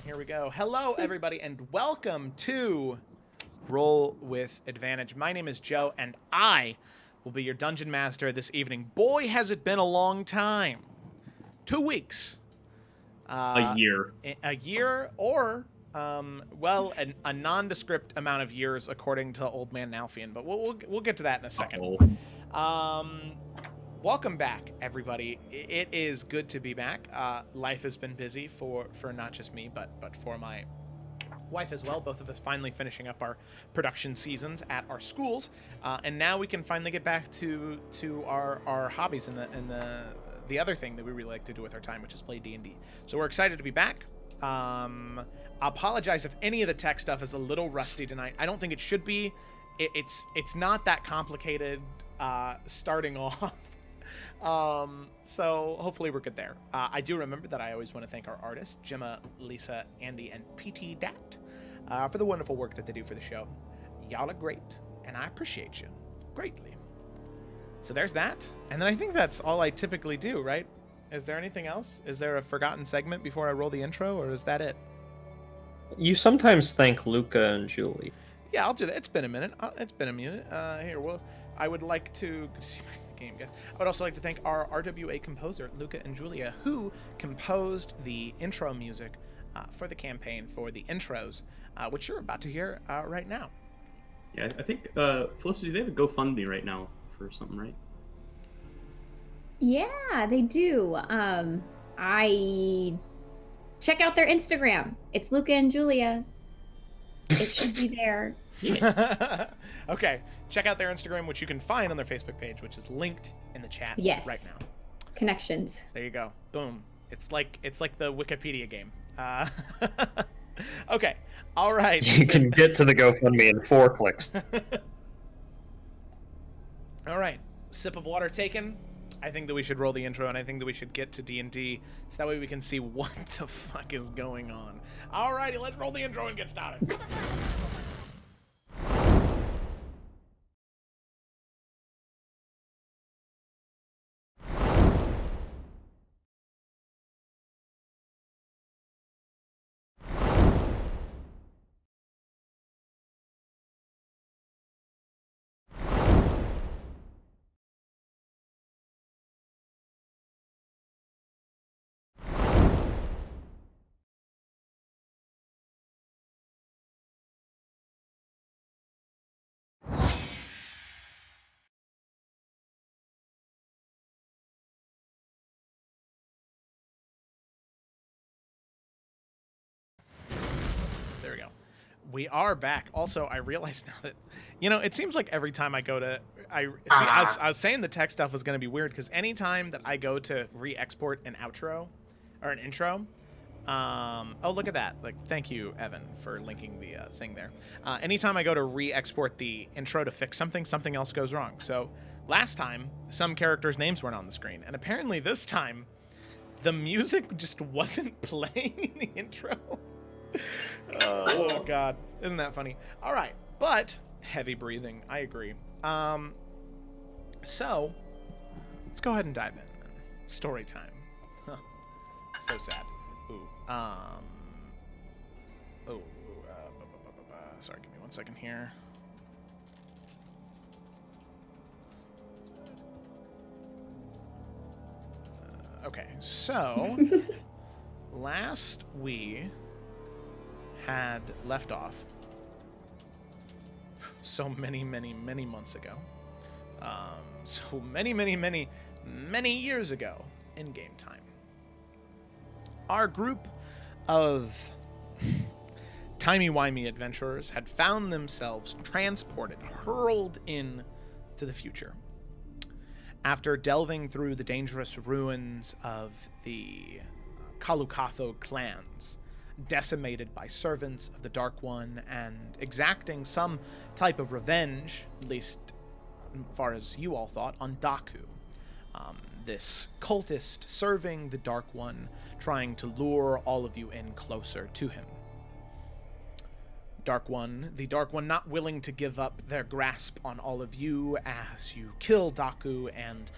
Here we go. Hello, everybody, and welcome to Roll with Advantage. My name is Joe, and I will be your dungeon master this evening. Boy, has it been a long time. 2 weeks. A year. A year, or, a nondescript amount of years, according to Old Man Nalfian. But we'll get to that in a second. Welcome back, everybody. It is good to be back. Life has been busy for not just me, but for my wife as well. Both of us finally finishing up our production seasons at our schools, and now we can finally get back to our hobbies and the other thing that we really like to do with our time, which is play D&D. So we're excited to be back. I apologize if any of the tech stuff is a little rusty tonight. I don't think it should be. It's not that complicated starting off. So hopefully we're good there. I do remember that I always want to thank our artists, Gemma, Lisa, Andy, and PT Dat, for the wonderful work that they do for the show. Y'all are great, and I appreciate you greatly. So there's that. And then I think that's all I typically do, right? Is there anything else? Is there a forgotten segment before I roll the intro, or is that it? You sometimes thank Luca and Julie. Yeah, I'll do that. It's been a minute. Here, well, I would like to see the game, guys. I would also like to thank our RWA composer, Luca and Julia, who composed the intro music for the campaign, for the intros, which you're about to hear right now. Yeah, I think, Felicity, they have a GoFundMe right now for something, right? Yeah, they do. I check out their Instagram. It's Luca and Julia. It should be there. Yeah. Okay, check out their Instagram, which you can find on their Facebook page, which is linked in the chat right now. Connections. There you go. Boom. It's like the Wikipedia game. Okay. All right. You can get to the GoFundMe in 4 clicks. All right. Sip of water taken. I think that we should roll the intro, and I think that we should get to D&D, so that way we can see what the fuck is going on. All righty, let's roll the intro and get started. There we go. We are back. Also, I realize now that, it seems like every time I go to, I was saying the tech stuff was going to be weird, because anytime that I go to re-export an outro or an intro, oh, look at that. Like, thank you, Evan, for linking the thing there. Anytime I go to re-export the intro to fix something, something else goes wrong. So last time, some characters' names weren't on the screen, and apparently this time, the music just wasn't playing in the intro. Oh god, isn't that funny? All right, but heavy breathing, I agree. So let's go ahead and dive in. Story time. Huh. So sad. Sorry, give me 1 second here. Okay, so last we had left off so many months ago, so many years ago in game time, our group of timey-wimey adventurers had found themselves transported, hurled in to the future. After delving through the dangerous ruins of the Kalukatho clans, decimated by servants of the Dark One, and exacting some type of revenge, at least as far as you all thought, on Daku. This cultist serving the Dark One, trying to lure all of you in closer to him. The Dark One not willing to give up their grasp on all of you as you kill Daku and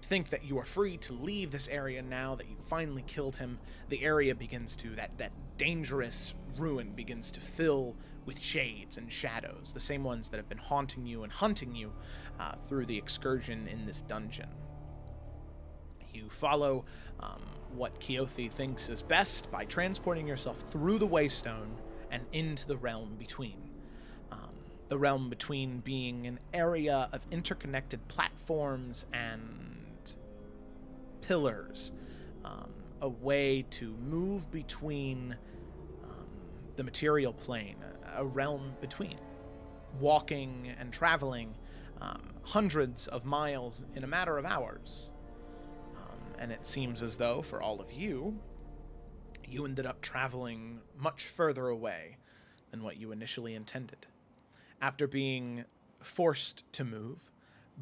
think that you are free to leave this area now that you finally killed him. The area begins to, that dangerous ruin begins to fill with shades and shadows, the same ones that have been haunting you and hunting you through the excursion in this dungeon. You follow what Keothi thinks is best by transporting yourself through the Waystone and into the realm between. The realm between being an area of interconnected platforms and pillars, a way to move between the material plane, a realm between, walking and traveling hundreds of miles in a matter of hours. And it seems as though, for all of you, you ended up traveling much further away than what you initially intended. After being forced to move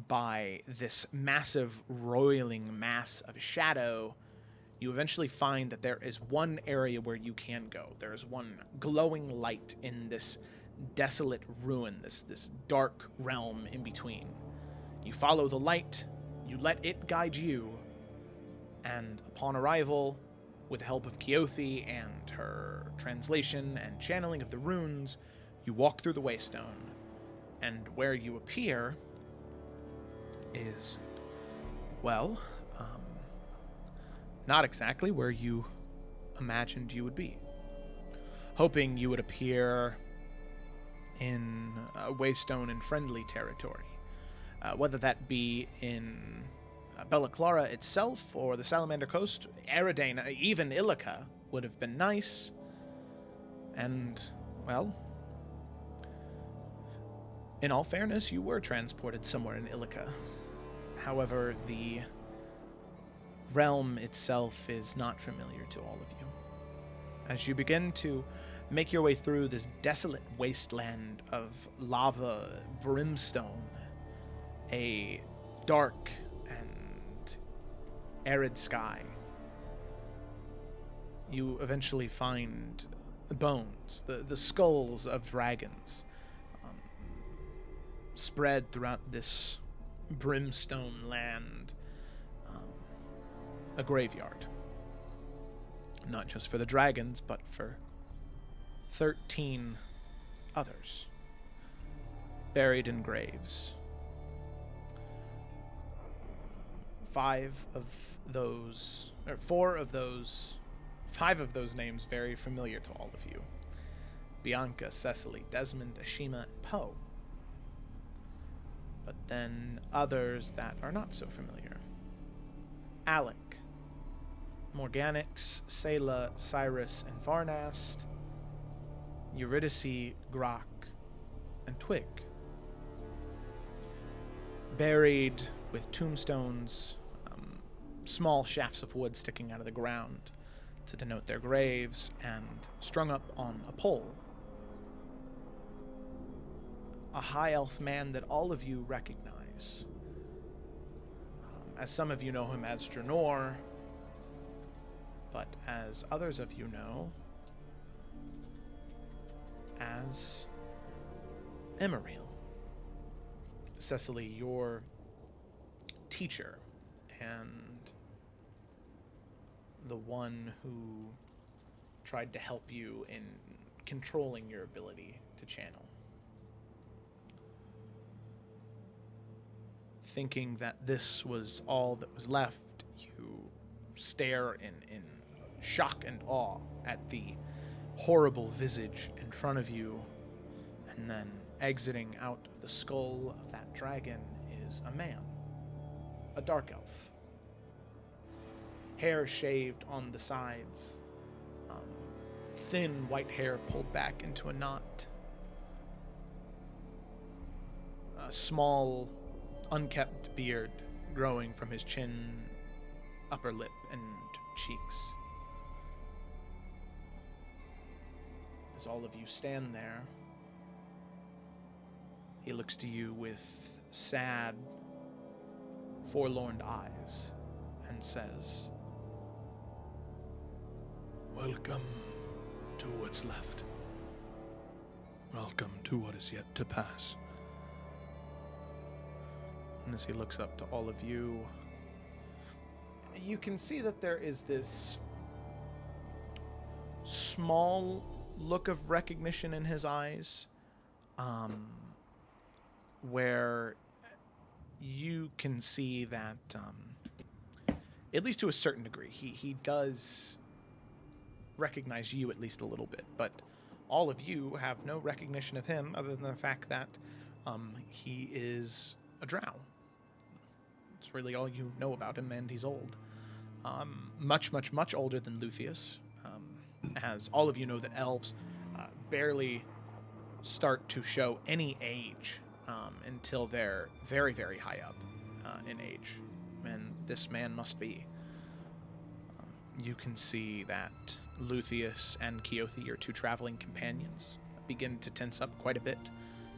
by this massive, roiling mass of shadow, you eventually find that there is one area where you can go. There is one glowing light in this desolate ruin, this dark realm in between. You follow the light, you let it guide you, and upon arrival, with the help of Keothi and her translation and channeling of the runes, you walk through the Waystone, and where you appear is, well, not exactly where you imagined you would be. Hoping you would appear in a Waystone and friendly territory, whether that be in Bella Clara itself or the Salamander Coast, Eridane, even Illica would have been nice. And, well, in all fairness, you were transported somewhere in Illica. However, the realm itself is not familiar to all of you. As you begin to make your way through this desolate wasteland of lava, brimstone, a dark and arid sky, you eventually find bones, the skulls of dragons, spread throughout this brimstone land, a graveyard. Not just for the dragons, but for 13 others, buried in graves. 5 of those names very familiar to all of you. Bianca, Cecily, Desmond, Ashima, and Poe. But then others that are not so familiar. Alec, Morganix, Sayla, Cyrus, and Varnast, Eurydice, Grok, and Twig. Buried with tombstones, small shafts of wood sticking out of the ground to denote their graves, and strung up on a pole. A high elf man that all of you recognize. As some of you know him as Dranor, but as others of you know, as Emeriel. Cecily, your teacher, and the one who tried to help you in controlling your ability to channel. Thinking that this was all that was left, you stare in shock and awe at the horrible visage in front of you, and then exiting out of the skull of that dragon is a man, a dark elf. Hair shaved on the sides, thin white hair pulled back into a knot, a small, unkept beard growing from his chin, upper lip, and cheeks. As all of you stand there, he looks to you with sad, forlorn eyes and says, "Welcome to what's left. Welcome to what is yet to pass." and as he looks up to all of you, you can see that there is this small look of recognition in his eyes, where you can see that, at least to a certain degree, he does recognize you at least a little bit, but all of you have no recognition of him other than the fact that he is a drow. It's really all you know about him, and he's old. Much, much, much older than Luthien. As all of you know that elves barely start to show any age until they're very, very high up in age. And this man must be. You can see that Luthien and Keothi, your two traveling companions, begin to tense up quite a bit,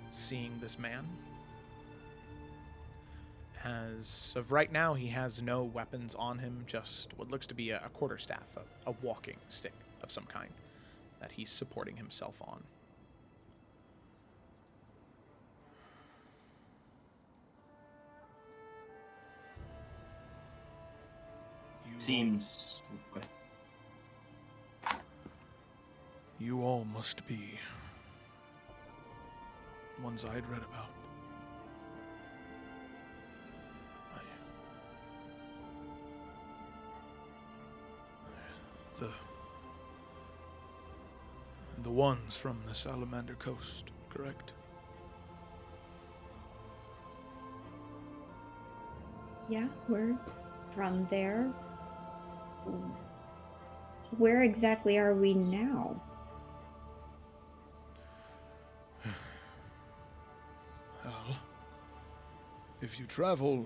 seeing this man. As of right now, he has no weapons on him, just what looks to be a quarterstaff, a walking stick of some kind that he's supporting himself on. Seems. You all must be ones I'd read about. The ones from the Salamander coast, correct? Yeah, we're from there. Where exactly are we now? Well, if you travel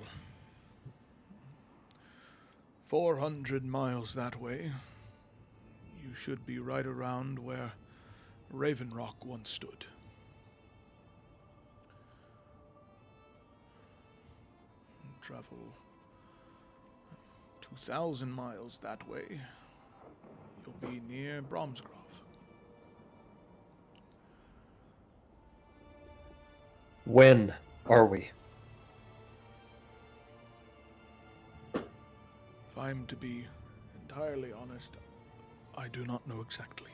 400 miles that way, you should be right around where Raven Rock once stood. Travel 2,000 miles that way, you'll be near Bromsgrove. When are we? If I'm to be entirely honest, I do not know exactly.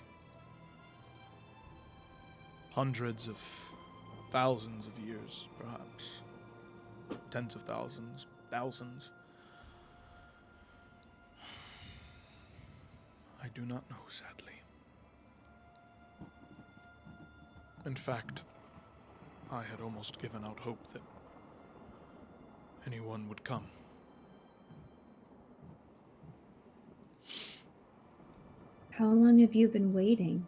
Hundreds of thousands of years, perhaps. Tens of thousands, thousands. I do not know, sadly. In fact, I had almost given out hope that anyone would come. How long have you been waiting?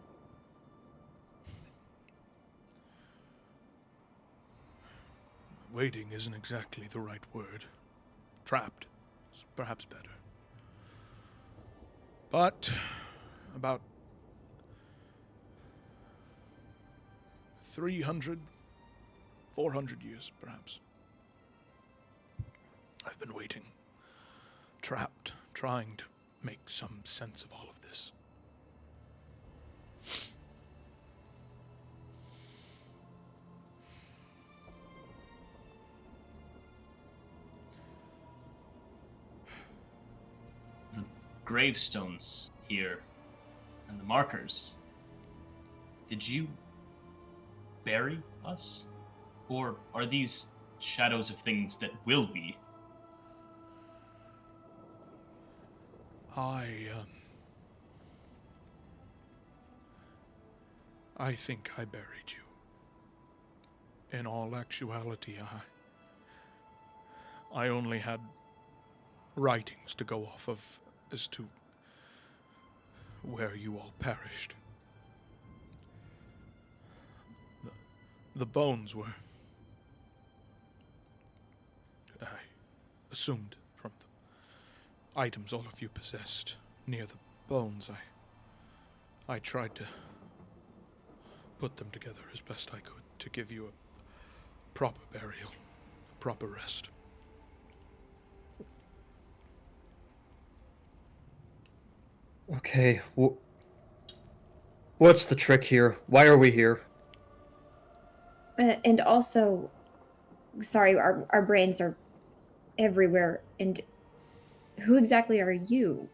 Waiting isn't exactly the right word. Trapped is perhaps better. But about 300, 400 years, perhaps. I've been waiting, trapped, trying to make some sense of all of this. The gravestones here and the markers. Did you bury us? Or are these shadows of things that will be? I think I buried you. In all actuality, I only had writings to go off of as to where you all perished. The bones were, I assumed from the items all of you possessed near the bones. I tried to put them together as best I could to give you a proper burial, a proper rest. Okay, what's the trick here? Why are we here? And also, sorry, our brains are everywhere. And Who exactly are you?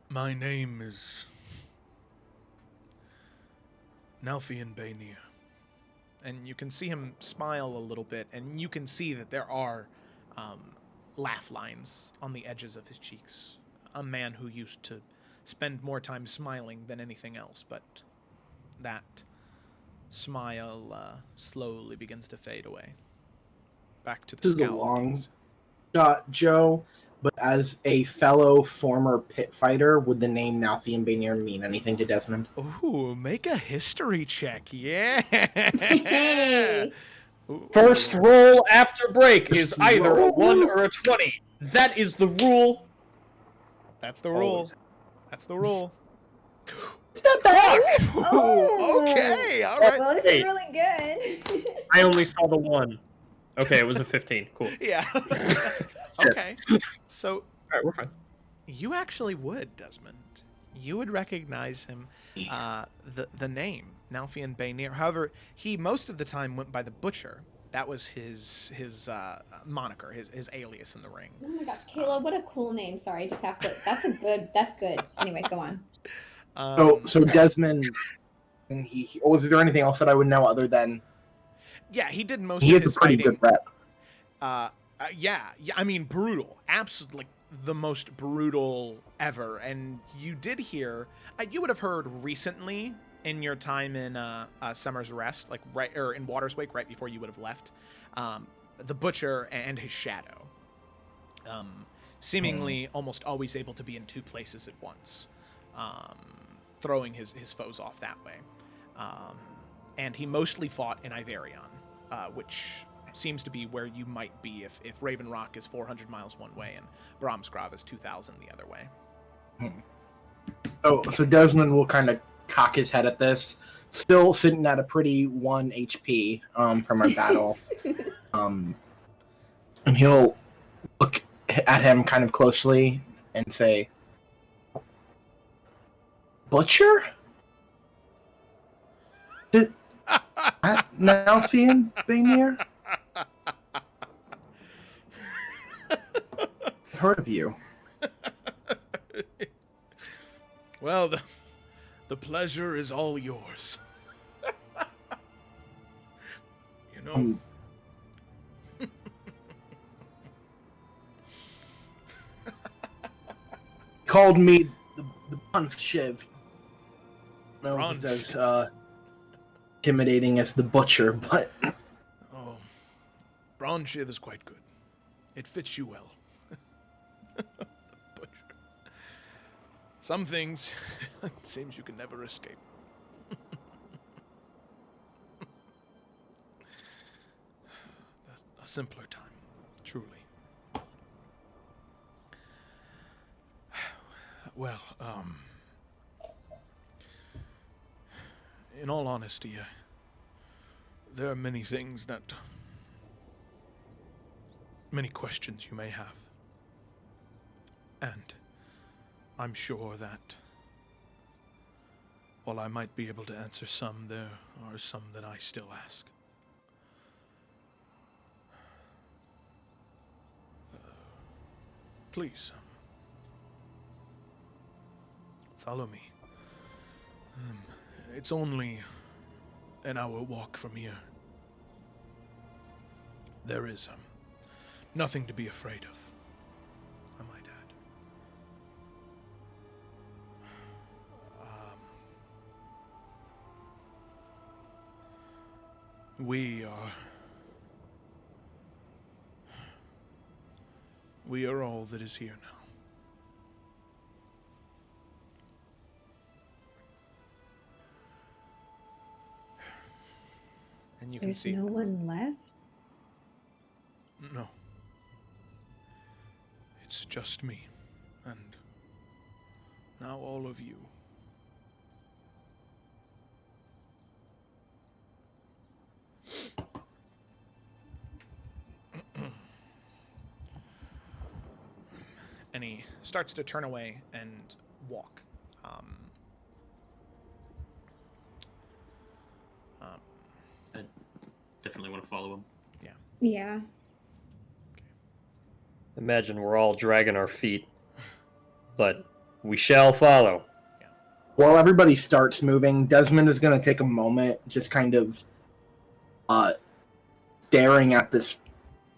My name is Nalfian Baynir. And you can see him smile a little bit, and you can see that there are laugh lines on the edges of his cheeks. A man who used to spend more time smiling than anything else, but that smile slowly begins to fade away. Back to the This is a scowl. long shot, Joe, but as a fellow former pit fighter, would the name Nalfian Baynir mean anything to Desmond? Ooh, make a history check. Yeah. Hey. Ooh. First roll after break is either a Roll. 1 or a 20. That is the rule. That's the rule. Always. That's the rule. It's not bad. Ooh, okay. All right. Well, this Hey. is really good. I only saw the 1. Okay, it was a 15. Cool. Yeah. Okay. So All right, we're fine. you actually would, Desmond. You would recognize him, the name Nalfian Baynir. However, he most of the time went by the Butcher. That was his moniker, his alias in the ring. Oh my gosh, Caleb, what a cool name. Sorry, I just have to. That's good. Anyway, go on. So Desmond, and was there anything else that I would know other than Yeah, he did most. he of has a his pretty fighting. good rep? Yeah. I mean, brutal. Absolutely, the most brutal ever. And you did hear. You would have heard recently in your time in Summer's Rest, like in Water's Wake, right before you would have left, the Butcher and his shadow. Seemingly almost always able to be in two places at once, throwing his foes off that way. And he mostly fought in Iverion, which seems to be where you might be if Raven Rock is 400 miles one way and Brahmsgrav is 2,000 the other way. So Desmond will kind of cock his head at this, still sitting at a pretty 1 HP from our battle. And he'll look at him kind of closely and say, Butcher? Nalfian Baynir? I've heard of you. Well, the pleasure is all yours. You know, Called me the Punf Shiv. I don't know if Brunch. it's as intimidating as the Butcher, but oh, Braun Shiv is quite good. It fits you well. The butcher. Some things, it seems you can never escape. That's a simpler time, truly. Well, in all honesty, there are many things many questions you may have. And I'm sure that while I might be able to answer some, there are some that I still ask. Please, follow me. It's only an hour walk from here. There is nothing to be afraid of, I might add. We are all that is here now. And you can There's see no one left? No. It's just me. And now all of you. and he starts to turn away and walk. to follow him. Yeah. Imagine we're all dragging our feet, but we shall follow. While everybody starts moving, Desmond is going to take a moment, just kind of staring at this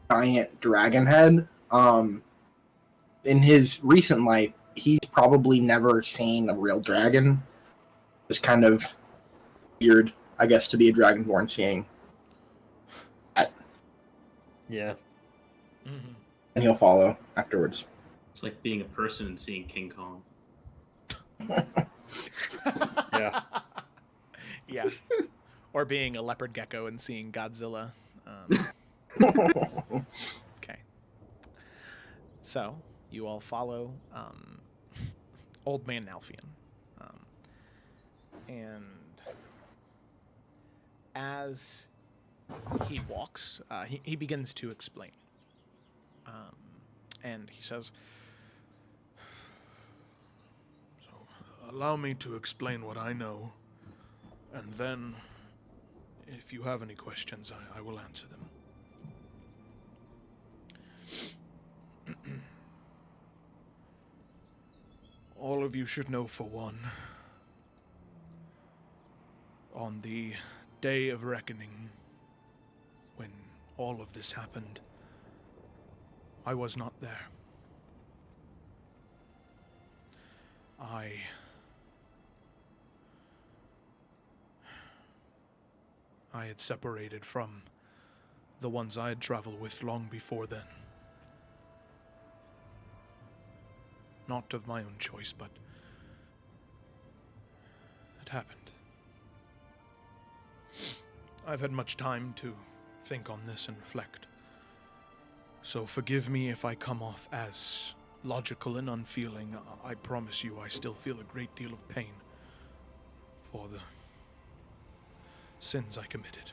giant dragon head. In his recent life, he's probably never seen a real dragon. It's kind of weird, I guess, to be a dragonborn seeing that. Yeah. Mm-hmm. And he'll follow afterwards. It's like being a person and seeing King Kong. Yeah. Yeah. Or being a leopard gecko and seeing Godzilla. Okay. So, you all follow Old Man Nalfian. And as he walks, he begins to explain. And he says, Allow me to explain what I know, and then, if you have any questions, I will answer them. All of you should know, for one, on the day of reckoning, when all of this happened, I was not there. I had separated from the ones I had traveled with long before then. Not of my own choice, but it happened. I've had much time to think on this and reflect. So forgive me if I come off as logical and unfeeling. I promise you I still feel a great deal of pain for the sins I committed.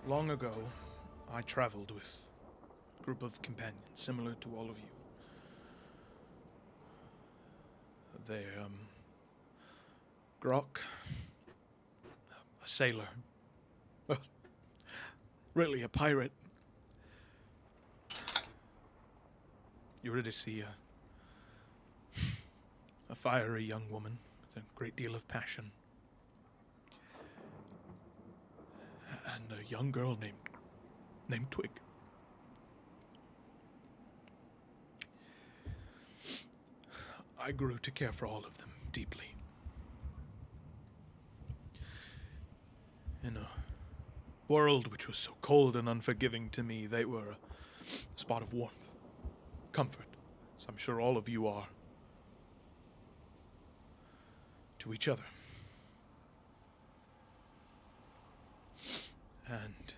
Long ago, I traveled with a group of companions similar to all of you. They, Grok, a sailor, really a pirate. Eurydice, a fiery young woman with a great deal of passion. And a young girl named Twig. I grew to care for all of them deeply. In a world which was so cold and unforgiving to me, they were a spot of warmth, comfort, as I'm sure all of you are to each other. And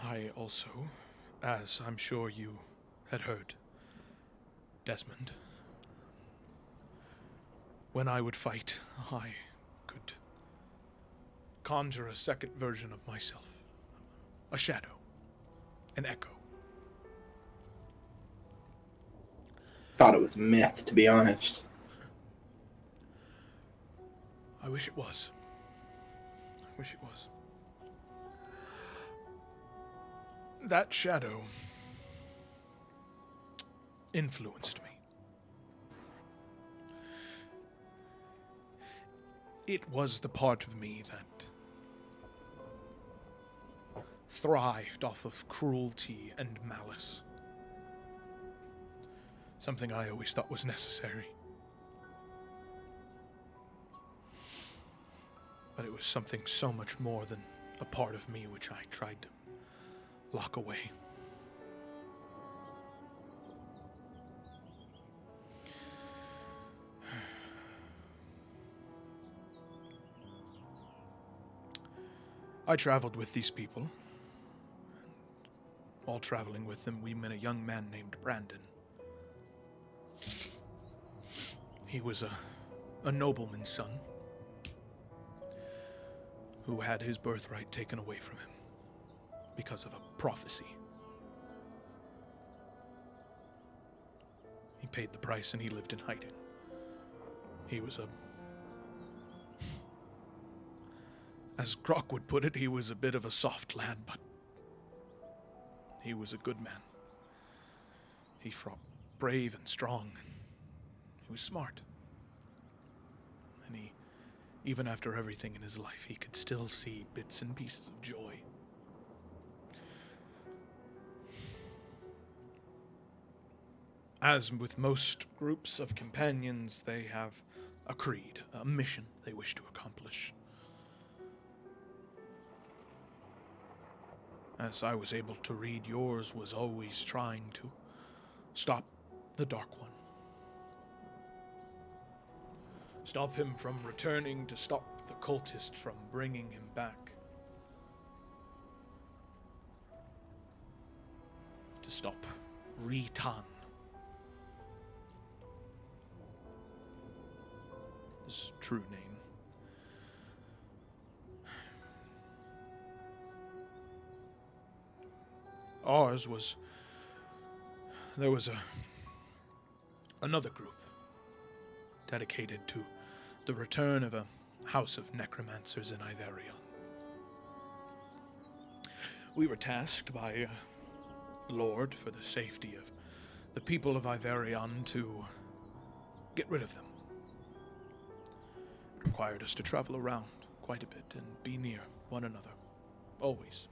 I also, as I'm sure you had heard, Desmond, when I would fight, I could conjure a second version of myself. A shadow. An echo. Thought it was myth, to be honest. I wish it was. I wish it was. That shadow influenced me. It was the part of me that thrived off of cruelty and malice. Something I always thought was necessary. But it was something so much more than a part of me which I tried to lock away. I traveled with these people. And while traveling with them, we met a young man named Brandon. He was a nobleman's son who had his birthright taken away from him because of a prophecy. He paid the price and he lived in hiding. He was as Croc would put it, he was a bit of a soft lad, but he was a good man. He fought brave and strong. He was smart. And even after everything in his life, he could still see bits and pieces of joy. As with most groups of companions, they have a creed, a mission they wish to accomplish. As I was able to read, yours was always trying to stop the Dark One. Stop him from returning, to stop the cultist from bringing him back. To stop Ritan. His true name. Ours was... There was another group dedicated to the return of a house of necromancers in Iverion. We were tasked by Lord for the safety of the people of Iverion to get rid of them. It required us to travel around quite a bit and be near one another, always.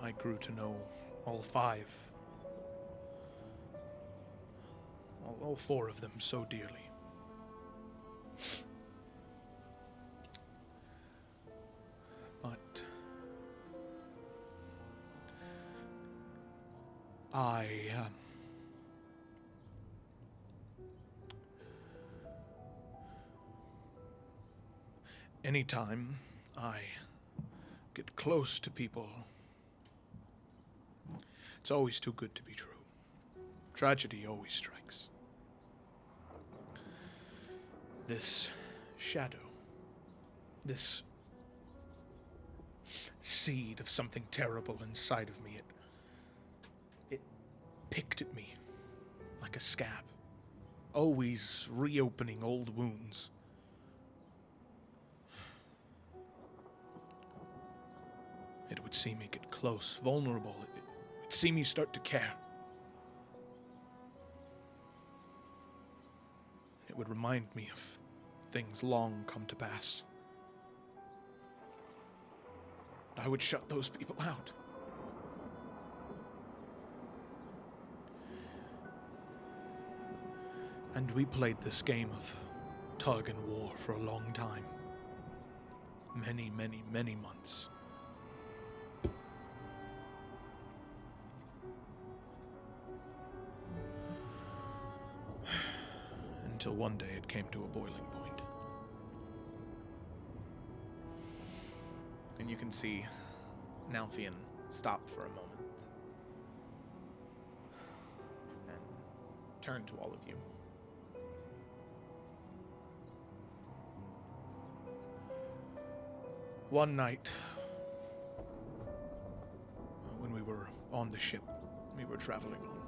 I grew to know all five, all four of them so dearly. But anytime I get close to people, it's always too good to be true. Tragedy always strikes. This shadow, this seed of something terrible inside of me, it picked at me like a scab, always reopening old wounds. It would see me get close, vulnerable. It would see me start to care. It would remind me of things long come to pass. I would shut those people out. And we played this game of tug and war for a long time. Many, many, many months. Until one day it came to a boiling point. And you can see Nalfian stop for a moment and turn to all of you. One night, when we were on the ship we were traveling on,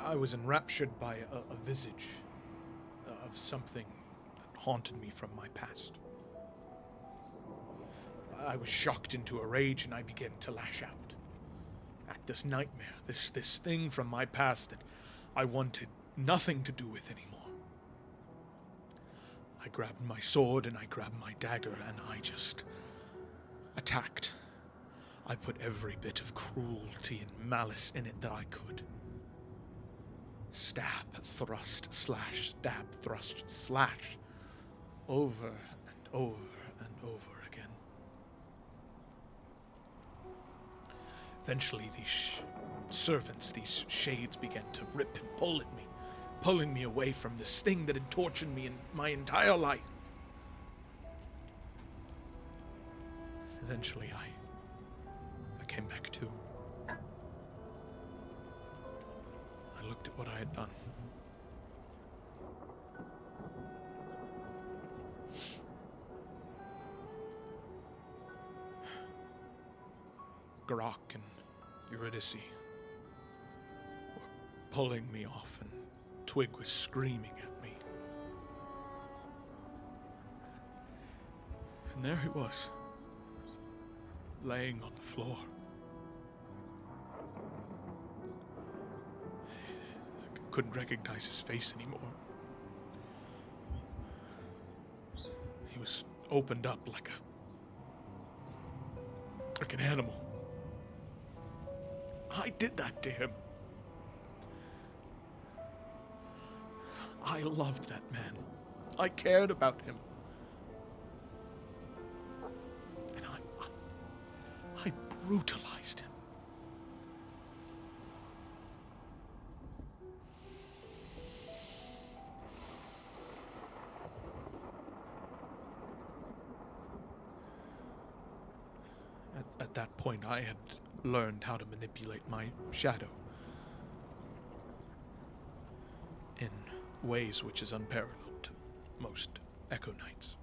I was enraptured by a visage of something that haunted me from my past. I was shocked into a rage and I began to lash out at this nightmare, this thing from my past that I wanted nothing to do with anymore. I grabbed my sword and I grabbed my dagger and I just attacked. I put every bit of cruelty and malice in it that I could. Stab, thrust, slash, stab, thrust, slash. Over and over and over again. Eventually these servants, these shades began to rip and pull at me, pulling me away from this thing that had tortured me in my entire life. Eventually I came back to. I looked at what I had done. Grok and Eurydice were pulling me off, and Twig was screaming at me. And there he was, laying on the floor. I couldn't recognize his face anymore. He was opened up like an animal. I did that to him. I loved that man. I cared about him. And I brutalized him. At that point, I had learned how to manipulate my shadow in ways which is unparalleled to most Echo Knights.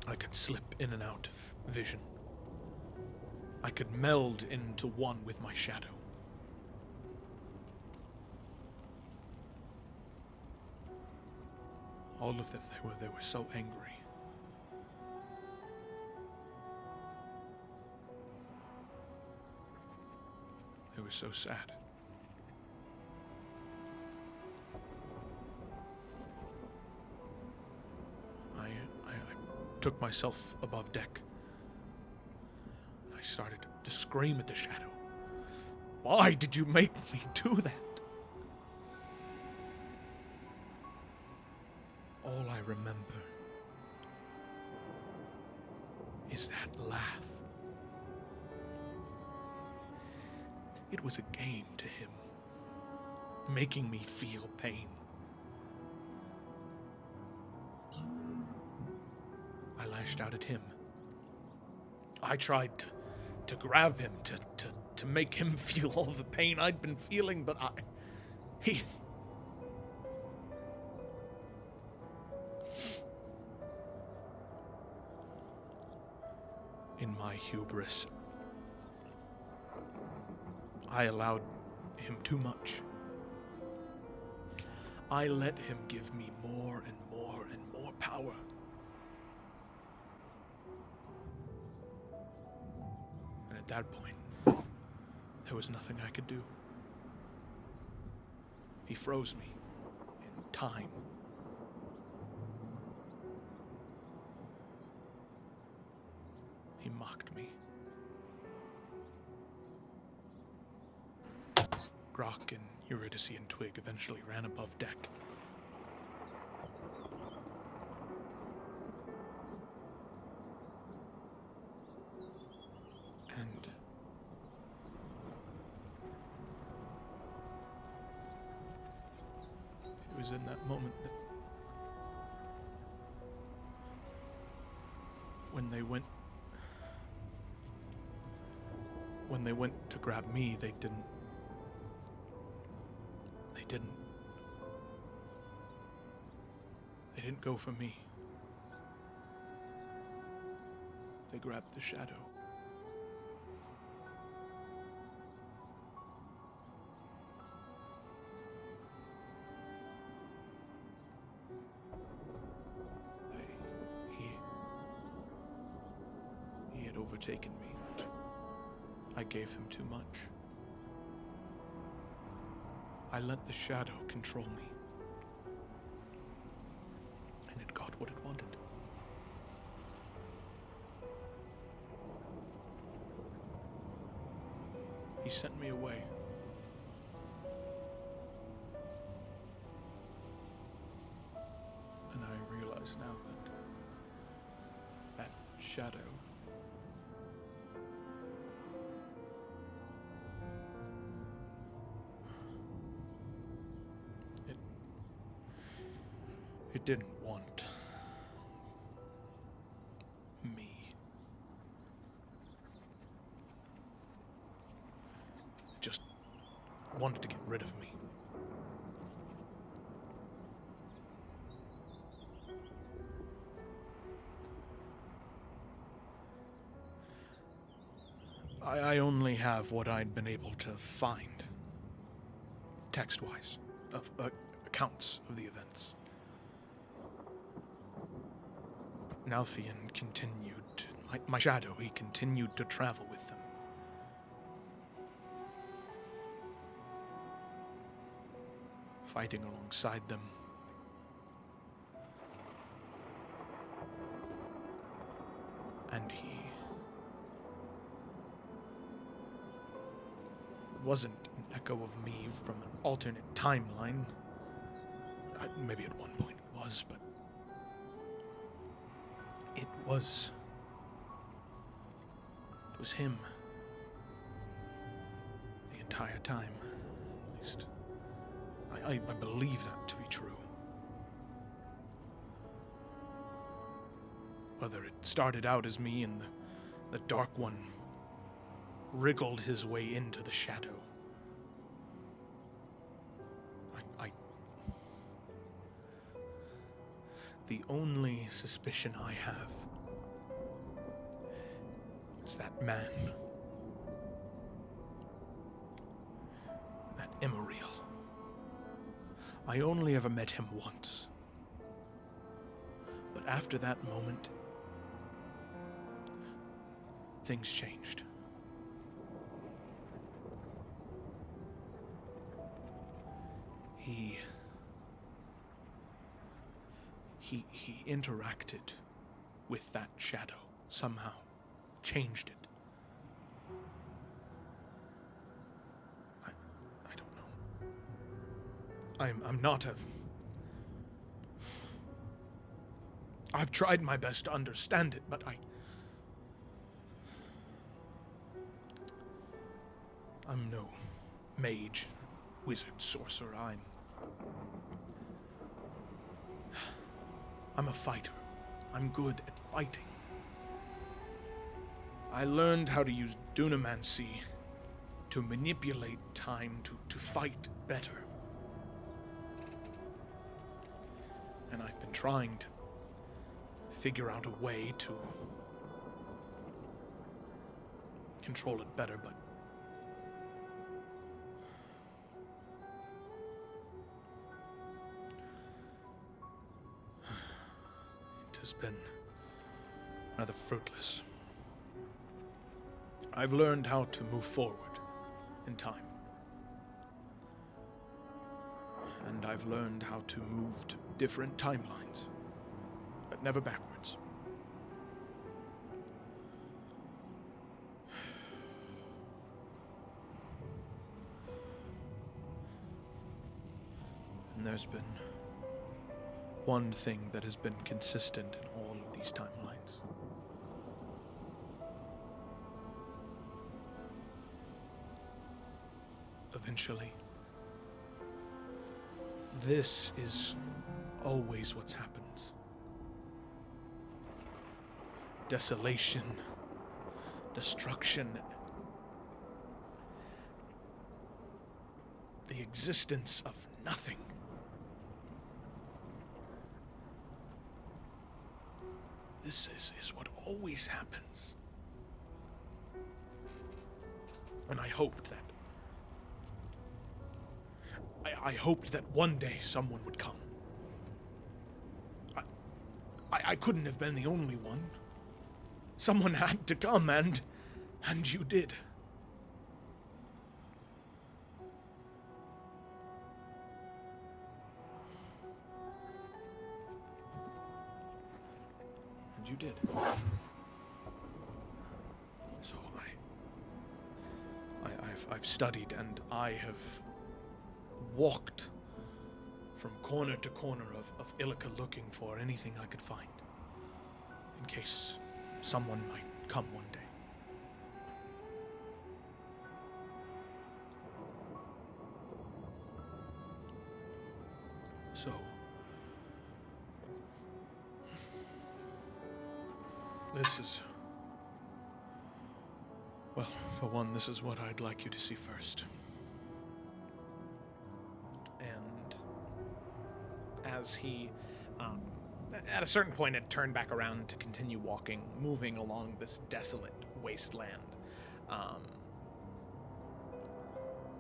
I could slip in and out of vision. I could meld into one with my shadow. All of them, they were so angry. They were so sad. I took myself above deck. I started to scream at the shadow. Why did you make me do that? All I remember is that laugh. It was a game to him, making me feel pain. I lashed out at him. I tried to grab him, to make him feel all the pain I'd been feeling, but he... In my hubris, I allowed him too much. I let him give me more and more and more power. And at that point, there was nothing I could do. He froze me in time. He mocked me. Grok and Eurydice and Twig eventually ran above deck. And it was in that moment that when they went to grab me, they didn't go for me. They grabbed the shadow. He had overtaken me. I gave him too much. I let the shadow control me. And it got what it wanted. He sent me away. And I realize now that shadow it didn't want me. just wanted to get rid of me. I only have what I'd been able to find, text-wise, of accounts of the events. But Nalthian continued, my shadow, he continued to travel with them. Fighting alongside them. And he wasn't an echo of me from an alternate timeline. Maybe at one point it was, but it was him the entire time. At least I believe that to be true. Whether it started out as me and the Dark One wriggled his way into the shadow. The only suspicion I have is that man. That Emmeril. I only ever met him once. But after that moment, things changed. He interacted with that shadow somehow, changed it. I don't know. I'm not a... I've tried my best to understand it, but I'm no mage, wizard, sorcerer. I'm a fighter. I'm good at fighting. I learned how to use dunamancy to manipulate time to fight better. And I've been trying to figure out a way to control it better, but it has been rather fruitless. I've learned how to move forward in time. And I've learned how to move to different timelines, but never backwards. And there's been one thing that has been consistent in all of these timelines. Eventually, this is always what happens. Desolation, destruction, the existence of nothing. This is what always happens. And I hoped that one day someone would come. I couldn't have been the only one. Someone had to come, and you did. And you did. So I've studied, and I have walked from corner to corner of Illica looking for anything I could find, in case someone might come one day. So, this is Well, for one, this is what I'd like you to see first. And as he, at a certain point, had turned back around to continue walking, moving along this desolate wasteland.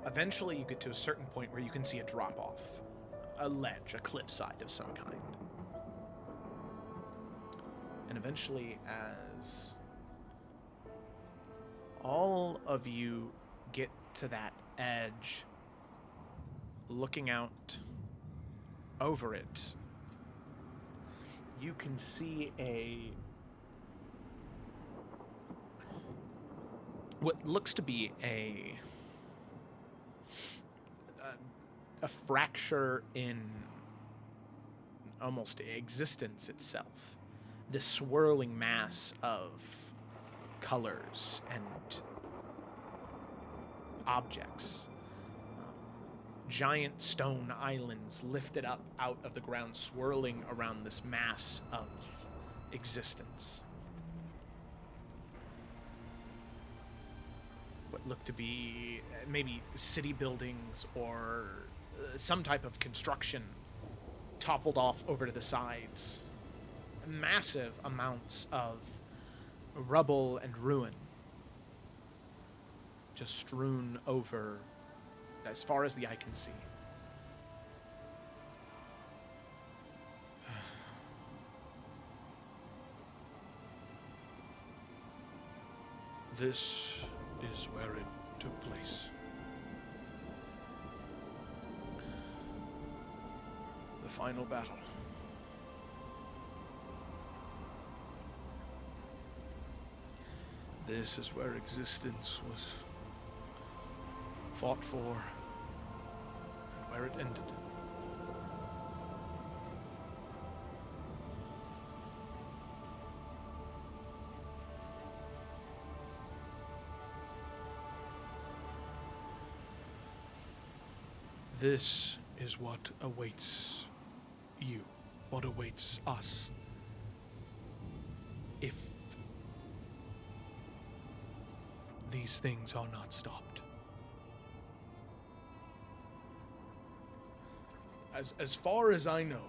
Eventually, you get to a certain point where you can see a drop-off, a ledge, a cliffside of some kind. And eventually, as all of you get to that edge, looking out over it, you can see what looks to be a fracture in almost existence itself. This swirling mass of colors and objects. Giant stone islands lifted up out of the ground, swirling around this mass of existence. What look to be maybe city buildings or some type of construction toppled off over to the sides. Massive amounts of rubble and ruin just strewn over as far as the eye can see. This is where it took place. The final battle. This is where existence was fought for and where it ended. This is what awaits you, what awaits us. If these things are not stopped. As far as I know,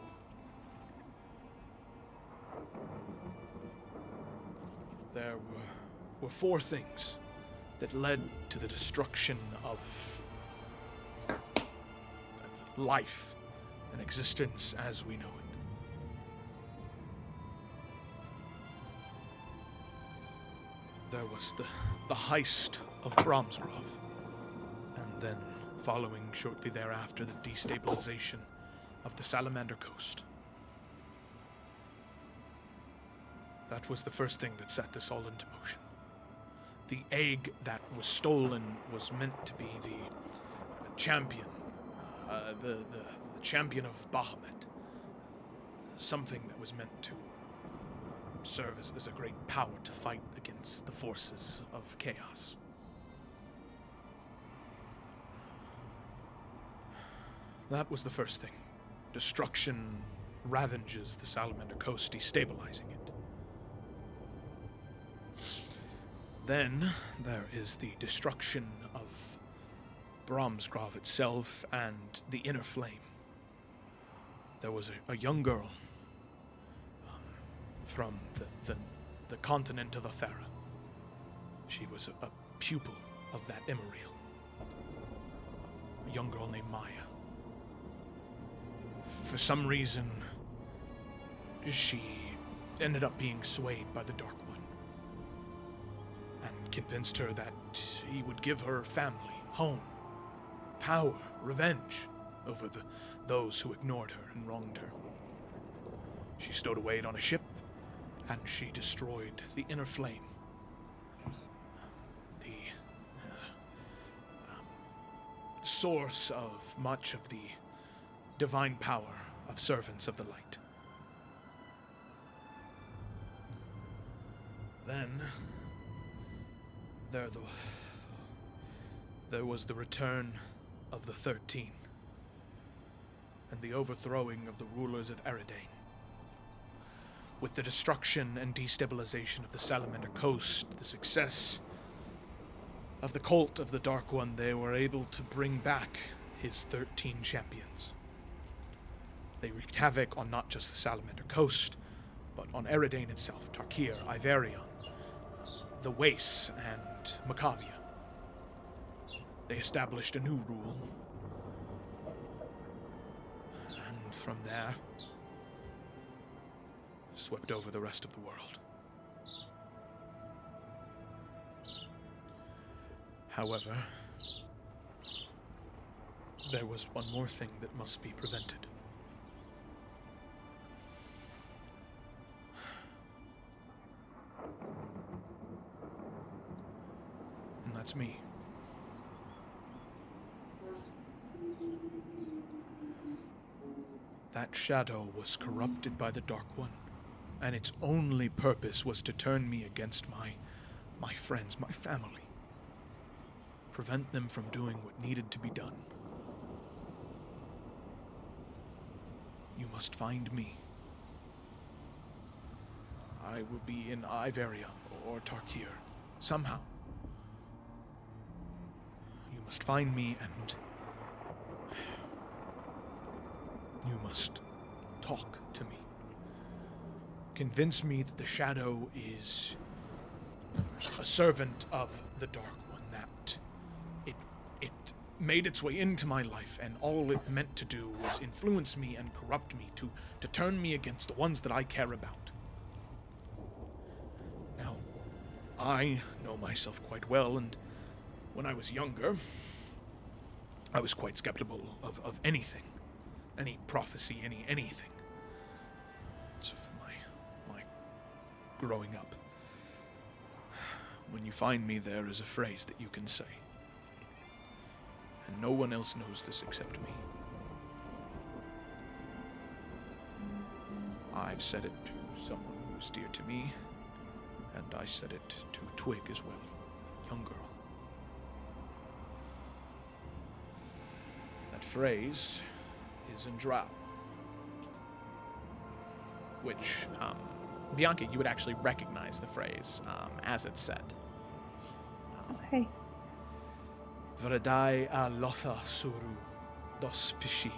there were four things that led to the destruction of life and existence as we know it. There was the heist of Bromsgrove, and then following shortly thereafter the destabilization of the Salamander coast. That was the first thing that set this all into motion. The egg that was stolen was meant to be the champion, the champion of Bahamut. Something that was meant to serve as a great power to fight against the forces of chaos. That was the first thing. Destruction ravages the Salamander coast, destabilizing it. Then there is the destruction of Bromsgrove itself and the Inner Flame. There was a young girl from the continent of Athera. She was a pupil of that Emeril. A young girl named Maya. For some reason, she ended up being swayed by the Dark One and convinced her that he would give her family, home, power, revenge over those who ignored her and wronged her. She stowed away on a ship, and she destroyed the Inner Flame, the source of much of the divine power of servants of the light. Then there was the return of the 13 and the overthrowing of the rulers of Eridane. With the destruction and destabilization of the Salamander coast, the success of the cult of the Dark One, they were able to bring back his 13 champions. They wreaked havoc on not just the Salamander coast, but on Eridane itself, Tarkir, Iverion, the Wace, and Macavia. They established a new rule, and from there, swept over the rest of the world. However, there was one more thing that must be prevented. And that's me. That shadow was corrupted by the Dark One, and its only purpose was to turn me against my friends, my family. Prevent them from doing what needed to be done. You must find me. I will be in Iverion or Tarkir, somehow. You must find me, and you must talk to me. Convince me that the Shadow is a servant of the Dark One, that it made its way into my life, and all it meant to do was influence me and corrupt me, to turn me against the ones that I care about. Now, I know myself quite well, and when I was younger, I was quite skeptical of anything. Any prophecy, anything. So for my growing up, when you find me, there is a phrase that you can say. And no one else knows this except me. I've said it to someone who is dear to me, and I said it to Twig as well, a young girl. That phrase is in Drow, which, Bianca, you would actually recognize the phrase as it's said. Okay. Vredai a lotha suru dos pishi,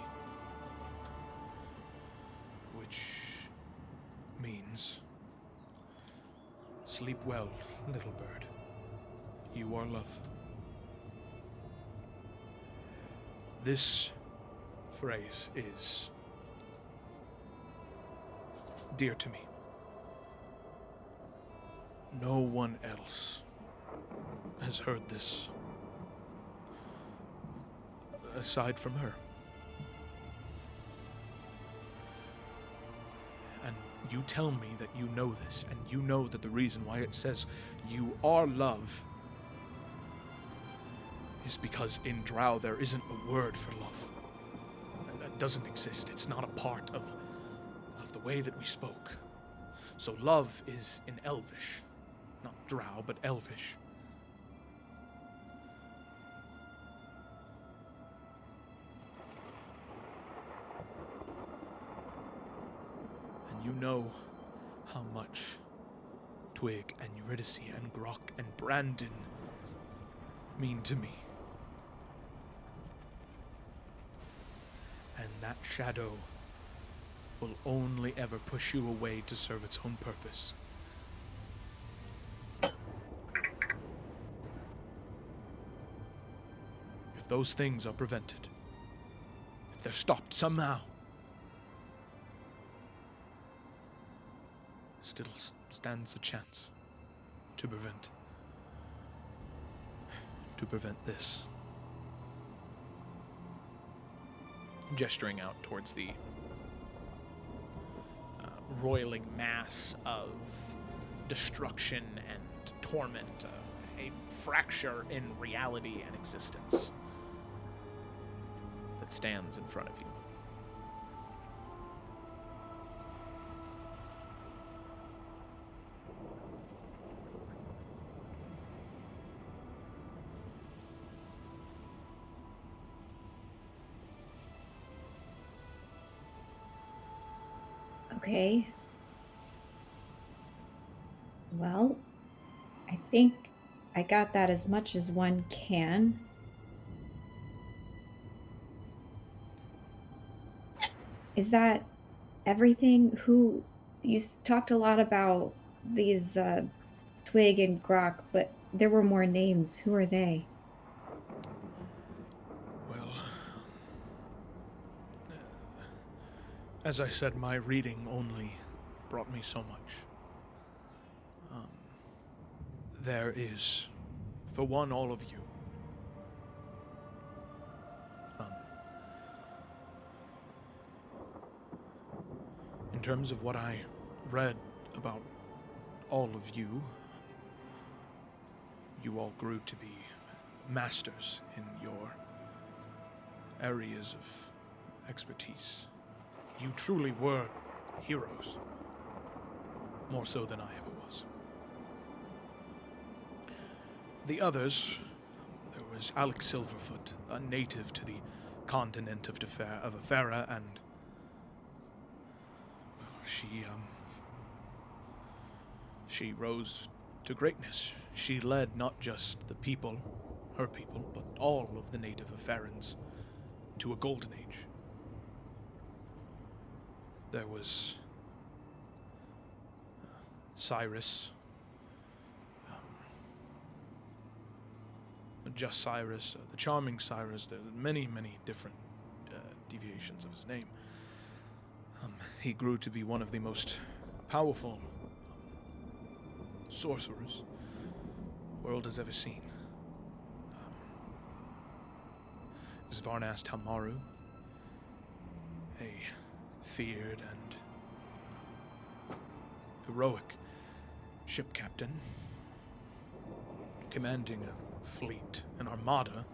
which means, sleep well, little bird. You are love. This phrase is dear to me. No one else has heard this aside from her. And you tell me that you know this, and you know that the reason why it says you are love is because in Drow there isn't a word for love. That doesn't exist. It's not a part of the way that we spoke. So love is in Elvish. Not Drow, but Elvish. And you know how much Twig and Eurydice and Grok and Brandon mean to me. And that shadow will only ever push you away to serve its own purpose. If those things are prevented, if they're stopped somehow, still stands a chance to prevent this. Gesturing out towards the roiling mass of destruction and torment, a fracture in reality and existence that stands in front of you. Okay. Well, I think I got that as much as one can. Is that everything? You talked a lot about these Twig and Grok, but there were more names. Who are they? Well, as I said, my reading only brought me so much. There is, for one, all of you. In terms of what I read about all of you, you all grew to be masters in your areas of expertise. You truly were heroes, more so than I ever was. The others, there was Alex Silverfoot, a native to the continent of Afera, and she rose to greatness. She led not just the people, her people, but all of the native Aferans into a golden age. There was Cyrus, just Cyrus, the charming Cyrus. There are many, many different deviations of his name. He grew to be one of the most powerful sorcerers the world has ever seen. Is Varnas Tamaru, a feared and heroic ship captain, commanding a fleet, an armada,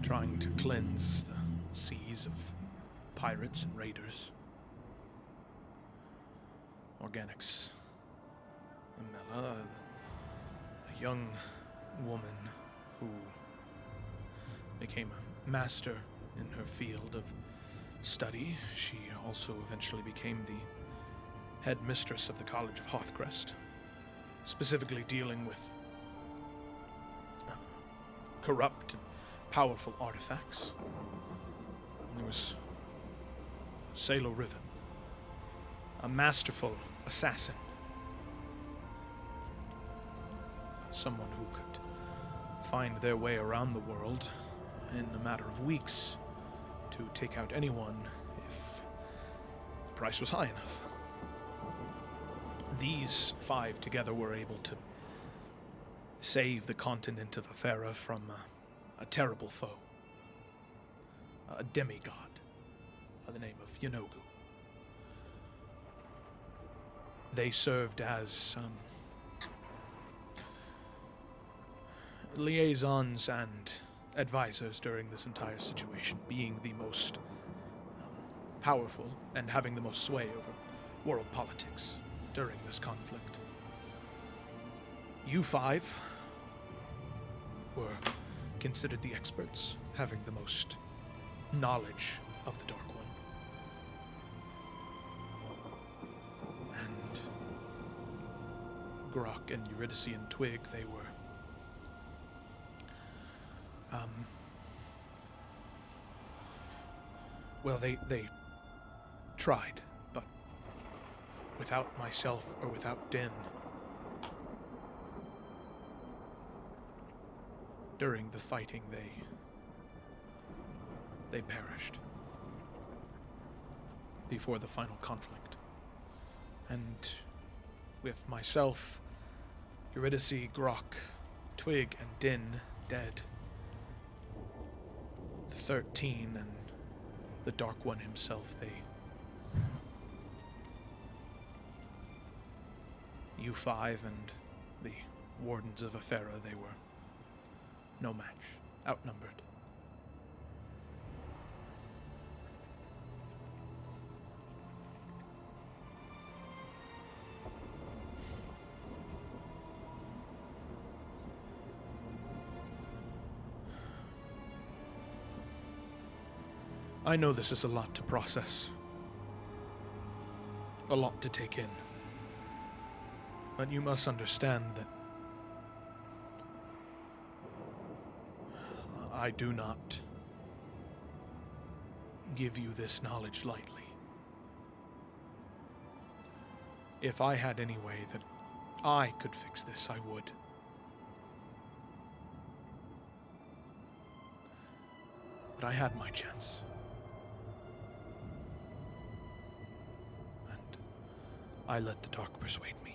trying to cleanse the seas of pirates and raiders. Organics Amela, a young woman who became a master in her field of study. She also eventually became the headmistress of the College of Hearthcrest, specifically dealing with corrupt and powerful artifacts. And there was Salo Riven, a masterful assassin, someone who could find their way around the world in a matter of weeks to take out anyone if the price was high enough. These five together were able to save the continent of Afera from a terrible foe, a demigod by the name of Yanogu. They served as liaisons and advisors during this entire situation, being the most powerful and having the most sway over world politics during this conflict. You five were considered the experts, having the most knowledge of the Dark One. And Grok and Eurydice and Twig, they were well, they tried, but without myself or without Din, during the fighting, they perished before the final conflict. And with myself, Eurydice, Grok, Twig, and Din dead, the 13 and the Dark One himself, you five and the Wardens of Afera, they were no match, outnumbered. I know this is a lot to process, a lot to take in, but you must understand that I do not give you this knowledge lightly. If I had any way that I could fix this, I would. But I had my chance. And I let the dark persuade me.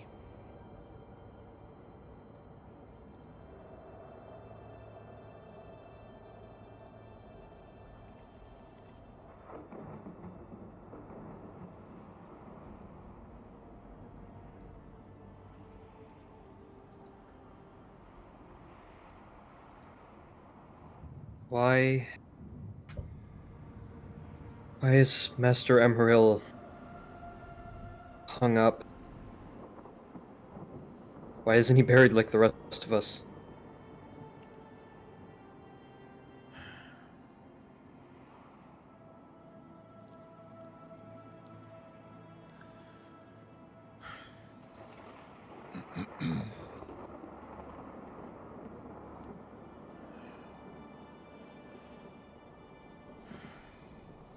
Why is Master Emeril hung up? Why isn't he buried like the rest of us?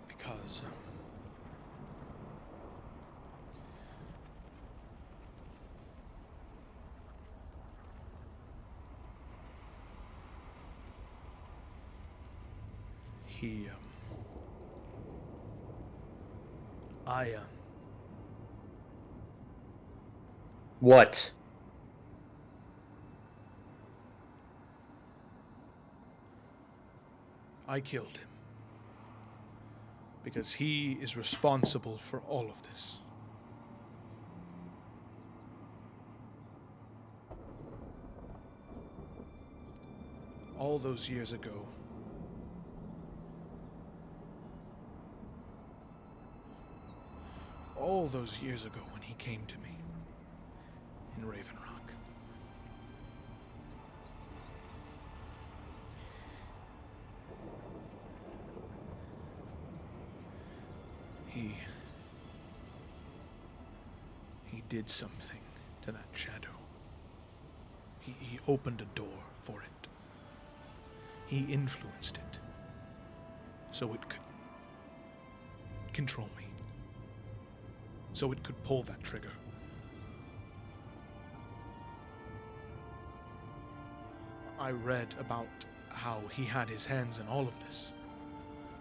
Because he What? I killed him. Because he is responsible for all of this. All those years ago, when he came to me in Raven Rock. He did something to that shadow. He opened a door for it. He influenced it so it could control me. So it could pull that trigger. I read about how he had his hands in all of this,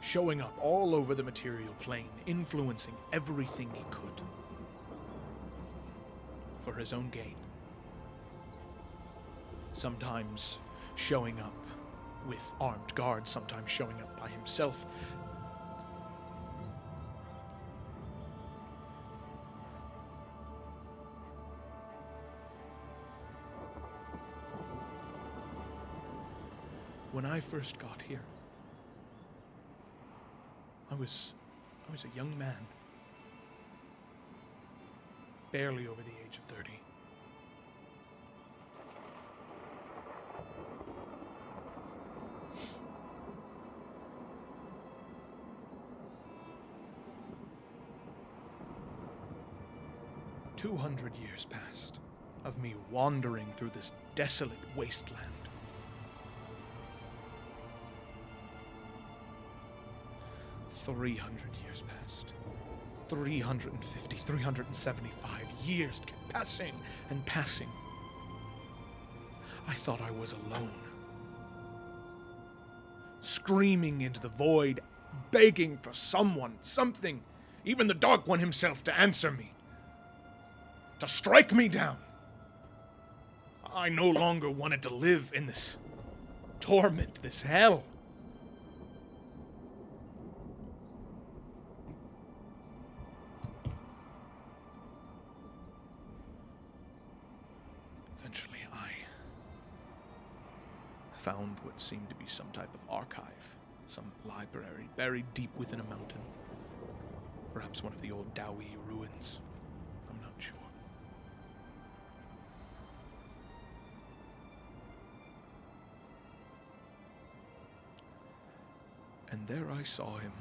showing up all over the material plane, influencing everything he could for his own gain. Sometimes showing up with armed guards, sometimes showing up by himself. When I first got here, I was a young man, barely over the age of 30. "200 years passed of me wandering through this desolate wasteland. 300 years passed. 350, 375 years kept passing and passing. I thought I was alone. Screaming into the void, begging for someone, something, even the Dark One himself, to answer me. To strike me down. I no longer wanted to live in this torment, this hell. Eventually, I found what seemed to be some type of archive, some library buried deep within a mountain. Perhaps one of the old Dowie ruins. I'm not sure. And there I saw him.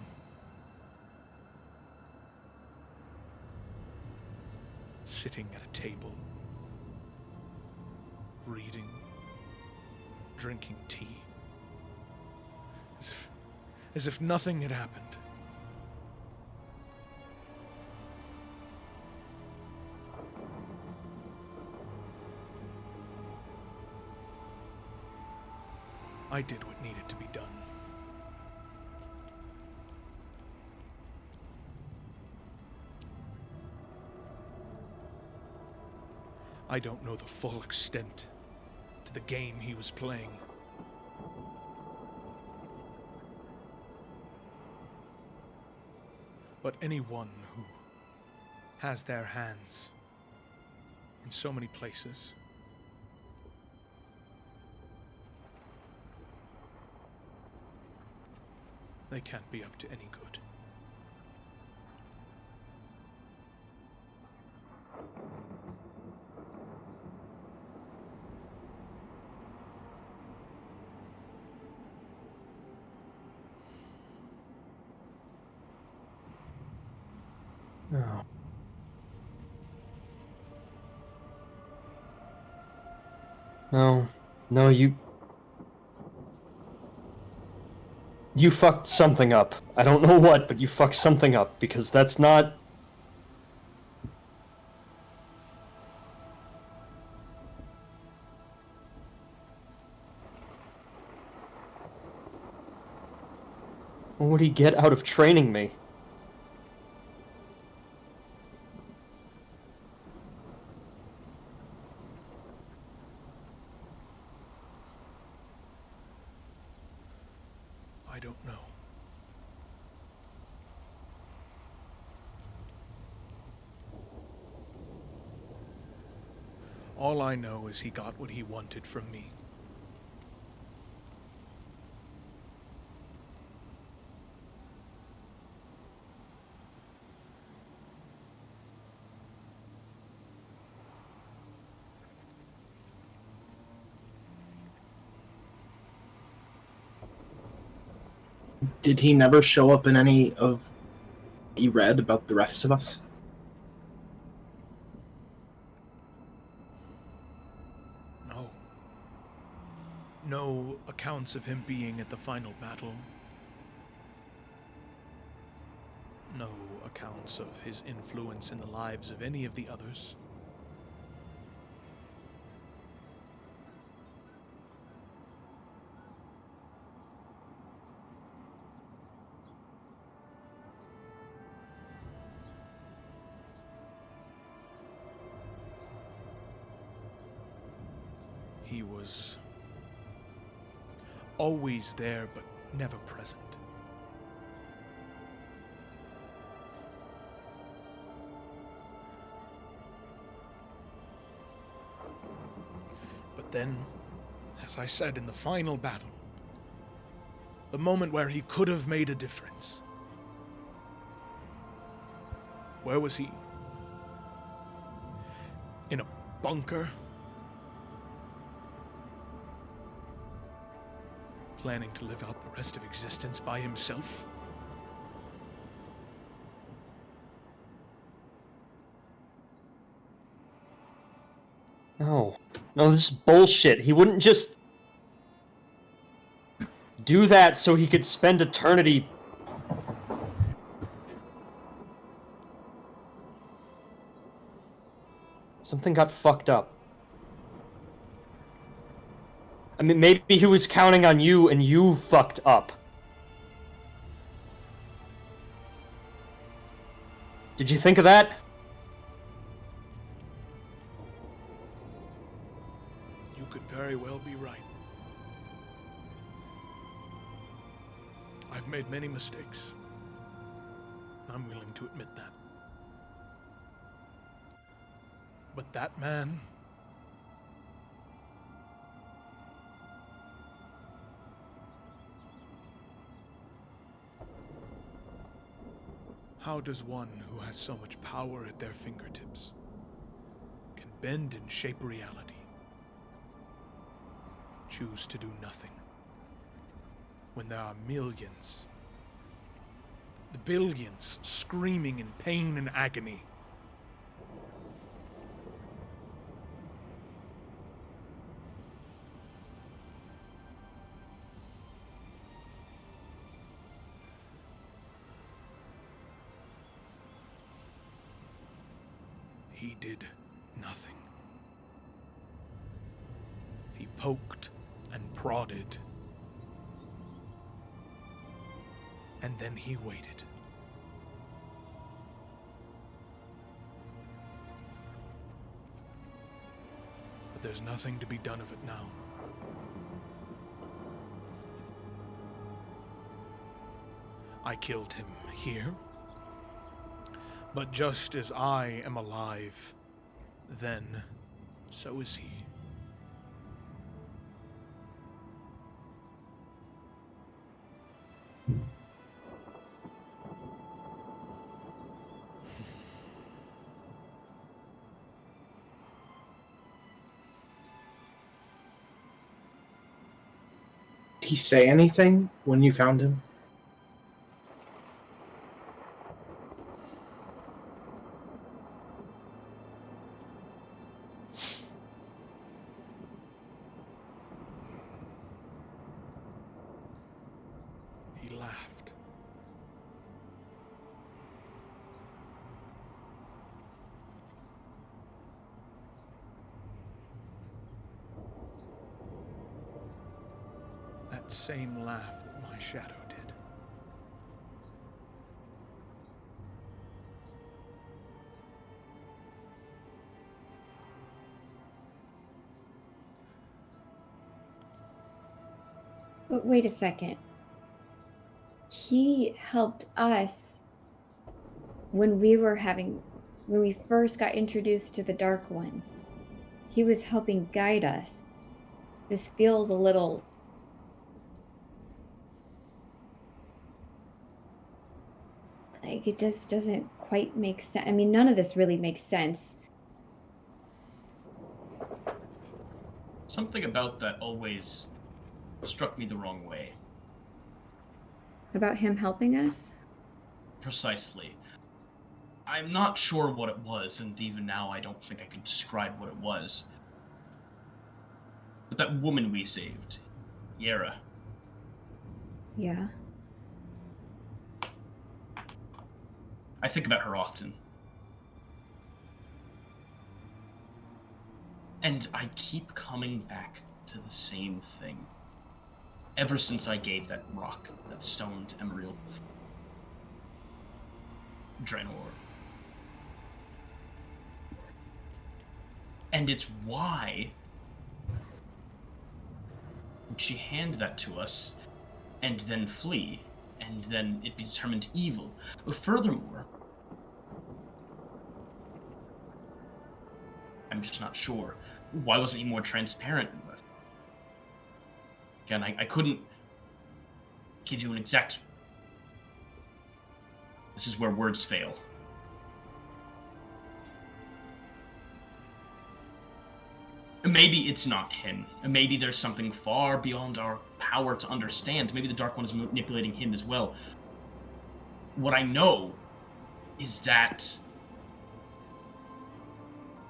Sitting at a table, reading, drinking tea. as if nothing had happened. I did what needed to be done. I don't know the full extent to the game he was playing. But anyone who has their hands in so many places they can't be up to any good. No. No, you fucked something up. I don't know what, but you fucked something up, because that's not... What would he get out of training me? I don't know. All I know is he got what he wanted from me. Did he never show up in any of what you read about the rest of us? No. No accounts of him being at the final battle. No accounts of his influence in the lives of any of the others. He was always there, but never present. But then, as I said, in the final battle, the moment where he could have made a difference, where was he? In a bunker? Planning to live out the rest of existence by himself? No, this is bullshit. He wouldn't just do that so he could spend eternity... Something got fucked up. I mean, maybe he was counting on you and you fucked up. Did you think of that? You could very well be right. I've made many mistakes. I'm willing to admit that. But that man... How does one who has so much power at their fingertips can bend and shape reality, choose to do nothing, when there are millions, the billions screaming in pain and agony? he did nothing. He poked and prodded, and then he waited. But there's nothing to be done of it now. I killed him here, but just as I am alive, then so is he. Did he say anything when you found him? He laughed. That same laugh that my shadow did. But wait a second. He helped us when we first got introduced to the Dark One. He was helping guide us. This feels a little... like it just doesn't quite make sense. I mean, none of this really makes sense. Something about that always struck me the wrong way. About him helping us? Precisely. I'm not sure what it was, and even now I don't think I can describe what it was. But that woman we saved, Yera, Yeah. I think about her often. And I keep coming back to the same thing. Ever since I gave that rock, that stone to Emeriel Draenor. And it's why she hand that to us and then flee, and then it be determined evil. But furthermore, I'm just not sure. Why wasn't he more transparent with us? Again, I couldn't give you an exact... This is where words fail. Maybe it's not him. Maybe there's something far beyond our power to understand. Maybe the Dark One is manipulating him as well. What I know is that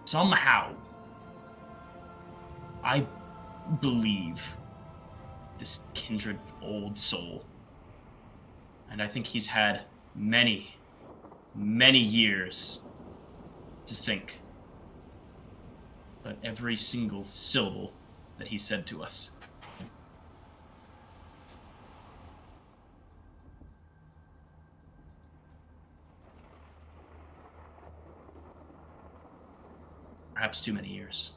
somehow I believe this kindred old soul, and I think he's had many, many years to think. But every single syllable that he said to us. Perhaps too many years.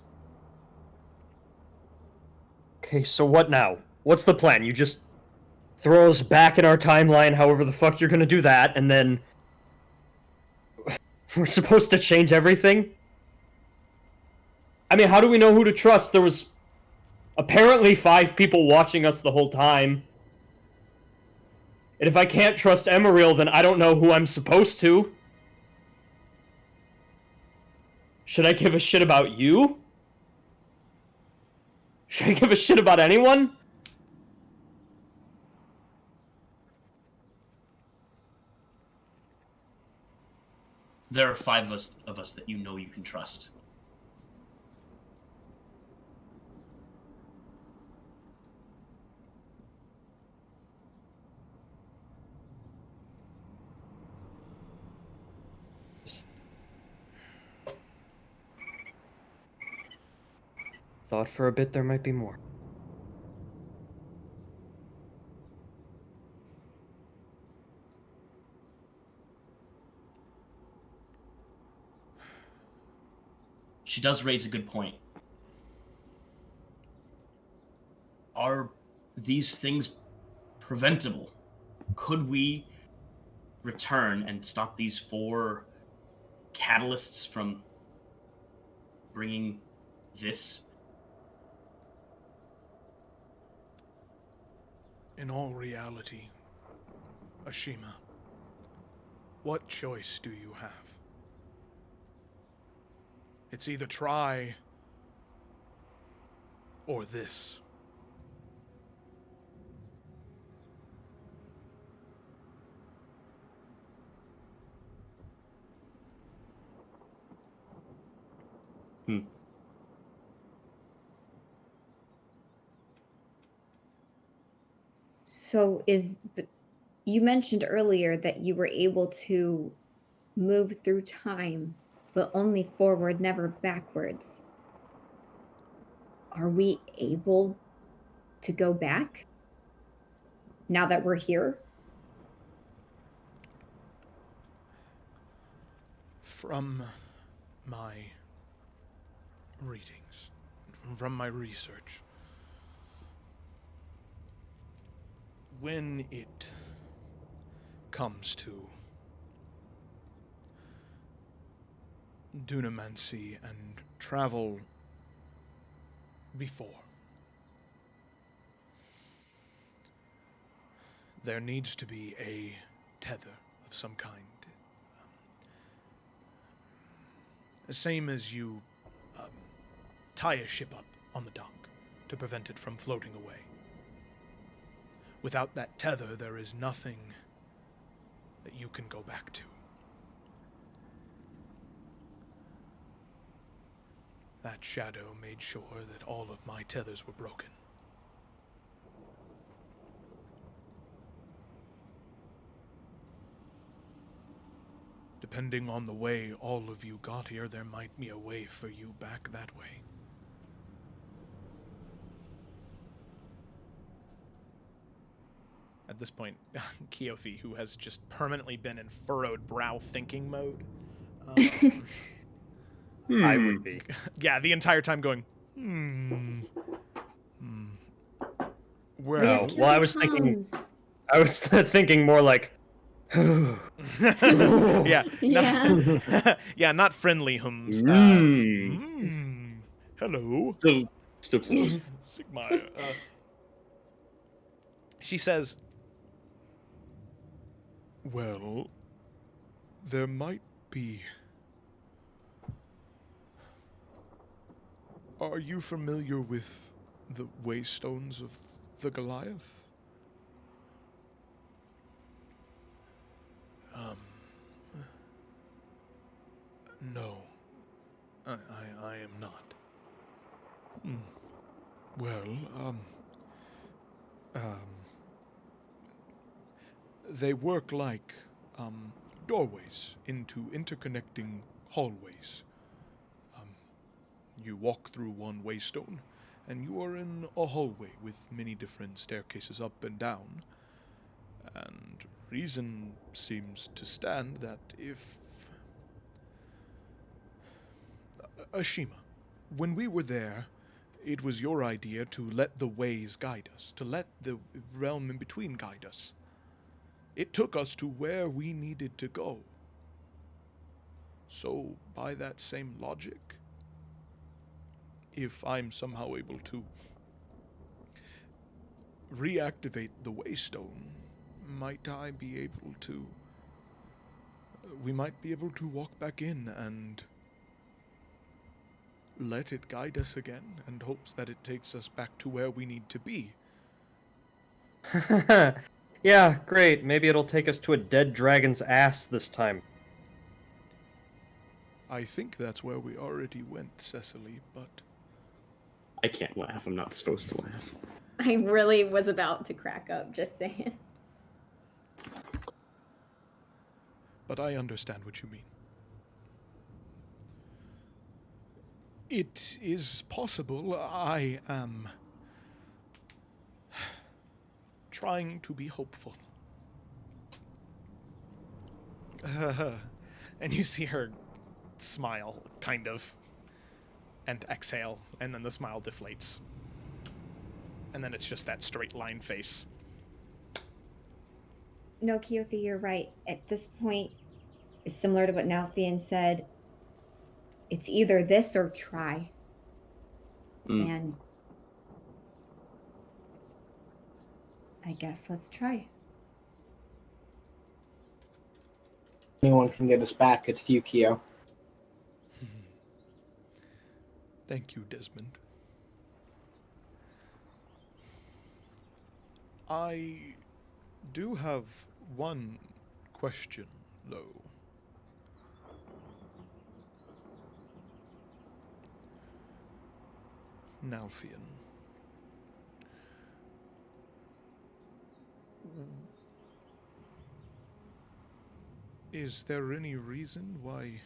Okay, so what now? What's the plan? You just throw us back in our timeline, however the fuck you're gonna do that, and then we're supposed to change everything? I mean, how do we know who to trust? There was apparently 5 people watching us the whole time. And if I can't trust Emeriel, then I don't know who I'm supposed to. Should I give a shit about you? Should I give a shit about anyone? There are 5 of us that you know you can trust. Thought for a bit there might be more. She does raise a good point. Are these things preventable? Could we return and stop these 4 catalysts from bringing this? In all reality, Ashima, what choice do you have? It's either try or this. So you mentioned earlier that you were able to move through time, but only forward, never backwards. Are we able to go back now that we're here? From my readings, from my research, when it comes to dunamancy and travel before, there needs to be a tether of some kind. The same as you tie a ship up on the dock to prevent it from floating away. Without that tether, there is nothing that you can go back to. That shadow made sure that all of my tethers were broken. Depending on the way all of you got here, there might be a way for you back that way. At this point, Keothi, who has just permanently been in furrowed brow thinking mode. I would be. Yeah, the entire time going, Well, Yes, well, I was thinking more like, yeah, Yeah. yeah, not friendly hums. Hello, Still close. Sigma. She says, well, there might be. Are you familiar with the Waystones of the Goliath? No. I am not. Well, they work like, doorways into interconnecting hallways. You walk through one waystone, and you are in a hallway with many different staircases up and down. And reason seems to stand that if... Ashima, when we were there, it was your idea to let the ways guide us, to let the realm in between guide us. It took us to where we needed to go. So, by that same logic, if I'm somehow able to reactivate the Waystone, might I be able to... we might be able to walk back in and let it guide us again, and hopes that it takes us back to where we need to be. yeah, great. Maybe it'll take us to a dead dragon's ass this time. I think that's where we already went, Cecily, but... I can't laugh. I'm not supposed to laugh. I really was about to crack up, just saying. But I understand what you mean. It is possible. I am trying to be hopeful. And you see her smile, kind of, and exhale, and then the smile deflates. And then it's just that straight line face. No, Keothi, you're right. At this point, it's similar to what Nalthian said. It's either this or try. And I guess let's try. Anyone can get us back. It's you, Keo. Thank you, Desmond. I do have one question, though. Nalfian. Is there any reason why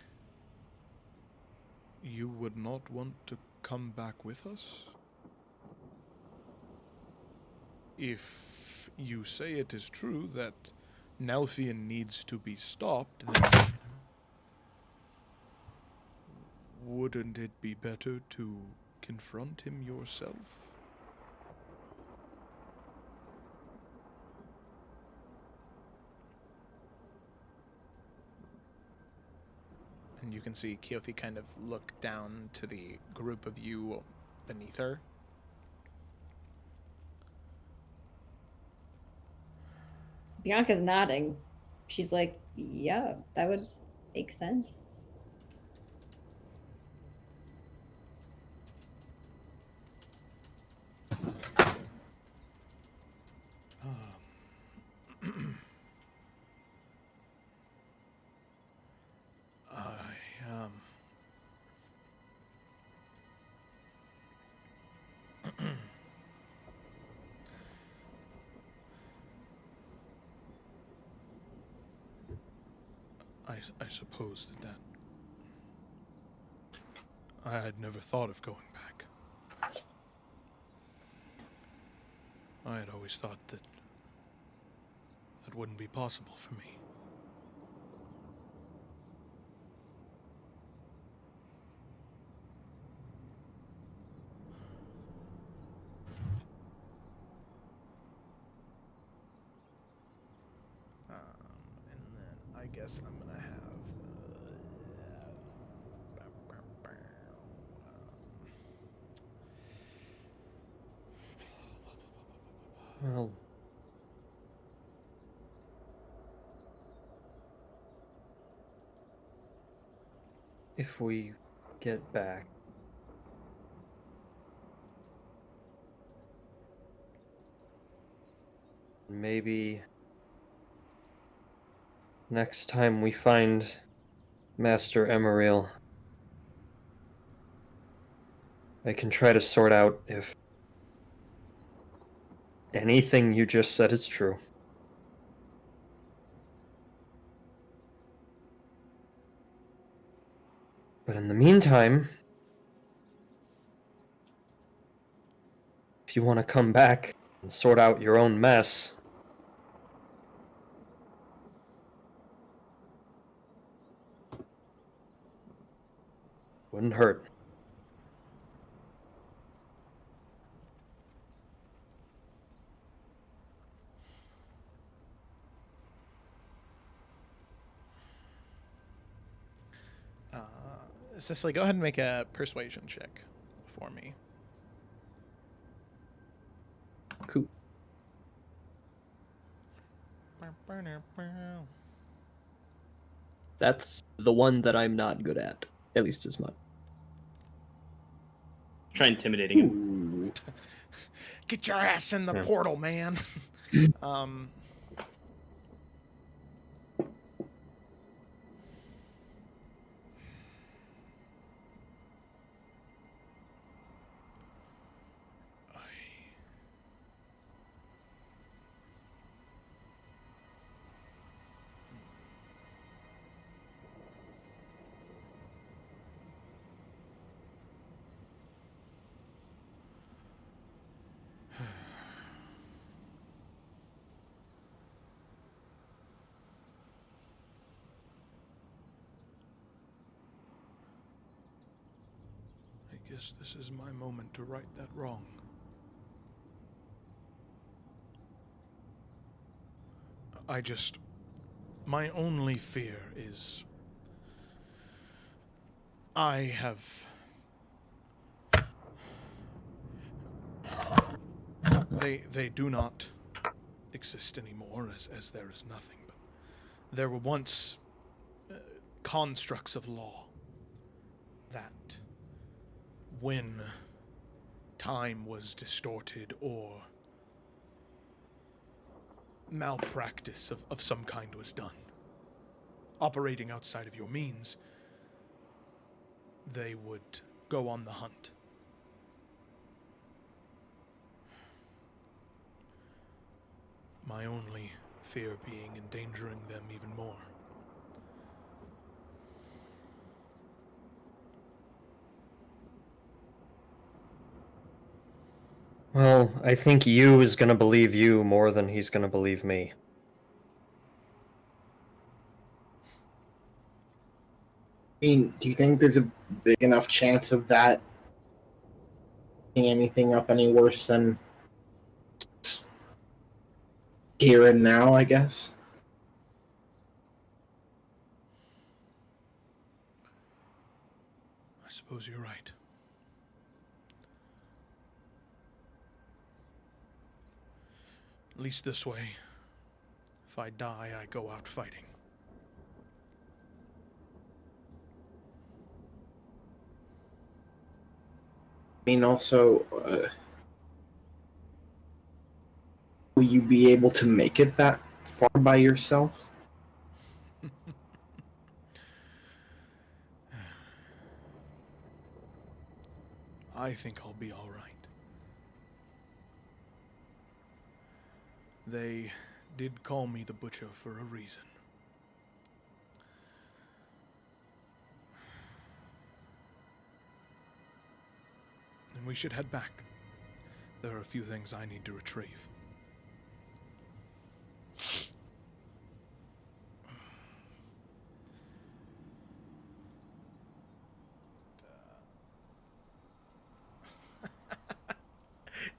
you would not want to come back with us? If you say it is true that Nalfian needs to be stopped, then wouldn't it be better to confront him yourself? And you can see Keothi kind of look down to the group of you beneath her. Bianca's nodding. She's like, yeah, that would make sense. I suppose that I had never thought of going back. I had always thought that wouldn't be possible for me. And then I guess I'm gonna have. Well, if we get back, maybe next time we find Master Emeril, I can try to sort out if anything you just said is true. But in the meantime, if you want to come back and sort out your own mess, wouldn't hurt. Cicely, go ahead and make a persuasion check for me. Cool. That's the one that I'm not good at least as much. Try intimidating him. Get your ass in the portal, man. guess this is my moment to right that wrong. My only fear is I have... They do not exist anymore, as there is nothing, but there were once constructs of law that when time was distorted or malpractice of some kind was done, operating outside of your means, they would go on the hunt. My only fear being endangering them even more. Well, I think you is gonna believe you more than he's gonna believe me. I mean, do you think there's a big enough chance of that being anything up any worse than here and now, I guess? I suppose you're right. At least this way, if I die, I go out fighting. I mean, also, will you be able to make it that far by yourself? I think I'll be all right. They did call me the Butcher for a reason. And we should head back. There are a few things I need to retrieve.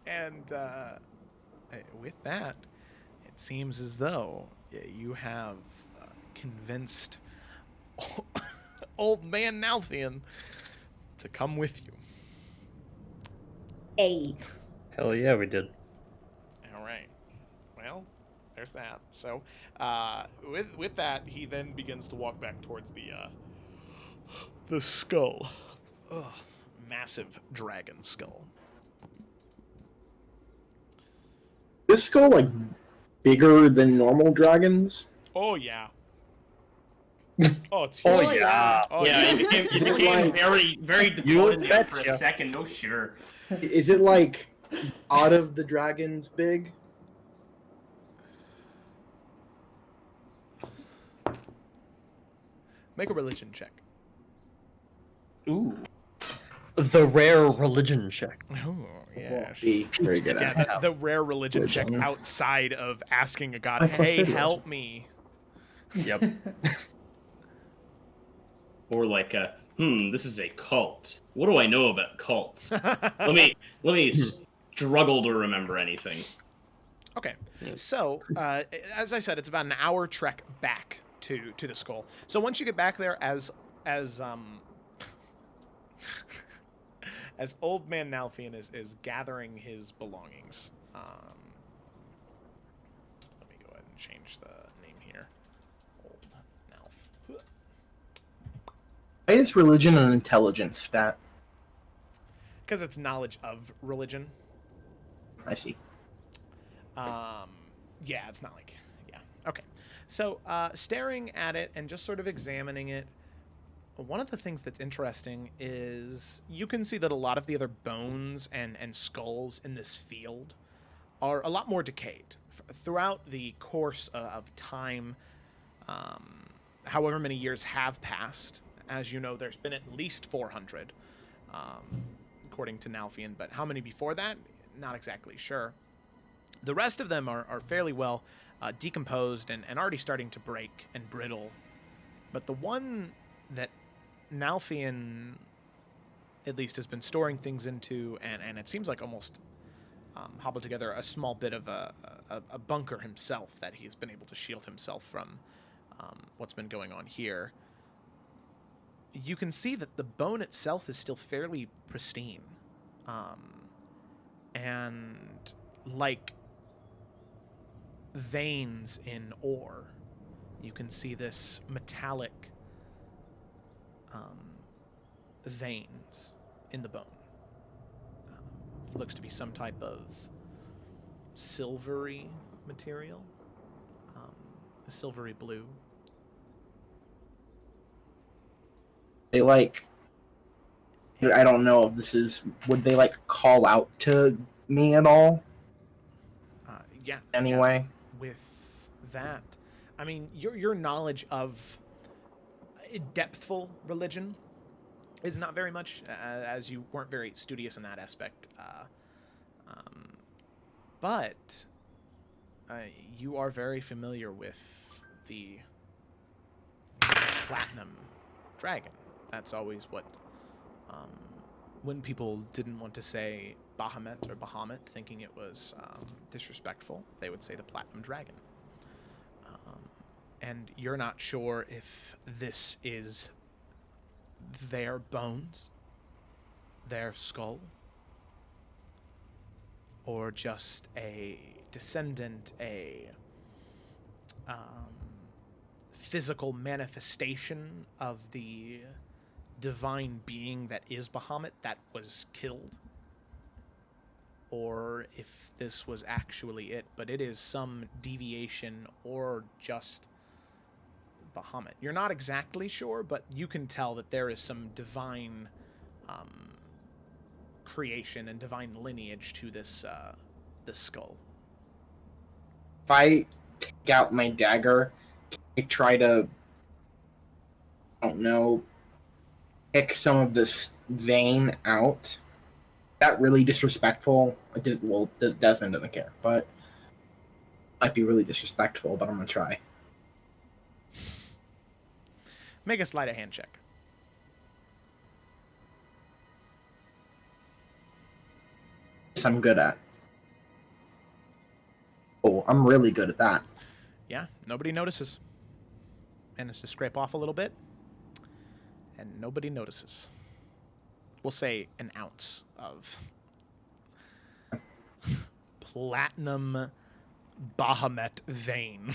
And with that, it seems as though you have convinced old man Nalthian to come with you. Hey. Hell yeah, we did. All right. Well, there's that. So, with that, he then begins to walk back towards the skull. Ugh, massive dragon skull. This skull, like, bigger than normal dragons? Oh yeah. Oh, it's Oh huge. yeah. Oh, Yeah, yeah. it Is it became like- very Dakota there for betcha. a second. No, sure. Is it, like, out of the dragons big? Make a religion check. Ooh. The rare religion check. Oh, yeah. Won't be very good at it. Yeah, the rare religion check Religion. outside of asking a god, I hey, consider help me. Yep. Or like this is a cult. What do I know about cults? let me struggle to remember anything. Okay, Yeah. so as I said, it's about an hour trek back to the skull. So once you get back there, as as old man Nalfian is gathering his belongings. Let me go ahead and change the name here. Old Nalf. Why is religion an intelligence stat? Because it's knowledge of religion. I see. Yeah, it's not like, yeah. Okay. So, staring at it and just sort of examining it, one of the things that's interesting is you can see that a lot of the other bones and skulls in this field are a lot more decayed. Throughout the course of time, however many years have passed, as you know, there's been at least 400, according to Nalfian, but how many before that? Not exactly sure. The rest of them are fairly well decomposed and already starting to break and brittle. But the one that Nalfian at least has been storing things into, and it seems like almost hobbled together a small bit of a bunker himself that he's been able to shield himself from what's been going on here. You can see that the bone itself is still fairly pristine. And like veins in ore, you can see this metallic veins in the bone. Looks to be some type of silvery material, a silvery blue. They like, I don't know if this is, would they like call out to me at all? Yeah. Anyway. Yeah. With that, I mean, your knowledge of depthful religion is not very much, as you weren't very studious in that aspect. But you are very familiar with the Platinum Dragon. That's always what, when people didn't want to say Bahamut or Bahamut, thinking it was disrespectful, they would say the Platinum Dragon. And you're not sure if this is their bones, their skull, or just a descendant, a physical manifestation of the divine being that is Bahamut that was killed, or if this was actually it, but it is some deviation or just Bahamut. You're not exactly sure, but you can tell that there is some divine creation and divine lineage to this skull. If I take out my dagger, I try to, I don't know, pick some of this vein out. Is that really disrespectful? Well, Desmond doesn't care, but it might be really disrespectful, but I'm going to try. Make a sleight of hand check. This I'm good at. Oh, I'm really good at that. Yeah, nobody notices. Managed to scrape off a little bit, and nobody notices. We'll say an ounce of platinum Bahamut vein.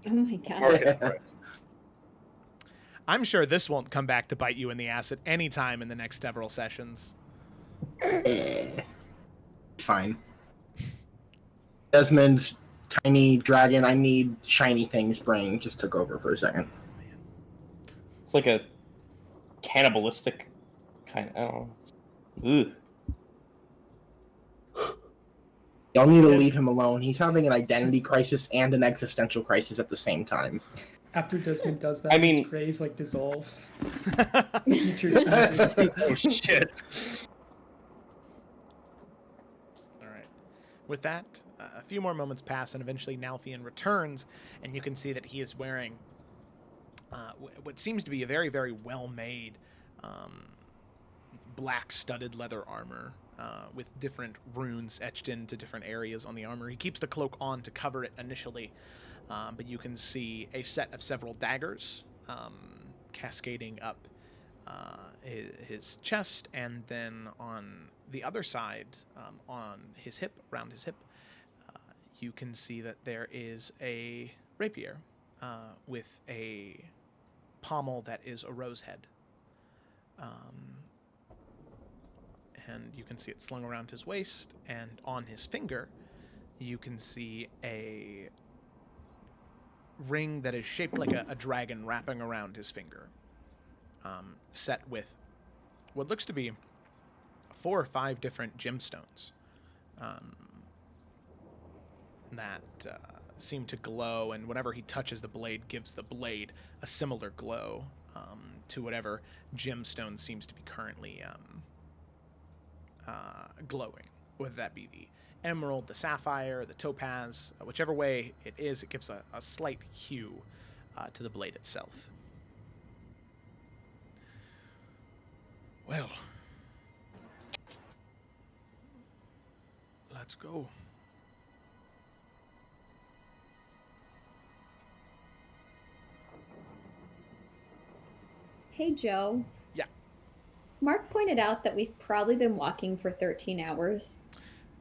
Oh my god. Market price. I'm sure this won't come back to bite you in the ass at any time in the next several sessions. It's fine. Desmond's tiny dragon, I need shiny things brain just took over for a second. It's like a cannibalistic kind of, I don't know. Ugh. Y'all need to leave him alone. He's having an identity crisis and an existential crisis at the same time. After Desmond does that, I mean- his grave like dissolves. Future Jesus. Oh shit. All right. With that, a few more moments pass, and eventually Nalfian returns, and you can see that he is wearing what seems to be a very, very well-made black studded leather armor with different runes etched into different areas on the armor. He keeps the cloak on to cover it initially, but you can see a set of several daggers cascading up his chest, and then on the other side, on his hip, around his hip, you can see that there is a rapier with a pommel that is a rose head. And you can see it slung around his waist, and on his finger, you can see a ring that is shaped like a dragon wrapping around his finger, set with what looks to be 4 or 5 different gemstones that seem to glow, and whenever he touches the blade, gives the blade a similar glow to whatever gemstone seems to be currently glowing, whether that be the emerald, the sapphire, the topaz, whichever way it is, it gives a slight hue to the blade itself. Well, Let's go. Hey, Joe. Yeah. Mark pointed out that we've probably been walking for 13 hours.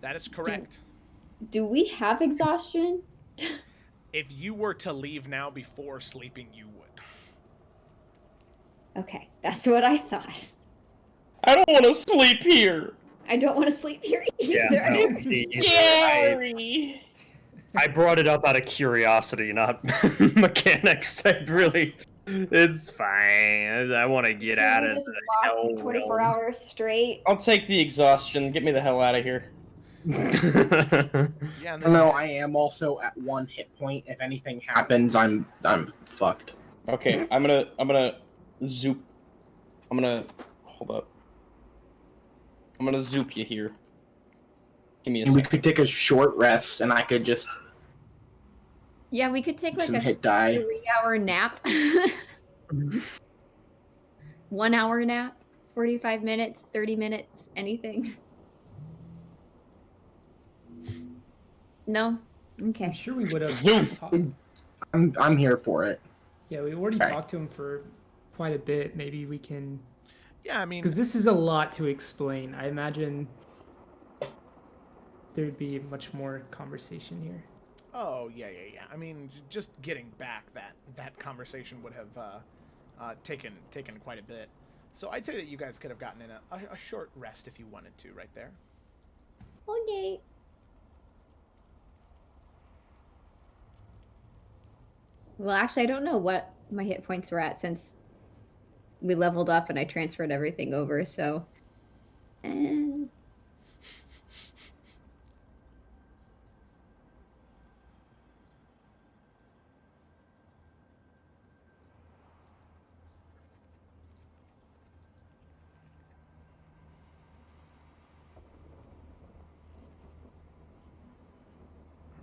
That is correct. Do we have exhaustion? If you were to leave now before sleeping, you would. Okay, that's what I thought. I don't want to sleep here. I don't want to sleep here either. Gary. I brought it up out of curiosity, not mechanics. It's fine. I want to get out of just the walk hell 24 realm. hours straight. I'll take the exhaustion. Get me the hell out of here. Yeah. And No, I am also at 1 hit point. If anything happens, I'm fucked. Okay, I'm gonna zoop. Hold up. I'm gonna zoop you here. Give me a And we second. could take a short rest, and I could just Yeah, we could take like some a hit die. 3-hour nap. 1 hour nap, 45 minutes, 30 minutes, anything. No? I'm Okay. sure we would have. Zoom. I'm here for it. Yeah, we already Okay. talked to him for quite a bit. Maybe we can, Yeah, I mean, because this is a lot to explain. I imagine there'd be much more conversation here. oh yeah. I mean, just getting back that conversation would have taken quite a bit. So I'd say that you guys could have gotten in a short rest if you wanted to, right there. Okay. Well, actually, I don't know what my hit points were at since we leveled up and I transferred everything over, so...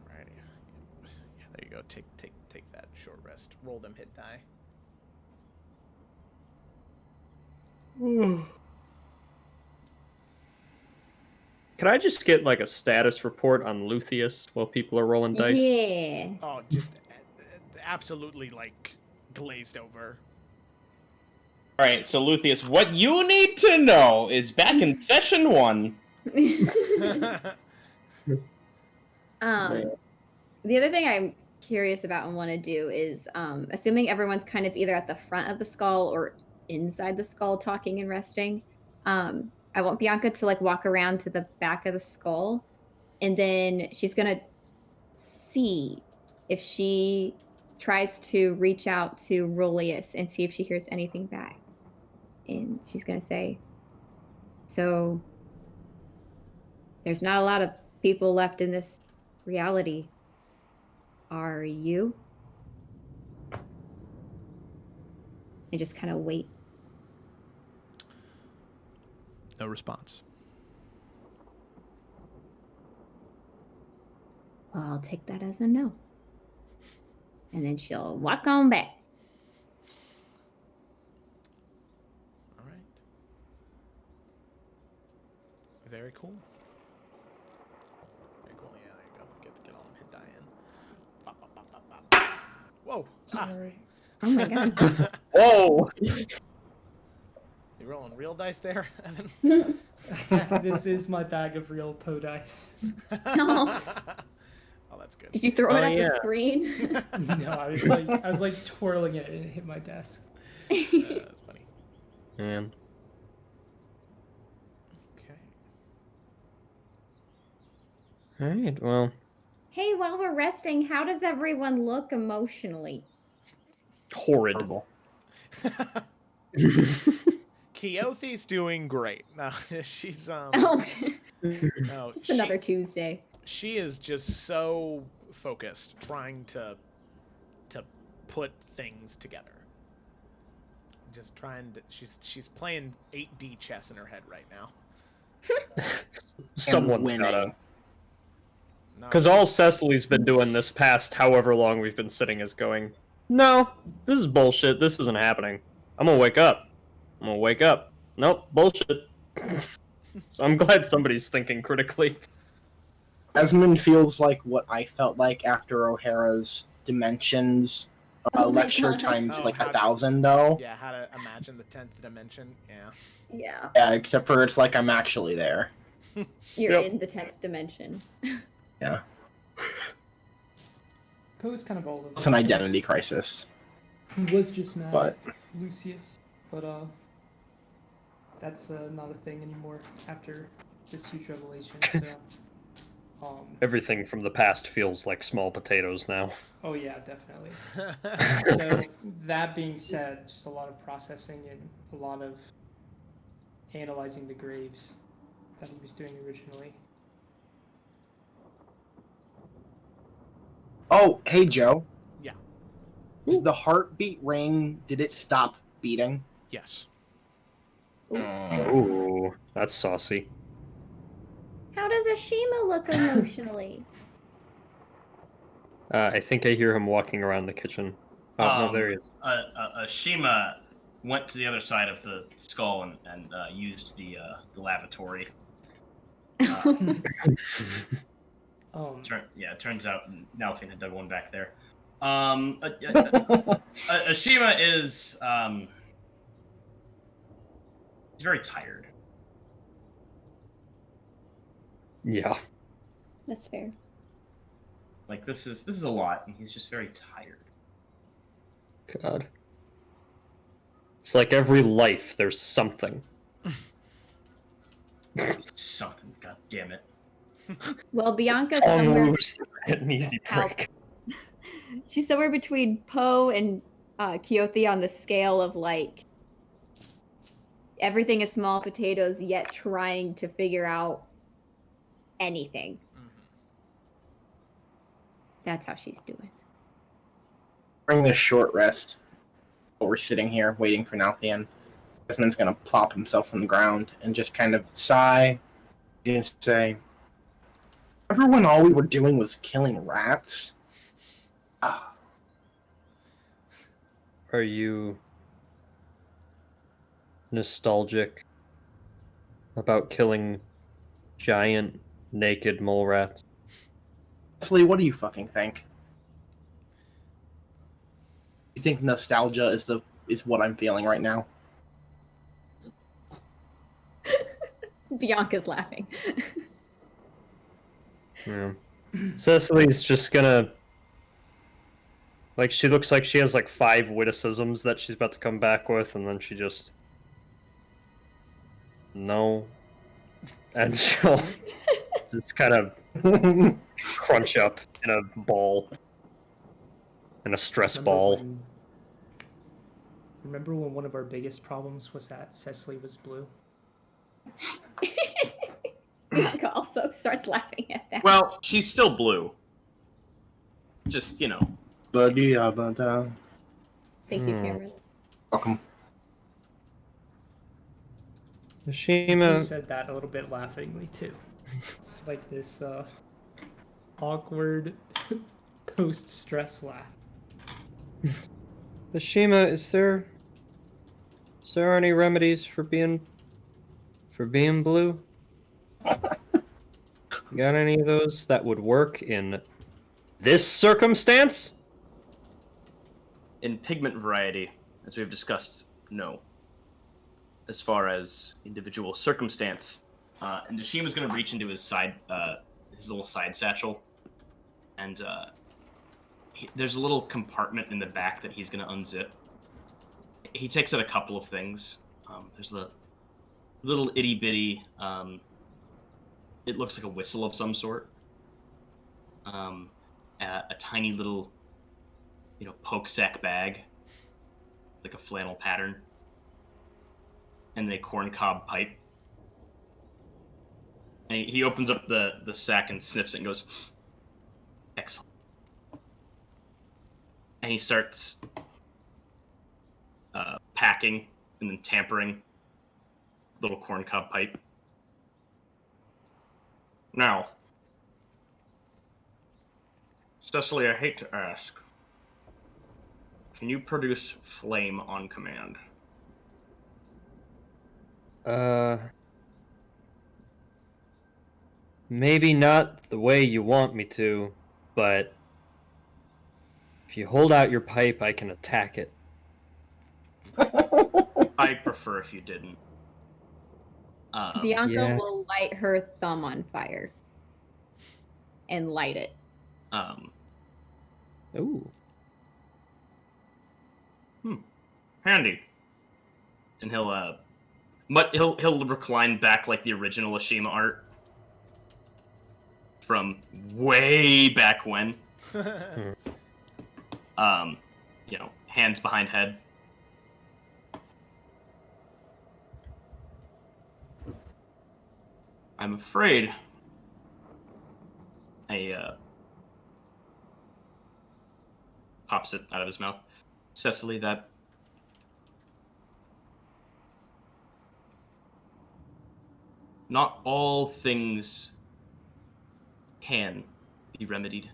Alrighty. Yeah, there you go. Take that short rest. Roll them hit die. Can I just get like a status report on Luthieus while people are rolling dice? Yeah. Oh, just absolutely like glazed over. All right, so Luthieus, what you need to know is back in session 1. The other thing I'm curious about and want to do is, assuming everyone's kind of either at the front of the skull or inside the skull talking and resting, I want Bianca to like walk around to the back of the skull, and then she's gonna see if she tries to reach out to Rolius and see if she hears anything back. And she's gonna say, so there's not a lot of people left in this reality. Are you? And just kind of wait. No response. Well, I'll take that as a no. And then she'll walk on back. All right. Very cool. Very cool. Yeah, there you go. Get all them hit die in. Bop, bop, bop, bop, bop. Whoa. Ah. Sorry. Oh my god. Whoa! You rolling real dice there, Evan? This is my bag of real po dice. No. Oh, that's good. Did you throw it Oh, at yeah. the screen? No, I was like twirling it and it hit my desk. That's funny. Man. Okay. All right, well, Hey, while we're resting, how does everyone look emotionally? horrid. Horrible. Keothi's doing great. No, she's Oh, no, just another Tuesday. She is just so focused, trying to put things together. Just trying to. She's playing 8D chess in her head right now. Someone's winning. gotta. No, Because all Cecily's been doing this past however long we've been sitting is going, no, this is bullshit. This isn't happening. I'm gonna wake up. Nope, bullshit. So I'm glad somebody's thinking critically. Desmond feels like what I felt like after O'Hara's Dimensions Oh my lecture God. times Oh, like how to- 1,000, though. Yeah, how to imagine the 10th dimension. Yeah. Yeah, Yeah, except for it's like I'm actually there. you're Yep. in the 10th dimension. Yeah, Poe's kind of all over. it's an the identity place. crisis. He was just mad But- at Lucius, but that's not a thing anymore after this huge revelation. So, Everything from the past feels like small potatoes now. oh yeah, definitely. So that being said, just a lot of processing and a lot of analyzing the graves that he was doing originally. Oh, hey Joe. Yeah. Is the heartbeat ring? Did it stop beating? Yes. Ooh, that's saucy. How does Ashima look emotionally? I think I hear him walking around the kitchen. Oh, no, there he is. Shima went to the other side of the skull and used the lavatory. It turns out Nalfine had dug one back there. Ashima is he's very tired. Yeah. That's fair. Like this is a lot, and he's just very tired. God. It's like every life, there's something. Something, god damn it. Well, Bianca's somewhere. Almost an easy break. She's somewhere between Poe and Keothi on the scale of like everything is small potatoes, yet trying to figure out anything. That's how she's doing. During this short rest, while we're sitting here waiting for Nalthian, Desmond's gonna plop himself on the ground and just kind of sigh and say, "Remember when all we were doing was killing rats?" Ah, Are you nostalgic about killing giant naked mole rats? Leslie, what do you fucking think? You think nostalgia is what I'm feeling right now? Bianca's laughing. Yeah. Cecily's just gonna... Like, she looks like she has like 5 witticisms that she's about to come back with, and then she just... No. And she'll just kind of crunch up in a ball. In a stress ball. Remember when one of our biggest problems was that Cecily was blue? Bianca also starts laughing at that. Well, she's still blue. Just, Thank Welcome. you, Cameron. He Ashima... said that a little bit laughingly too. It's like this awkward post-stress laugh. Ashima, is there any remedies for being blue? Got any of those that would work in this circumstance? in pigment variety, as we've discussed, no. As far as individual circumstance, and Dashima's going to reach into his little side satchel, and there's a little compartment in the back that he's going to unzip. He takes out a couple of things. There's a little itty bitty. It looks like a whistle of some sort. A tiny little, poke sack bag, like a flannel pattern, and a corn cob pipe. And he opens up the sack and sniffs it and goes, "Excellent." And he starts packing and then tampering little corn cob pipe. Now, Cecily, I hate to ask, can you produce flame on command? Maybe not the way you want me to, but if you hold out your pipe, I can attack it. I prefer if you didn't. Bianca yeah. will light her thumb on fire and light it. Ooh. Handy. And he'll recline back like the original Ashima art from way back when. Hands behind head. I'm afraid pops it out of his mouth. Cecily, that not all things can be remedied.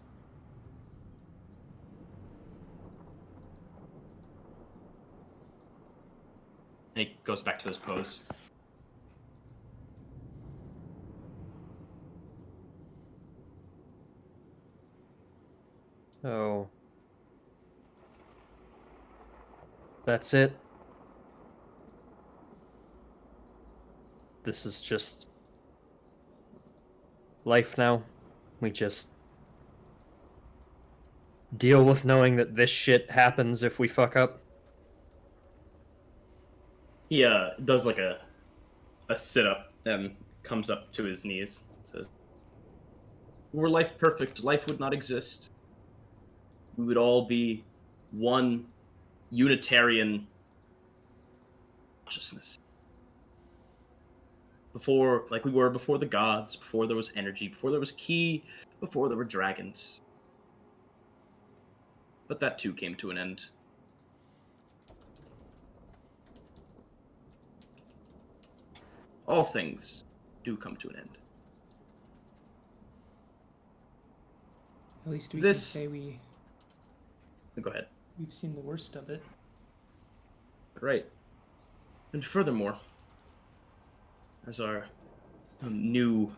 And he goes back to his pose. Oh. That's it. This is just life now. We just deal with knowing that this shit happens if we fuck up. He does like a sit up and comes up to his knees. Says, "Were life perfect, life would not exist. We would all be one Unitarian consciousness. Before, like we were before the gods, before there was energy, before there was ki, before there were dragons. But that too came to an end. All things do come to an end. At least we This- can say Go ahead. we've seen the worst of it. Right. And furthermore, as our new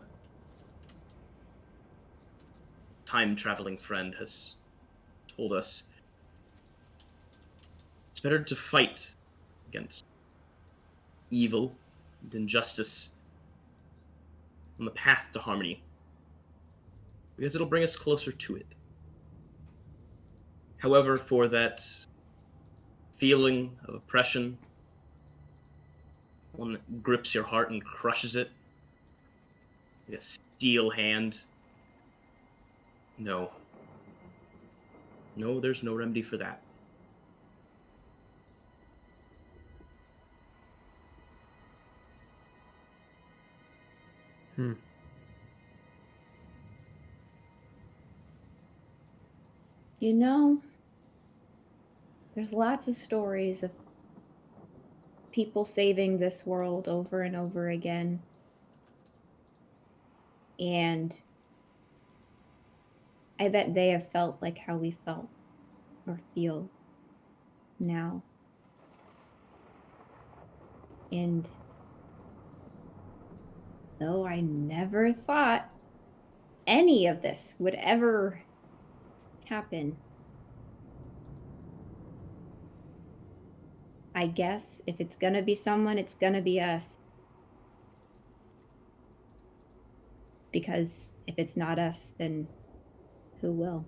time-traveling friend has told us, it's better to fight against evil and injustice on the path to harmony, because it'll bring us closer to it. However, for that feeling of oppression, one that grips your heart and crushes it like a steel hand, no, there's no remedy for that. You know, there's lots of stories of people saving this world over and over again. And I bet they have felt like how we felt or feel now. And though I never thought any of this would ever happen, I guess if it's gonna be someone, it's gonna be us. Because if it's not us, then who will?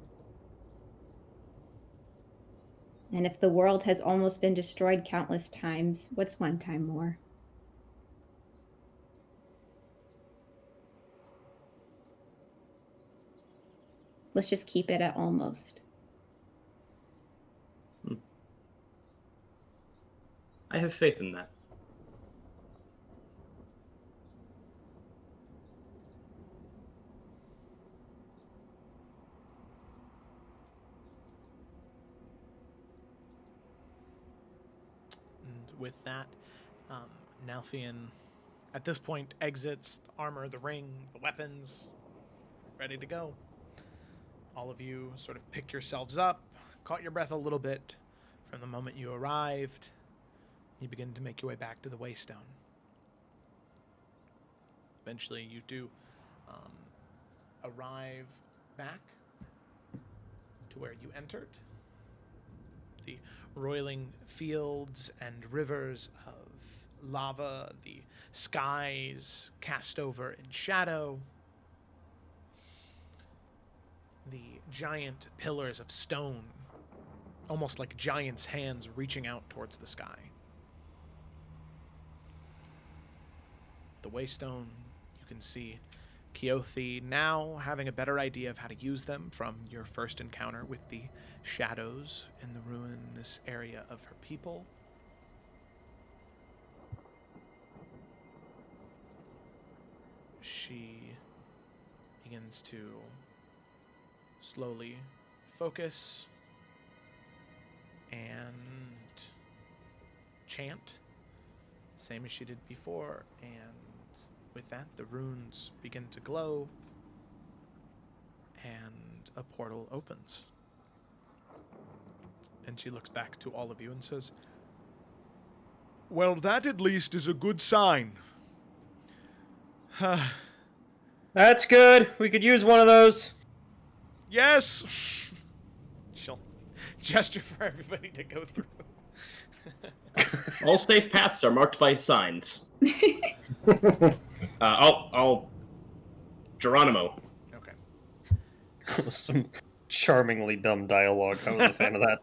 And if the world has almost been destroyed countless times, what's one time more? Let's just keep it at almost. I have faith in that. And with that, Nalfian, at this point, exits the armor, the ring, the weapons, ready to go. All of you sort of pick yourselves up, caught your breath a little bit from the moment you arrived. You begin to make your way back to the Waystone. Eventually, you do arrive back to where you entered. The roiling fields and rivers of lava, the skies cast over in shadow, the giant pillars of stone, almost like giants' hands reaching out towards the sky. The waystone, you can see Keothi now having a better idea of how to use them from your first encounter with the shadows in the ruinous area of her people. She begins to slowly focus and chant, same as she did before, and with that, the runes begin to glow, and a portal opens. And she looks back to all of you and says, Well, that at least is a good sign. That's good. We could use one of those. Yes! she'll gesture for everybody to go through. All safe paths are marked by signs. I'll Geronimo. Okay. Some charmingly dumb dialogue. I was a fan of that.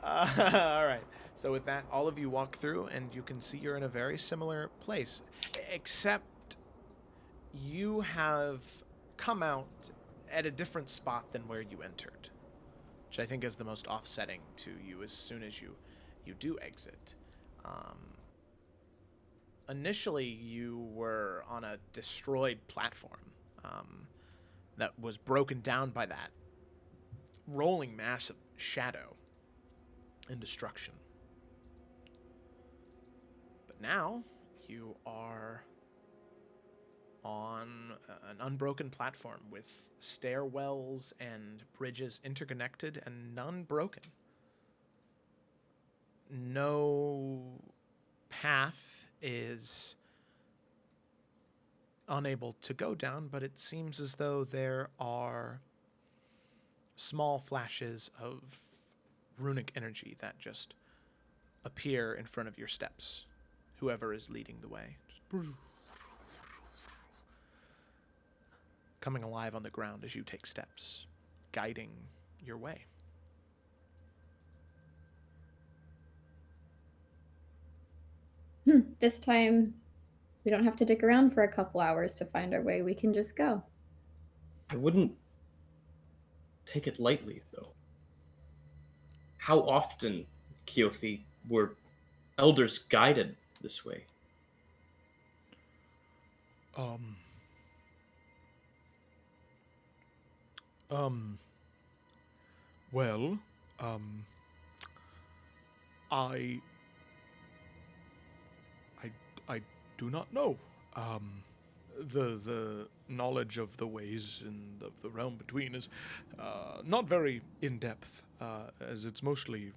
All right. So with that, all of you walk through, and you can see you're in a very similar place, except you have come out at a different spot than where you entered, which I think is the most offsetting to you as soon as you do exit. Initially, you were on a destroyed platform that was broken down by that rolling mass of shadow and destruction. But now, you are on an unbroken platform with stairwells and bridges interconnected and none broken. No path is unable to go down, but it seems as though there are small flashes of runic energy that just appear in front of your steps. Whoever is leading the way. Just coming alive on the ground as you take steps, guiding your way. This time, we don't have to dig around for a couple hours to find our way. We can just go. I wouldn't take it lightly, though. How often, Keothi, were elders guided this way? Well, I do not know. The knowledge of the ways in the realm between is not very in depth, as it's mostly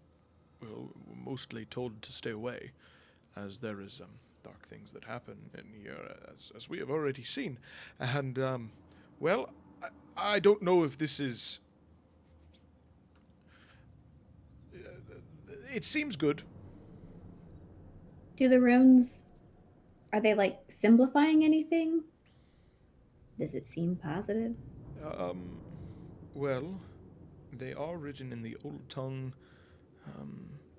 told to stay away, as there is dark things that happen in here, as we have already seen, and well, I don't know if this is. It seems good. Do the runes, are they like simplifying anything? Does it seem positive? Well, they are written in the old tongue,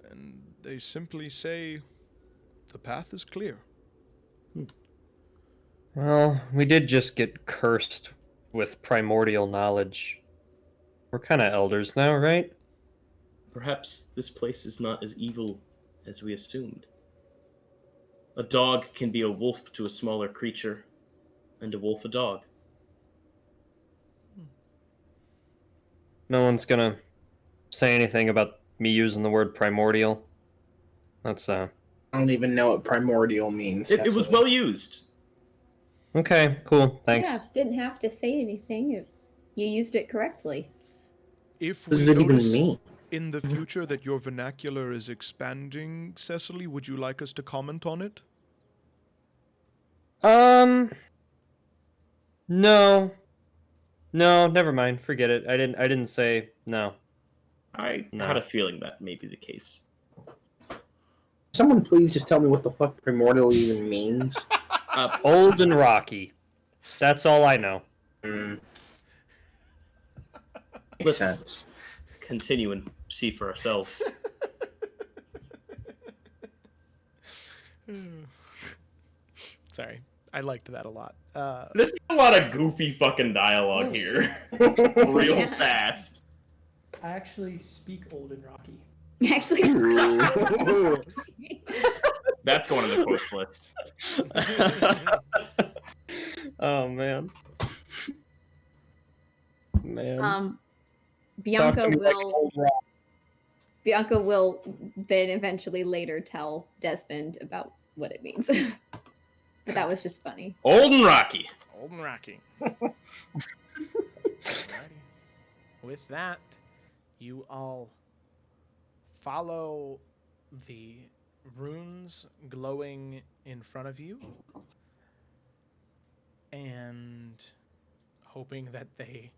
and they simply say, the path is clear. Well, we did just get cursed with primordial knowledge. We're kind of elders now, right? Perhaps this place is not as evil as we assumed. A dog can be a wolf to a smaller creature, and a wolf a dog. No one's gonna say anything about me using the word primordial. That's I don't even know what primordial means. It was well used. okay, cool, thanks. Yeah, didn't have to say anything if you used it correctly. If What we does it even notice mean? in the future that your vernacular is expanding, Cecily, would you like us to comment on it? No. No, never mind. Forget it. I didn't say no. I No. had a feeling that may be the case. Someone please just tell me what the fuck primordial even means. Old and rocky. That's all I know. Makes Let's sense. continue and see for ourselves. Sorry, I liked that a lot. There's a lot of goofy fucking dialogue here. Real Yeah. fast. I actually speak Old and Rocky. Actually, That's going on the quotes list. Oh man. Man. Talk Bianca to me like will old rock. Bianca will then eventually later tell Desmond about what it means. But that was just funny. Old and Rocky. Old and Rocky. Alrighty. With that, you all follow the runes glowing in front of you and hoping that they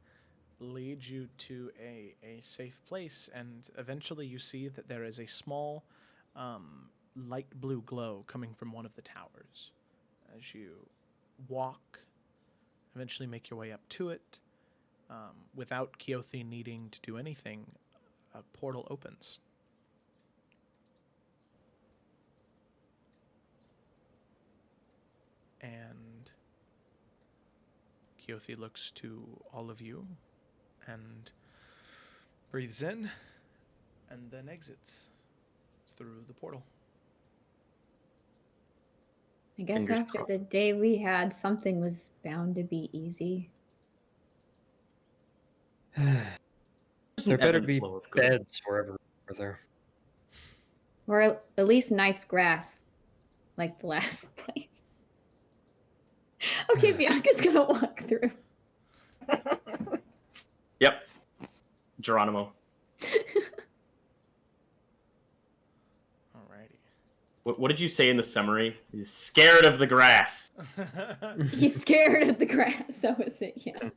lead you to a safe place, and eventually you see that there is a small light blue glow coming from one of the towers. As you walk, eventually make your way up to it, without Keothi needing to do anything, a portal opens. And Keothi looks to all of you and breathes in and then exits through the portal. I guess Fingers after crossed. the day we had, something was bound to be easy. There better be Flow of good. beds wherever there. Or at least nice grass, like the last place. Okay, Bianca's gonna walk through. Yep. Geronimo. Alrighty. What did you say in the summary? He's scared of the grass. He's scared of the grass. That was it, yeah.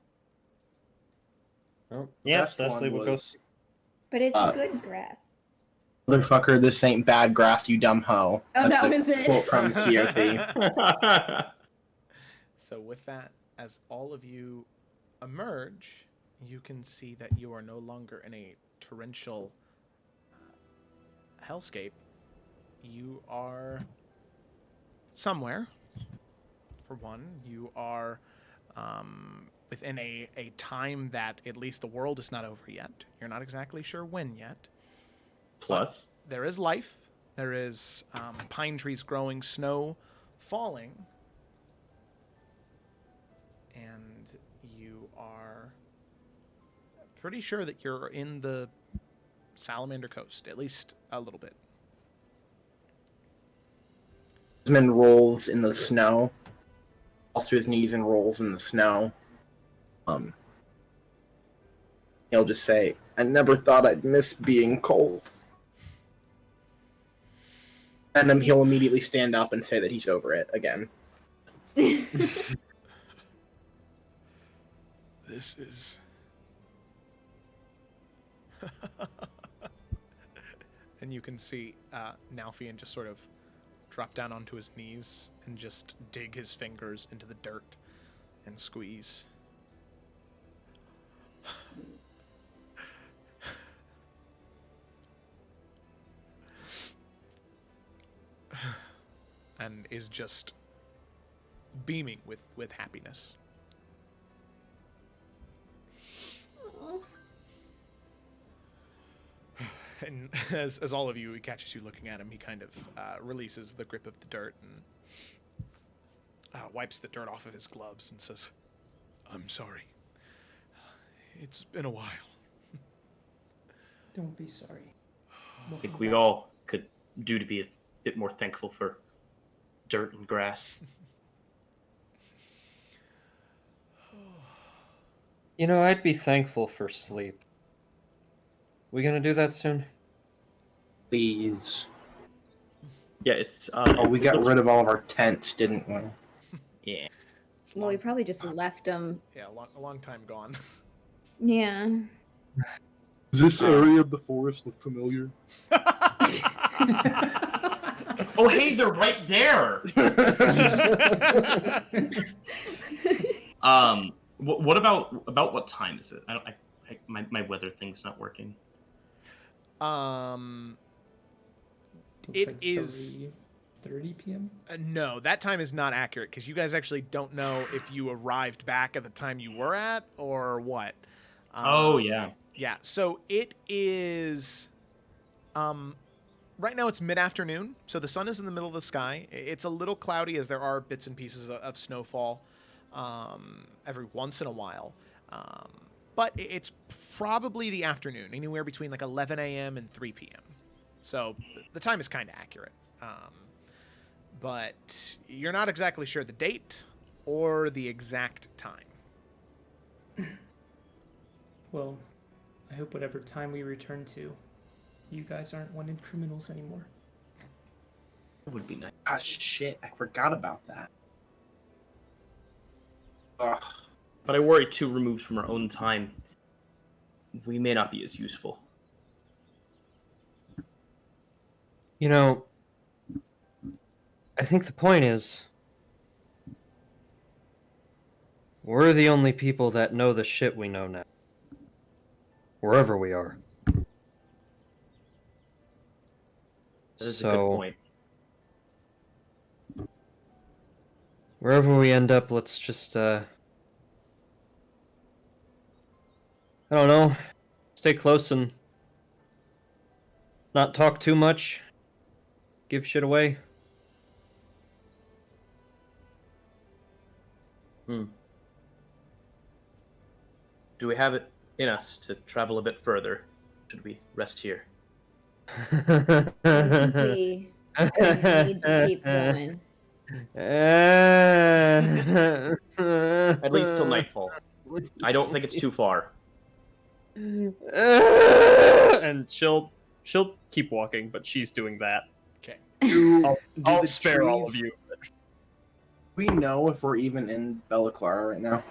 Oh, yeah, Best Cecily one will go. was, But it's Uh, good grass. motherfucker, this ain't bad grass, you dumb hoe. Oh, That's that a was it. quote from Keothi. So with that, as all of you emerge, you can see that you are no longer in a torrential hellscape. You are somewhere. For one, you are within a time that at least the world is not over yet. You're not exactly sure when yet. Plus, There is life. There is pine trees growing, snow falling. And you are pretty sure that you're in the Salamander coast, at least a little bit. Desmond rolls in the snow, falls to his knees and rolls in the snow. He'll just say, "I never thought I'd miss being cold." And then he'll immediately stand up and say that he's over it again. This is. And you can see Nalfian just sort of drop down onto his knees and just dig his fingers into the dirt and squeeze. And is just beaming with happiness. And as all of you, he catches you looking at him, he kind of releases the grip of the dirt and wipes the dirt off of his gloves and says, I'm sorry. It's been a while. Don't be sorry. I think we all could do to be a bit more thankful for dirt and grass. You know, I'd be thankful for sleep. We gonna do that soon? Please. Yeah, it's. Oh, we got rid of all of our tents, didn't we? Yeah. It's Well, we long- probably just left him. yeah, a long time gone. Yeah. Does this area of the forest look familiar? Oh, hey, they're right there. What about what time is it? My weather thing's not working. Looks It like is 3:30 p.m. no, that time is not accurate because you guys actually don't know if you arrived back at the time you were at or what. Oh yeah. Yeah, so it is right now it's mid-afternoon, so the sun is in the middle of the sky. It's a little cloudy as there are bits and pieces of snowfall every once in a while. But it's probably the afternoon, anywhere between like 11 a.m. and 3 p.m. So the time is kind of accurate. But you're not exactly sure the date or the exact time. Well, I hope whatever time we return to, you guys aren't wanted criminals anymore. That would be nice. Ah, shit. I forgot about that. Ugh. But I worry too, removed from our own time, we may not be as useful. You know, I think the point is, we're the only people that know the shit we know now. Wherever we are. That is a good point. Wherever we end up, let's just, I don't know, stay close and not talk too much, give shit away. Do we have it in us to travel a bit further? Should we rest here? I think we need to keep going. At least till nightfall. I don't think it's too far. And she'll keep walking, but she's doing that. Okay. I'll the spare all of trees- you. We know if we're even in Bella Clara right now.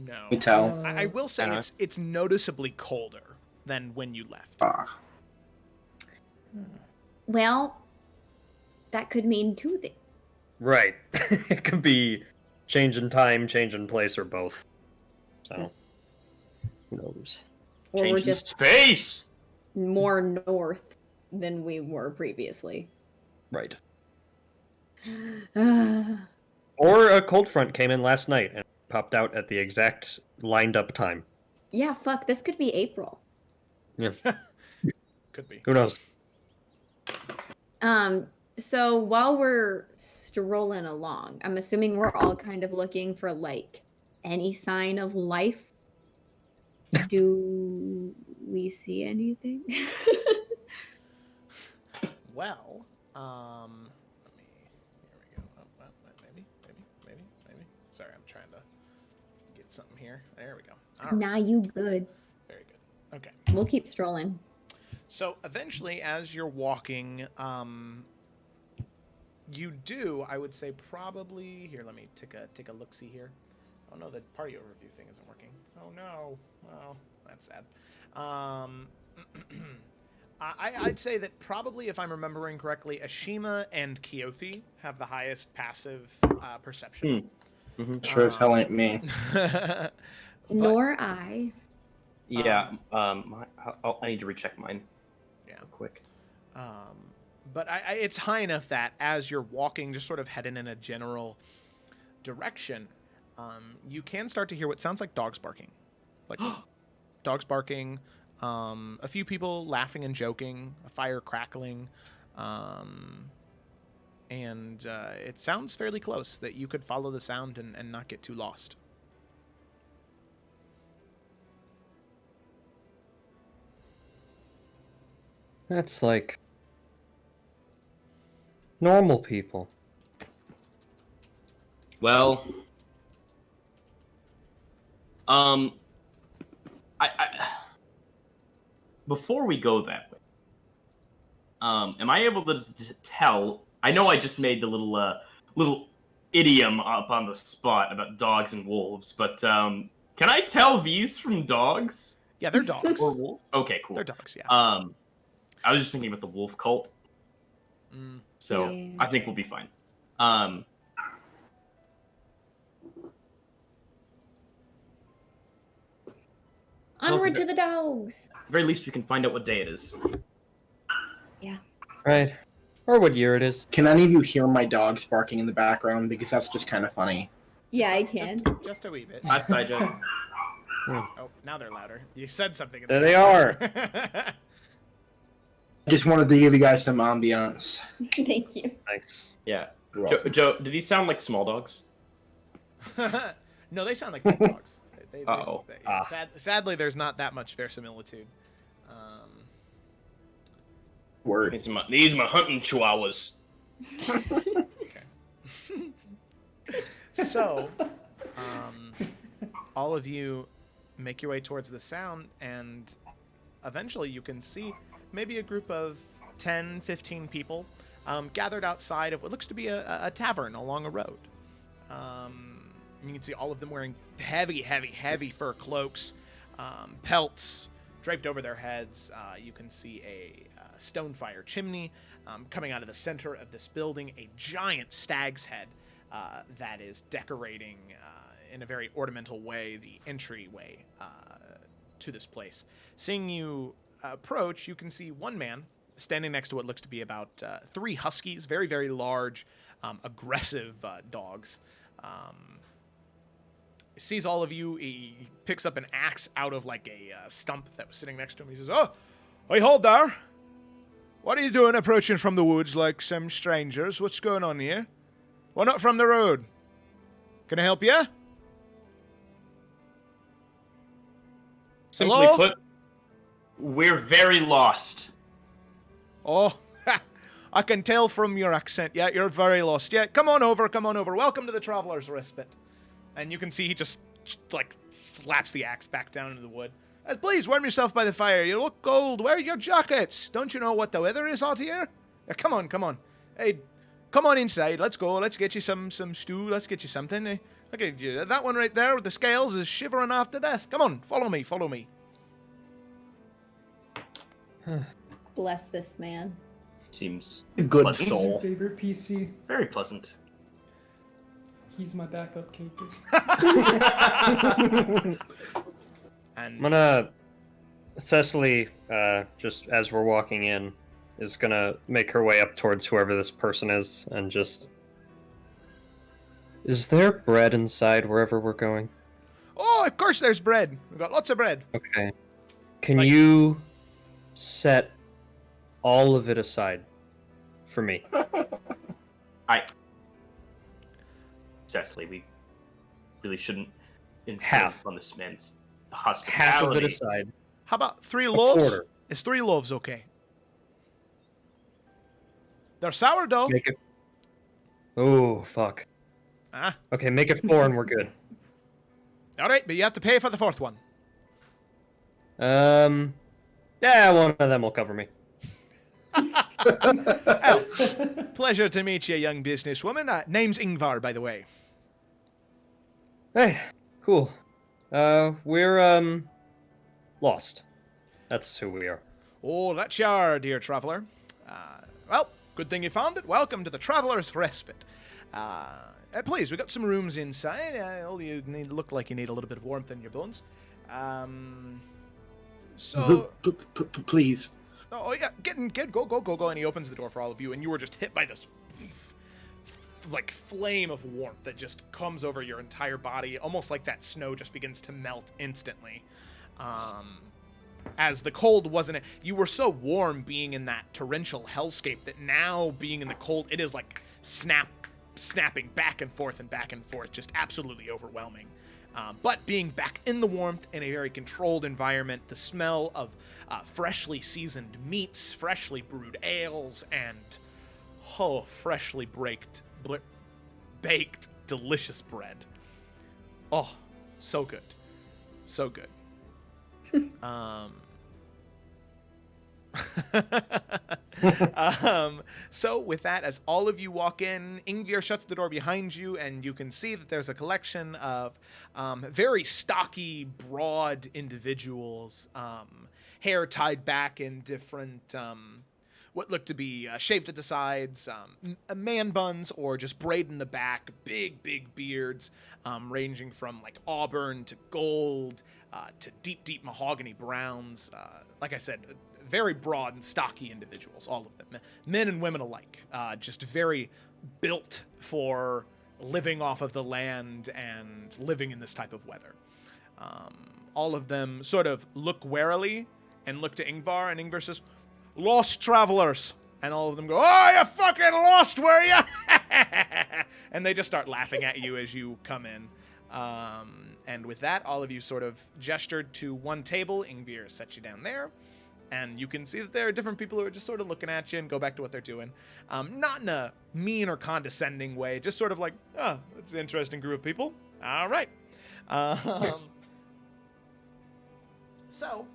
No. We tell. I will say Uh-huh. it's noticeably colder than when you left. Ah. Well, that could mean two things. Right. It could be change in time, change in place, or both. So, who knows? Or we're Change in just space! more north than we were previously. Right. Ah, Or a cold front came in last night and popped out at the exact lined up time. yeah, fuck, this could be April. Yeah. Could be. Who knows? So while we're strolling along, I'm assuming we're all kind of looking for like any sign of life. Do we see anything? Well, let me. Here we go. Oh, maybe. Sorry, I'm trying to get something here. There we go. All right. Nah, you good. Very good. Okay. We'll keep strolling. So eventually, as you're walking, you do, I would say, probably here. Let me take a look. See here. Oh no, the party overview thing isn't working. Oh no. Oh, that's sad. I'd say that probably, if I'm remembering correctly, Ashima and Keothi have the highest passive perception. Sure as hell ain't me. But- Nor I. Yeah, I need to recheck mine. Yeah. Real quick. But it's high enough that as you're walking, just sort of heading in a general direction, you can start to hear what sounds like dogs barking. Like dogs barking, a few people laughing and joking, a fire crackling, and it sounds fairly close that you could follow the sound and not get too lost. That's like normal people. Well, I before we go that way, am I able to tell? I know I just made the little idiom up on the spot about dogs and wolves, but can I tell these from dogs Yeah, they're dogs. or wolves? Okay, cool. They're dogs, yeah. I was just thinking about the wolf cult, so Yeah. I think we'll be fine. Onward to the dogs. At the very least, we can find out what day it is. Right. Or what year it is. Can any of you hear my dogs barking in the background? Because that's just kind of funny. Yeah, I can. Just a wee bit. Bye, Joe. Oh, now they're louder. You said something. There they are. I just wanted to give you guys some ambiance. Thank you. Thanks. Yeah. You're Joe, welcome. Joe, do these sound like small dogs? No, they sound like big dogs. Uh-oh. Sadly, there's not that much verisimilitude. Word. These are my hunting chihuahuas. So, all of you make your way towards the sound, and eventually you can see maybe a group of 10, 15 people gathered outside of what looks to be a tavern along a road. You can see all of them wearing heavy fur cloaks, pelts draped over their heads. You can see a stone fire chimney coming out of the center of this building, a giant stag's head that is decorating in a very ornamental way the entryway to this place. Seeing you approach, you can see one man standing next to what looks to be about 3 huskies, very large, aggressive dogs. Sees all of you. He picks up an axe out of like a stump that was sitting next to him. He says, "Oh, hey, hold there. What are you doing approaching from the woods like some strangers? What's going on here? Why not from the road? Can I help you?" Simply Hello? put, we're very lost. Oh, I can tell from your accent. Yeah, you're very lost. Yeah, come on over. Welcome to the Traveler's Respite. And you can see he just, like, slaps the axe back down into the wood. Please, warm yourself by the fire. You look cold. Wear your jackets. Don't you know what the weather is out here? Yeah, come on. Hey, come on inside. Let's go. Let's get you some stew. Let's get you something. Look at you. That one right there with the scales is shivering off to death. Come on, follow me. Bless this man. Seems Good pleasant. Who's your soul. favorite PC? Very pleasant. He's my backup character. And I'm gonna... Cecily, just as we're walking in, is gonna make her way up towards whoever this person is, and just... Is there bread inside wherever we're going? oh, of course there's bread. We've got lots of bread. Okay. Can Like- you set all of it aside for me? Cecily, we really shouldn't infringe Half. on this man's Half of hospitality. it aside. How about 3 A loaves? quarter. Is 3 loaves okay? They're sourdough. Make it... Oh, fuck. Ah, Okay, make it 4 and we're good. all right, but you have to pay for the 4th one. Yeah, one of them will cover me. Oh, pleasure to meet you, young businesswoman. Name's Ingvar, by the way. Hey, cool. We're, lost. That's who we are. Oh, that's you are, dear traveler. Well, good thing you found it. Welcome to the Traveler's Respite. Please, we got some rooms inside. All you need look like you need a little bit of warmth in your bones. So, Please. oh yeah, get in, go, and he opens the door for all of you, and you were just hit by this like flame of warmth that just comes over your entire body, almost like that snow just begins to melt instantly. As the cold wasn't, you were so warm being in that torrential hellscape that now being in the cold, it is like snapping back and forth, just absolutely overwhelming. But being back in the warmth in a very controlled environment, the smell of freshly seasoned meats, freshly brewed ales, and freshly baked delicious bread. Oh, so good. So good. So with that, as all of you walk in, Ingvir shuts the door behind you, and you can see that there's a collection of very stocky, broad individuals, hair tied back in different, what look to be shaved at the sides, man buns, or just braid in the back, big, big beards, ranging from like auburn to gold to deep, deep mahogany browns. Like I said, very broad and stocky individuals, all of them, men and women alike, just very built for living off of the land and living in this type of weather. All of them sort of look warily and look to Ingvar, and Ingvar says, "Lost travelers." And all of them go, "Oh, you fucking lost, were you?" And they just start laughing at you as you come in. And with that, all of you sort of gestured to one table. Ingvar sets you down there. And you can see that there are different people who are just sort of looking at you and go back to what they're doing. Not in a mean or condescending way, just sort of like, "Oh, it's an interesting group of people. All right." So,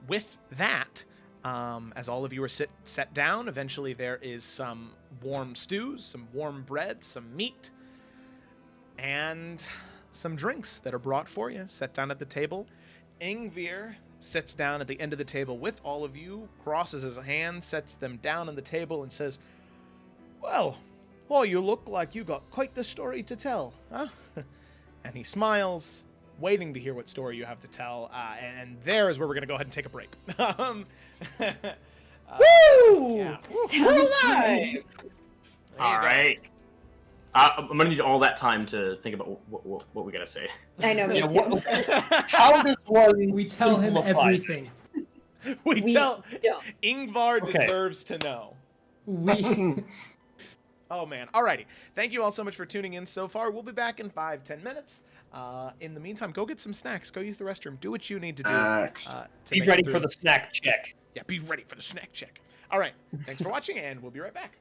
with that, as all of you are set down, eventually there is some warm stews, some warm bread, some meat, and some drinks that are brought for you, set down at the table. Ingvar sits down at the end of the table with all of you, crosses his hands, sets them down on the table, and says, "Well, you look like you got quite the story to tell, huh?" And he smiles, waiting to hear what story you have to tell, and there is where we're going to go ahead and take a break. Woo! Yeah. We're alive! All right. I'm gonna need all that time to think about what we gotta say. I know, me Yeah, too. How does one We tell him simplify everything. We tell don't. Ingvar Okay. deserves to know. We Oh man. Alrighty. Thank you all so much for tuning in so far. We'll be back in 5-10 minutes. In the meantime, go get some snacks. Go use the restroom. Do what you need to do. To Be make it ready through. for the snack check. Yeah, be ready for the snack check. All right. Thanks for watching, and we'll be right back.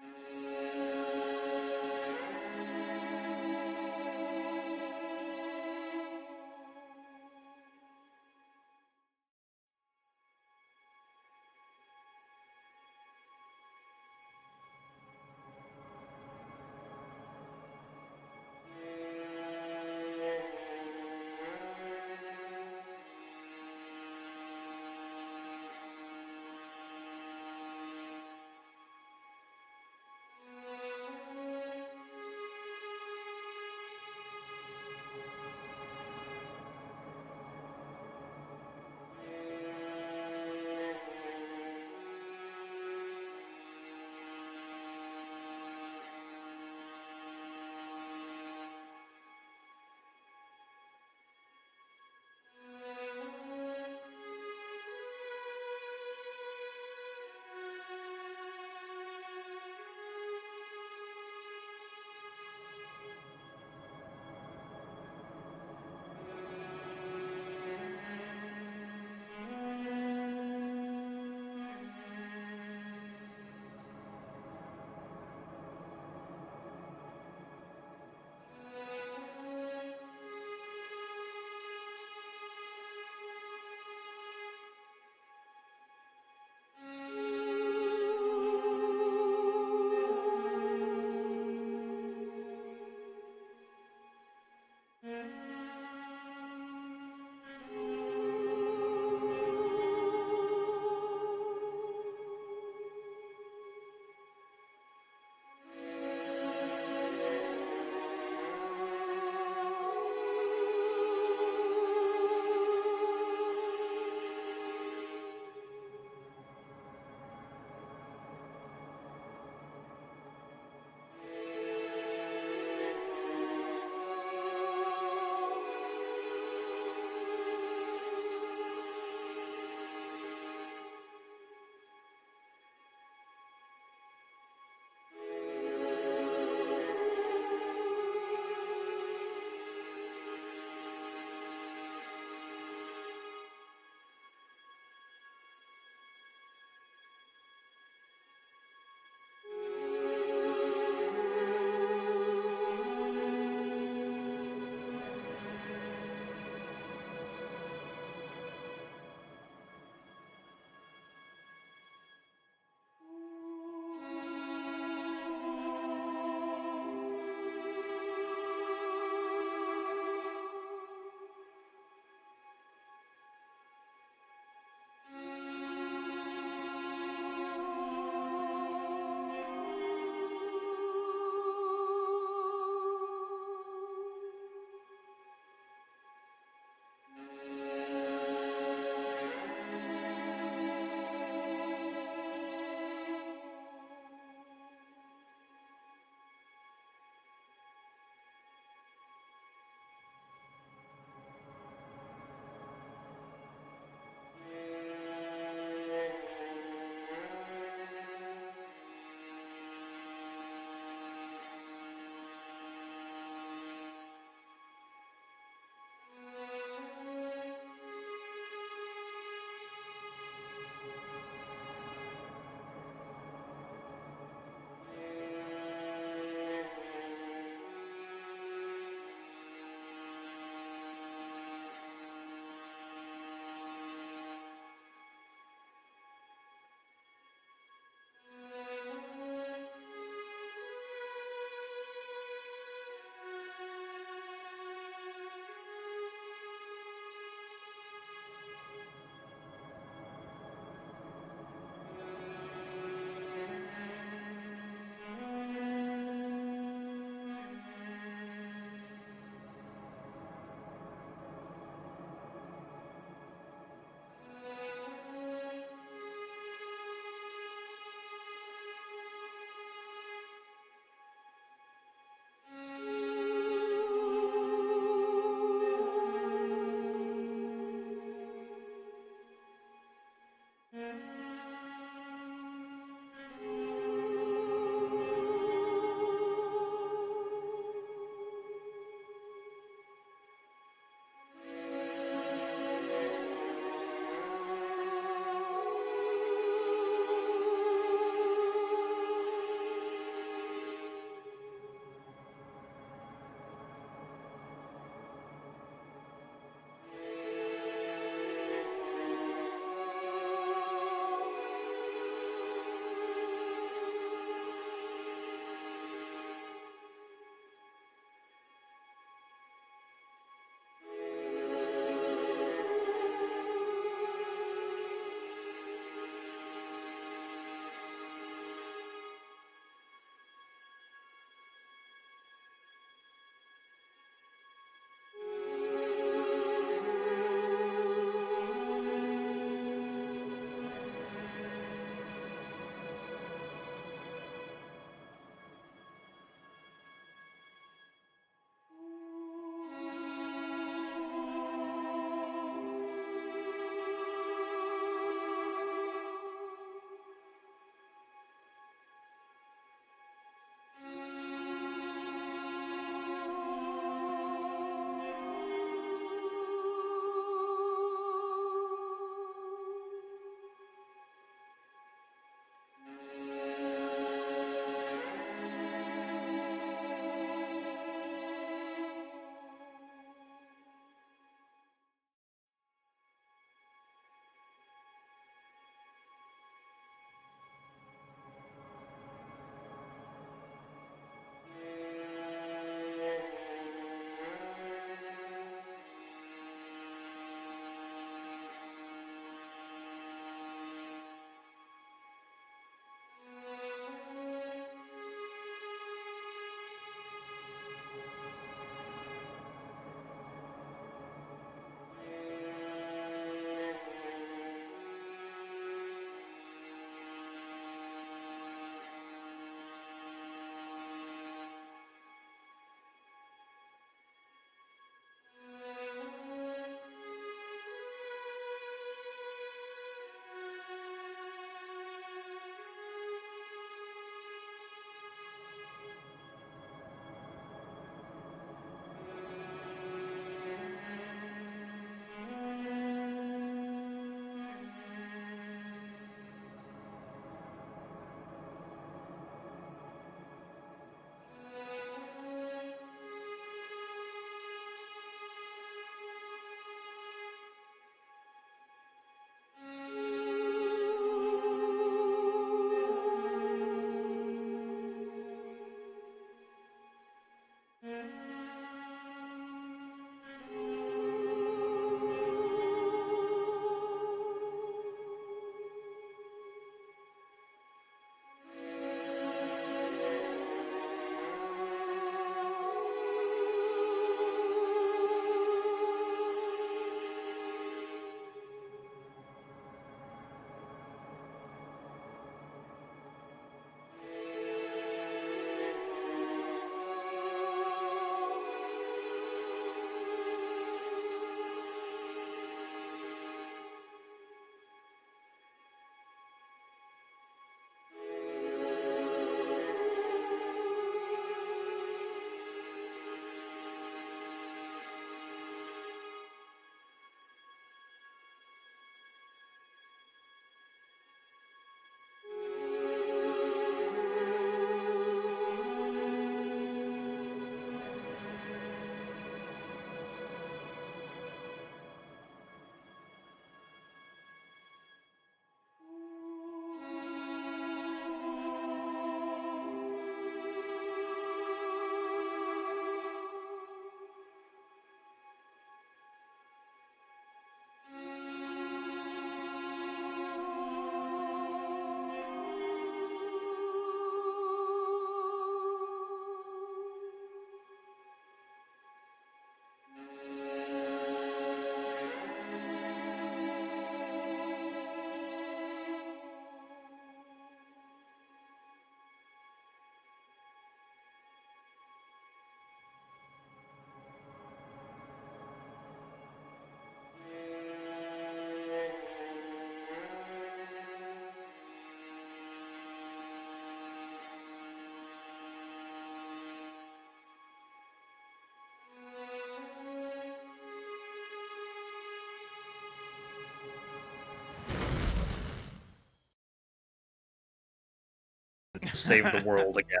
save the world again.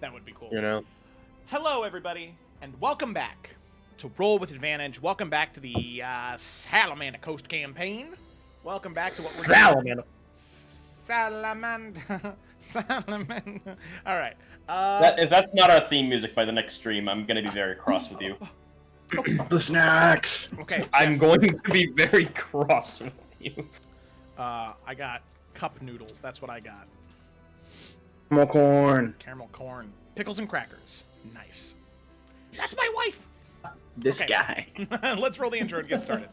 That would be cool. You know. Hello, everybody, and welcome back to Roll with Advantage. Welcome back to the Salamander Coast campaign. Welcome back to what we're Salamander. Salamander. Salamander. All right. If that's not our theme music by the next stream, I'm gonna be very cross with you. The snacks. Okay. I'm yes. going to be very cross with you. I got cup noodles. That's what I got. More corn. Caramel corn, pickles and crackers. Nice. That's my wife. This Okay. guy. Let's roll the intro and get started.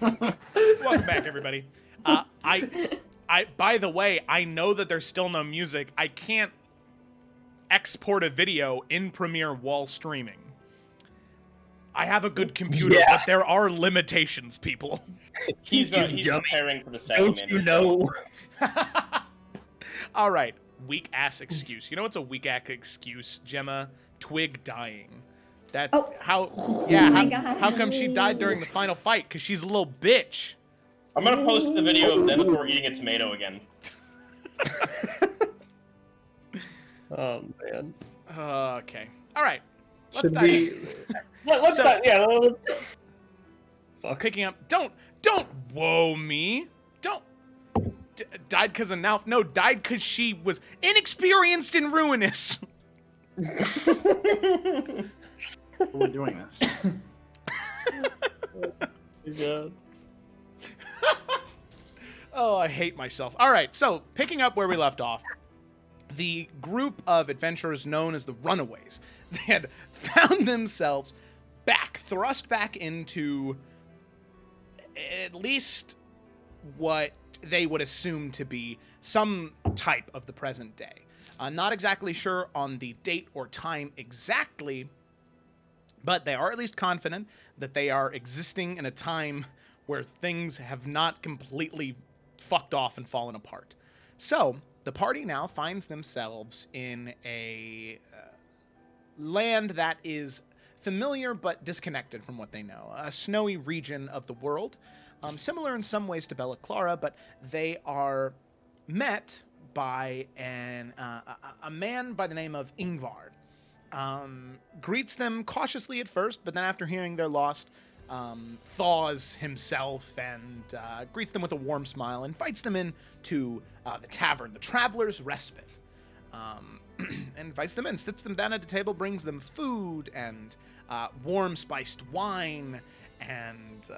Welcome back, everybody. By the way, I know that there's still no music. I can't export a video in Premiere while streaming. I have a good computer, but there are limitations, people. He's dummy. preparing for the Salamander. Don't you know? All right, weak ass excuse. You know what's a weak ass excuse, Gemma? Twig dying. That's how. Yeah, my how, God. how come she died during the final fight? Because she's a little bitch. I'm gonna post the video of them before eating a tomato again. Oh man. Okay. All right. Let's Should dive we? in. Let's So- let's. Fuck. Picking up. Don't whoa me. Don't. Died because of now. No, died because she was inexperienced and ruinous. We're doing this. Yeah. Oh, I hate myself. All right, so picking up where we left off, the group of adventurers known as the Runaways, they had found themselves thrust back into at least what they would assume to be some type of the present day. Not exactly sure on the date or time exactly, but they are at least confident that they are existing in a time where things have not completely fucked off and fallen apart. So, the party now finds themselves in a land that is familiar but disconnected from what they know. A snowy region of the world, similar in some ways to Bella Clara, but they are met by a man by the name of Ingvar. Greets them cautiously at first, but then after hearing they're lost, thaws himself and greets them with a warm smile, invites them in to the tavern, the Traveler's Respite, and invites them in, sits them down at the table, brings them food and warm spiced wine and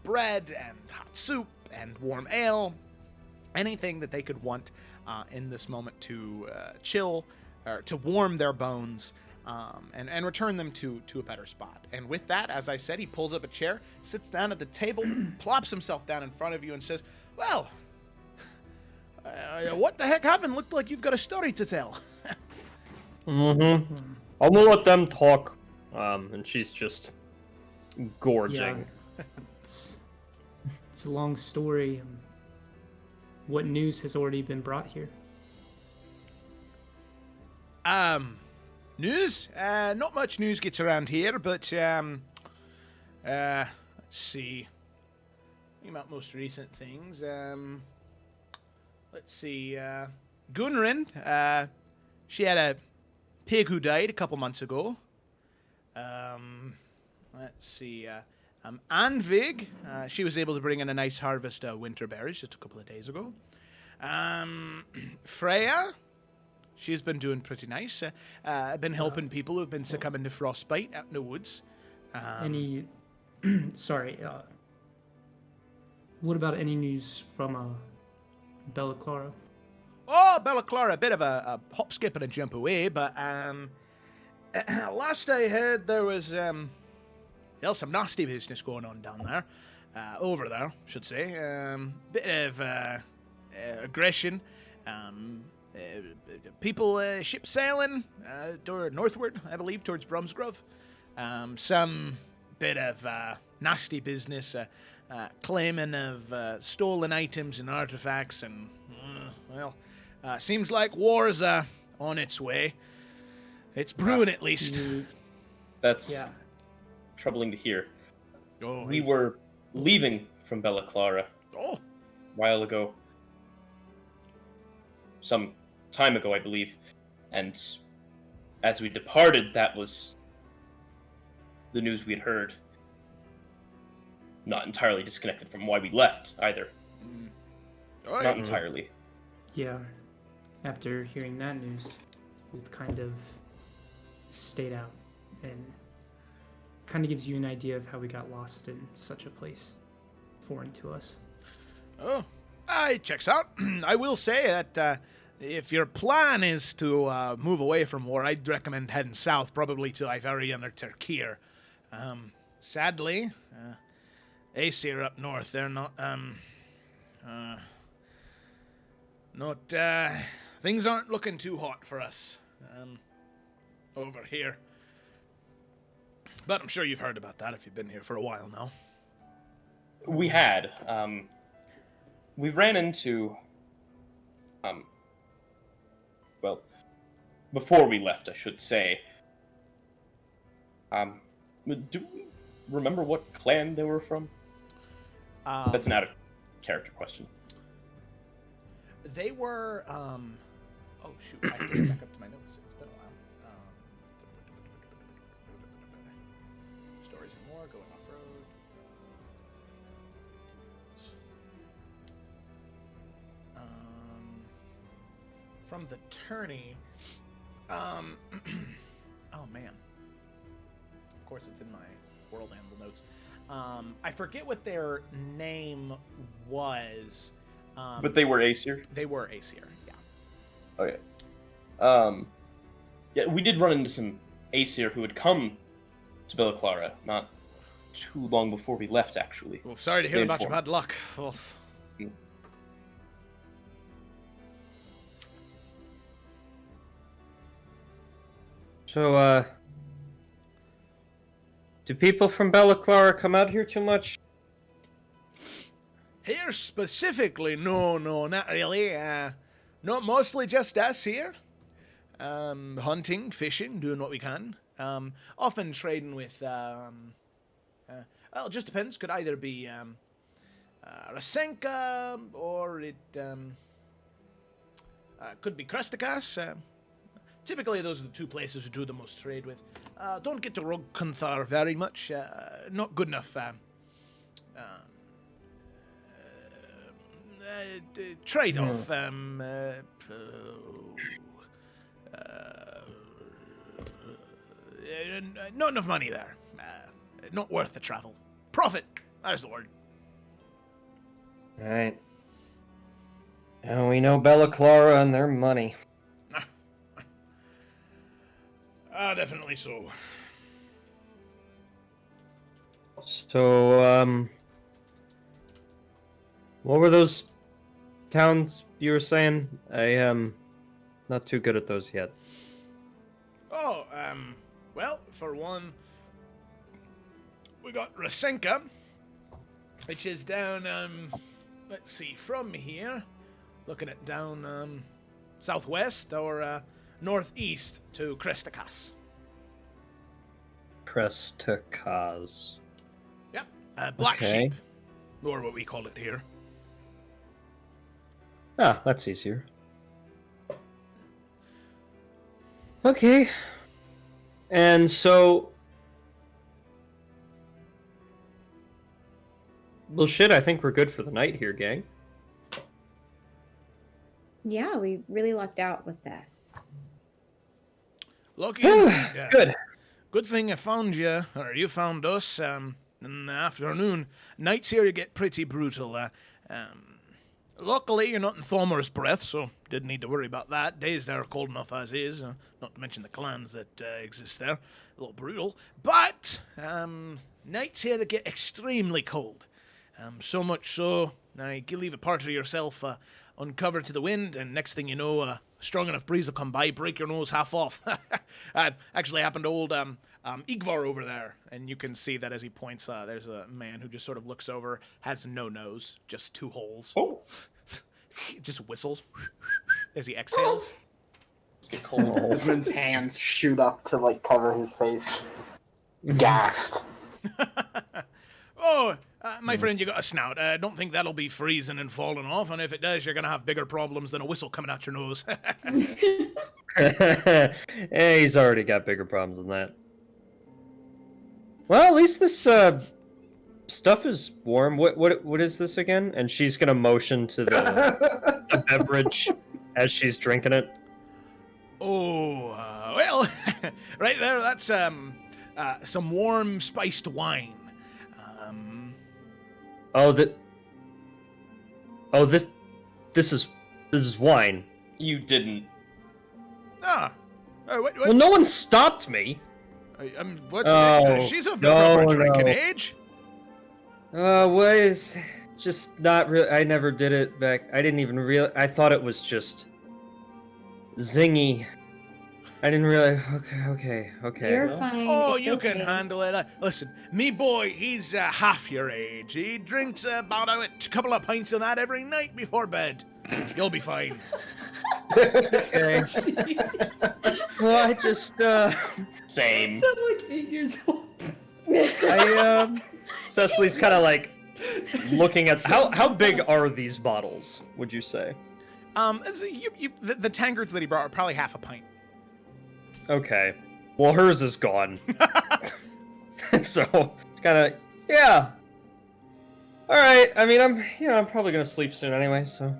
bread and hot soup and warm ale, anything that they could want in this moment to chill or to warm their bones. And return them to a better spot. And with that, as I said, he pulls up a chair, sits down at the table, plops himself down in front of you and says, well, what the heck happened? Looked like you've got a story to tell. Mm-hmm. I'm gonna let them talk. And she's just gorging. Yeah. It's a long story. What news has already been brought here? News? Not much news gets around here, but, let's see. Think about most recent things. Let's see, Gunrin, she had a pig who died a couple months ago. Let's see, Anvig, she was able to bring in a nice harvest of winter berries just a couple of days ago. Freya, she's been doing pretty nice. Been helping people who've been succumbing to frostbite out in the woods. Any... Sorry, what about any news from Bella Clara? Oh, Bella Clara, a bit of a hop, skip, and a jump away, but last I heard there was some nasty business going on down there. Over there, should say. Bit of aggression. People ship sailing northward, I believe, towards Bromsgrove. Some bit of nasty business, claiming of stolen items and artifacts, and seems like war's on its way. It's brewing, at least. That's troubling to hear. Oh, We were leaving from Bella Clara Oh, a while ago. Some time ago, I believe. And as we departed, that was the news we had heard. Not entirely disconnected from why we left, either. oh, Not entirely. Yeah. After hearing that news, we've kind of stayed out, and kind of gives you an idea of how we got lost in such a place foreign to us. Oh, it checks out. I will say that if your plan is to move away from war, I'd recommend heading south, probably to Ivarian or Turkir. Sadly, Aesir up north, they're not, things aren't looking too hot for us, over here. But I'm sure you've heard about that if you've been here for a while now. We had. We ran into. Well, before we left, I should say. Do we remember what clan they were from? That's an out of character question. They were, oh shoot, I have to go back up to my notes. It's been a while. Stories and more, going off-road. From the tourney, oh man. Of course it's in my World Anvil notes. I forget what their name was. But they were Aesir? They were Aesir, yeah. Okay. Yeah, we did run into some Aesir who had come to Bella Clara not too long before we left, actually. Well, sorry to hear They about your informed. bad luck. Well, So, do people from Bella Clara come out here too much? here specifically, no, not really. Not mostly just us here. Hunting, fishing, doing what we can. Often trading with, well, it just depends. Could either be Rasenka, or it could be Krestakas. Typically, those are the two places we do the most trade with. Don't get to Rogkunthar very much. Not good enough. Trade-off. Not enough money there. Not worth the travel. Profit. There's the word. Right. And we know Bella Clara and their money. Definitely so. So, what were those towns you were saying? I am not too good at those yet. Oh, well, for one, we got Rasenka, which is down, let's see, from here, looking at down, southwest or, northeast to Krestakas. Krestakas. Yep, Black Okay. Sheep, or what we call it here. Ah, that's easier. Okay. And so... Well, shit, I think we're good for the night here, gang. Yeah, we really lucked out with that. Lucky indeed. Good. Good thing I found you, or you found us, in the afternoon. Nights here get pretty brutal. Luckily, you're not in Thormer's breath, so didn't need to worry about that. Days there are cold enough as is, not to mention the clans that exist there. A little brutal. But, nights here get extremely cold. So much so, you can leave a part of yourself uncover to the wind, and next thing you know, a strong enough breeze will come by, break your nose half off. That actually happened to old Igvar over there. And you can see that as he points, there's a man who just sort of looks over, has no nose, just 2 holes. Oh. Just whistles as he exhales. Desmond's hands shoot up to like cover his face. Gassed. Oh, my friend, you got a snout. I don't think that'll be freezing and falling off, and if it does, you're gonna have bigger problems than a whistle coming out your nose. He's already got bigger problems than that. Well, at least this stuff is warm. What is this again? And she's gonna motion to the beverage as she's drinking it. Oh, well, right there, that's some warm spiced wine. This is wine. You didn't. What? Well, no one stopped me. She's of the proper drinking age. What is? Just not really. I never did it back. I didn't even I thought it was just zingy. I didn't really. Okay. You're fine. Oh, it's you okay. can handle it. Listen, me boy, he's half your age. He drinks about a couple of pints of that every night before bed. You'll be fine. Okay. Well, I just Same. sound like 8 years old. Cecily's kind of like looking at how big are these bottles? Would you say? The tankards that he brought are probably half a pint. Okay. Well, hers is gone. So, kind of, yeah. All right. I mean, I'm probably gonna sleep soon anyway. So,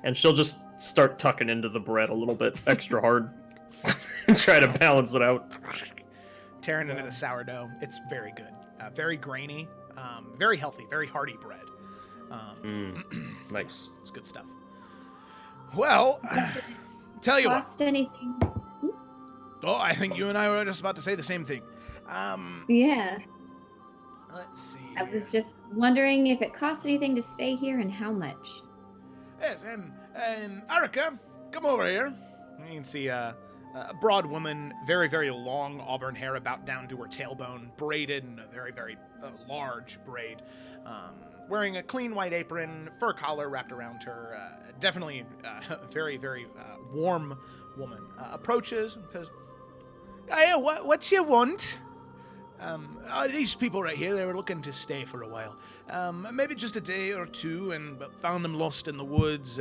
and she'll just start tucking into the bread a little bit extra hard and try to balance it out. Tearing into the sourdough. It's very good. Very grainy. Very healthy. Very hearty bread. Nice. It's good stuff. Well, tell you what. Cost anything? Oh, I think you and I were just about to say the same thing. Yeah. Let's see. I was just wondering if it cost anything to stay here and how much. Yes, Erica, come over here. You can see a broad woman, very, very long auburn hair about down to her tailbone, braided in a very, very large braid. Wearing a clean white apron, fur collar wrapped around her. Definitely a very, very warm woman. Approaches and says, "Hey, what's you want?" These people right here, they were looking to stay for a while. Maybe just a day or two, and found them lost in the woods.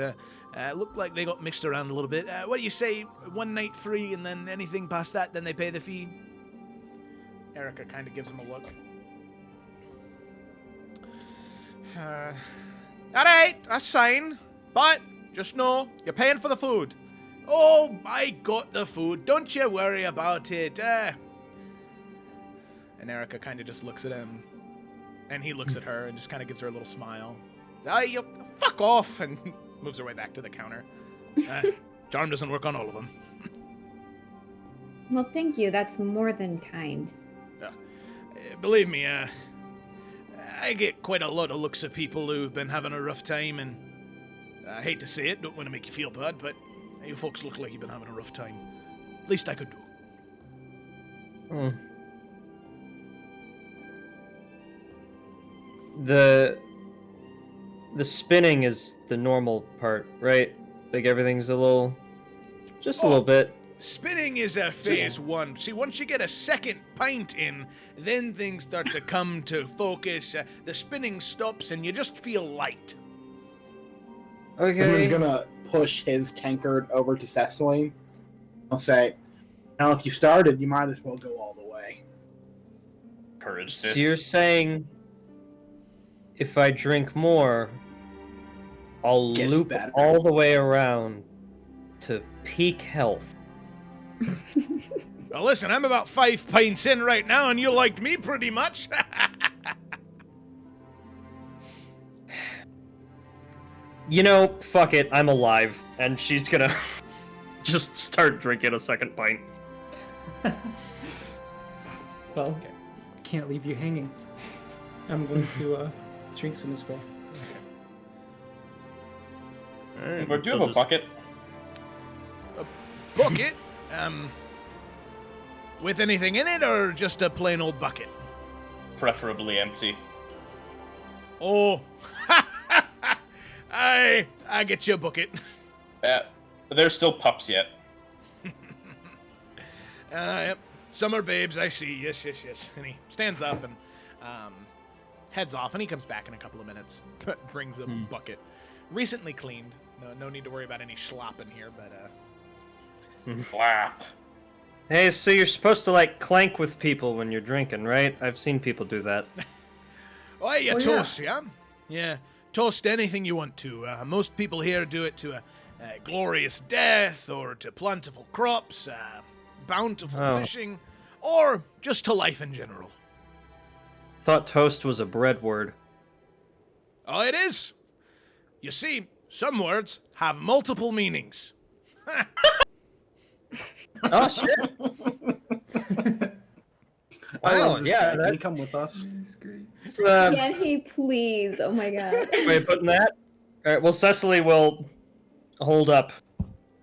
Looked like they got mixed around a little bit. What do you say, 1 night free, and then anything past that, then they pay the fee? Erica kind of gives him a look. Alright, that's fine. But, just know, you're paying for the food. Oh, I got the food. Don't you worry about it. And Erica kind of just looks at him. And he looks at her and just kind of gives her a little smile. You fuck off! And moves her way back to the counter. Charm doesn't work on all of them. Well, thank you. That's more than kind. Believe me, I get quite a lot of looks at people who've been having a rough time, and I hate to say it, don't want to make you feel bad, but you folks look like you've been having a rough time. Least I could do. The spinning is the normal part, right? Like everything's a little bit. Spinning is a phase one. See, once you get a second pint in, then things start to come to focus. The spinning stops, and you just feel light. Someone's Okay. gonna push his tankard over to Cecily. I'll say, now if you started, you might as well go all the way. Courage So this. you're saying if I drink more, I'll Gets loop better. all the way around to peak health. Well, listen, I'm about 5 pints in right now, and you liked me pretty much. You know, fuck it, I'm alive. And she's gonna just start drinking a second pint. Well, can't leave you hanging. I'm going to drink some as well. Alright, But do you we'll have a just- bucket? Bucket? With anything in it, or just a plain old bucket? Preferably empty. Oh, I get you a bucket. They're still pups yet. Yep. Summer babes, I see. Yes. And he stands up and heads off, and he comes back in a couple of minutes. Brings a bucket. Recently cleaned. No need to worry about any slop in here, but Flap. Hey, so you're supposed to, like, clank with people when you're drinking, right? I've seen people do that. Oh, you Oh, yeah. toast, yeah? Yeah, toast anything you want to. Most people here do it to a glorious death, or to plentiful crops, bountiful fishing, or just to life in general. Thought toast was a bread word. Oh, it is. You see, some words have multiple meanings. Oh, shit! I Wow, love this yeah, guy. that- Can you come with us? That's great. It's, Can he please? Oh my god. way of putting that. All right. Well, Cecily will hold up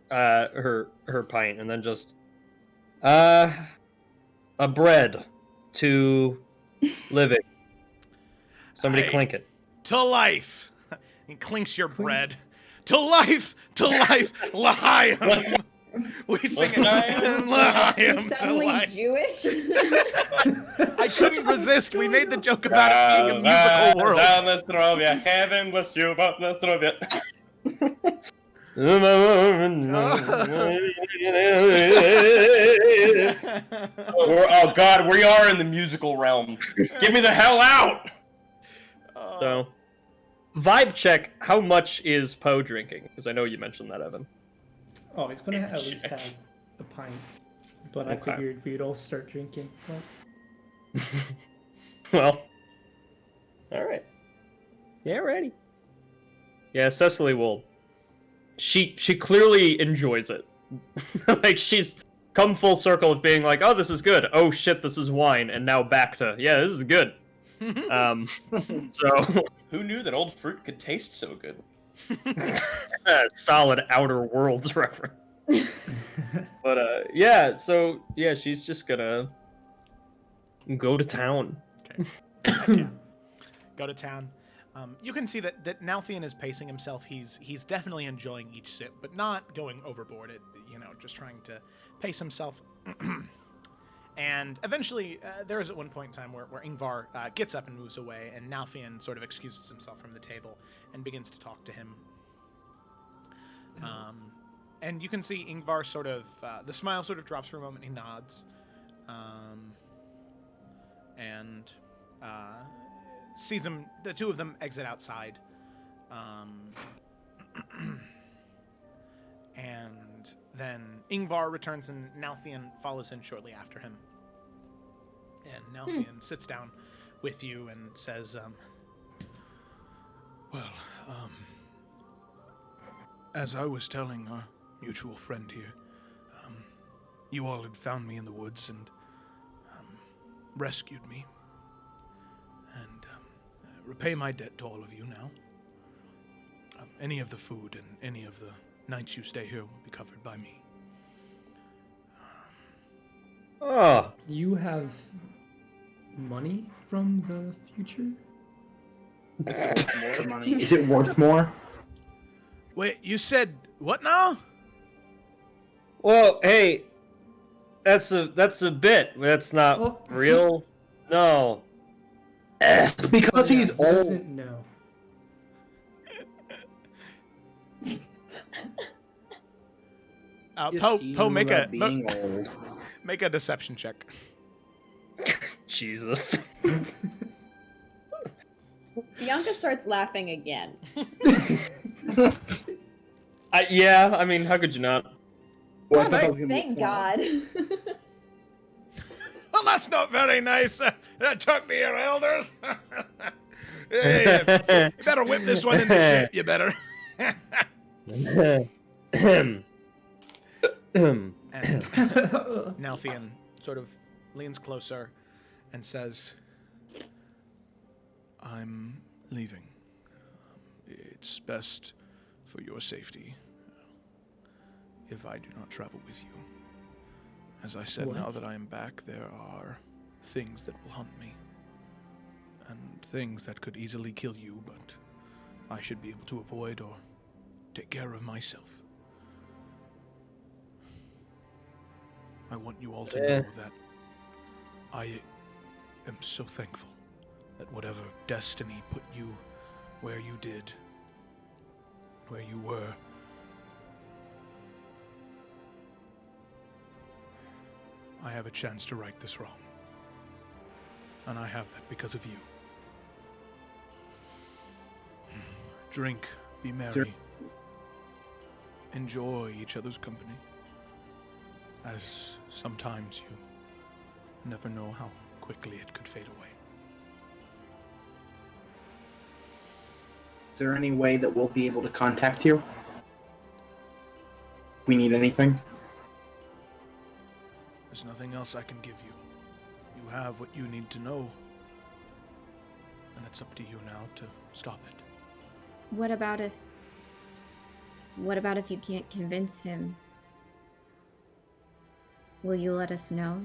her pint and then just a bread to living. Somebody Aye. clink it. To life. He clinks your bread. To life, L'chaim. We sing it. L'chaim. L'chaim He's to suddenly life. Jewish. I couldn't resist. We made the joke about it being a musical world. Heaven bless you, but Nostrovia. Oh God, we are in the musical realm. Get me the hell out! So, vibe check. How much is Poe drinking? Because I know you mentioned that, Evan. Oh, he's gonna at least have a pint. But I Okay. figured we'd all start drinking. Well, Well, all right. Yeah, ready. Yeah, Cecily will. She clearly enjoys it. Like, she's come full circle of being like, oh, this is good. Oh shit, this is wine, and now back to, yeah, this is good. So Who knew that old fruit could taste so good? solid Outer Worlds reference. But yeah, so yeah, she's just gonna go to town. Heck yeah. Go to town. You can see that Nalthian is pacing himself. He's definitely enjoying each sip, but not going overboard. Just trying to pace himself. And eventually, there is at one point in time where Ingvar gets up and moves away, and Nalthian sort of excuses himself from the table and begins to talk to him. And you can see Ingvar sort of, the smile sort of drops for a moment. He nods. And sees them, the two of them exit outside. And then Ingvar returns and Nalthian follows in shortly after him. And Nalthian sits down with you and says, as I was telling our mutual friend here, you all had found me in the woods and rescued me. And repay my debt to all of you now. Any of the food and any of the nights you stay here will be covered by me. Oh, you have money from the future? More money. Is it worth more? wait, you said what now? well, hey, that's a bit. That's not Well, real. No. Because he's He old. doesn't know. Poe, make being old. make a deception check. Jesus. Bianca starts laughing again. Yeah, I mean, how could you not? Well, I thought that was gonna be a Thank 20. God. Well, that's not very nice. Talk to your elders. Hey, you better whip this one into shit. You better. And Nalthian sort of leans closer and says, I'm leaving. It's best for your safety if I do not travel with you. As I said, now What? that I am back, there are things that will hunt me. And things that could easily kill you, but I should be able to avoid or take care of myself. I want you all to know that I am so thankful that whatever destiny put you where you did, where you were, I have a chance to right this wrong. And I have that because of you. Drink, be merry. Sure. Enjoy each other's company. As sometimes you never know how quickly it could fade away. Is there any way that we'll be able to contact you? If we need anything? There's nothing else I can give you. You have what you need to know. And it's up to you now to stop it. What about if you can't convince him? Will you let us know?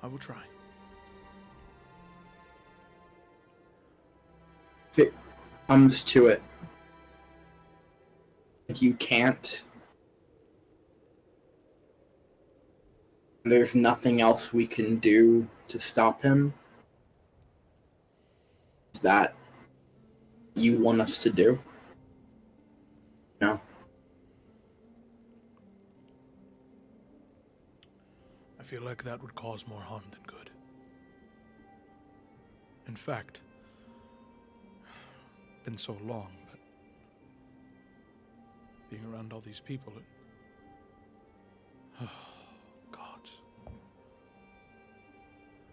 I will try. If it comes to it, if you can't, there's nothing else we can do to stop him. Is that you want us to do? No. I feel like that would cause more harm than good. In fact, been so long, but being around all these people, oh, gods.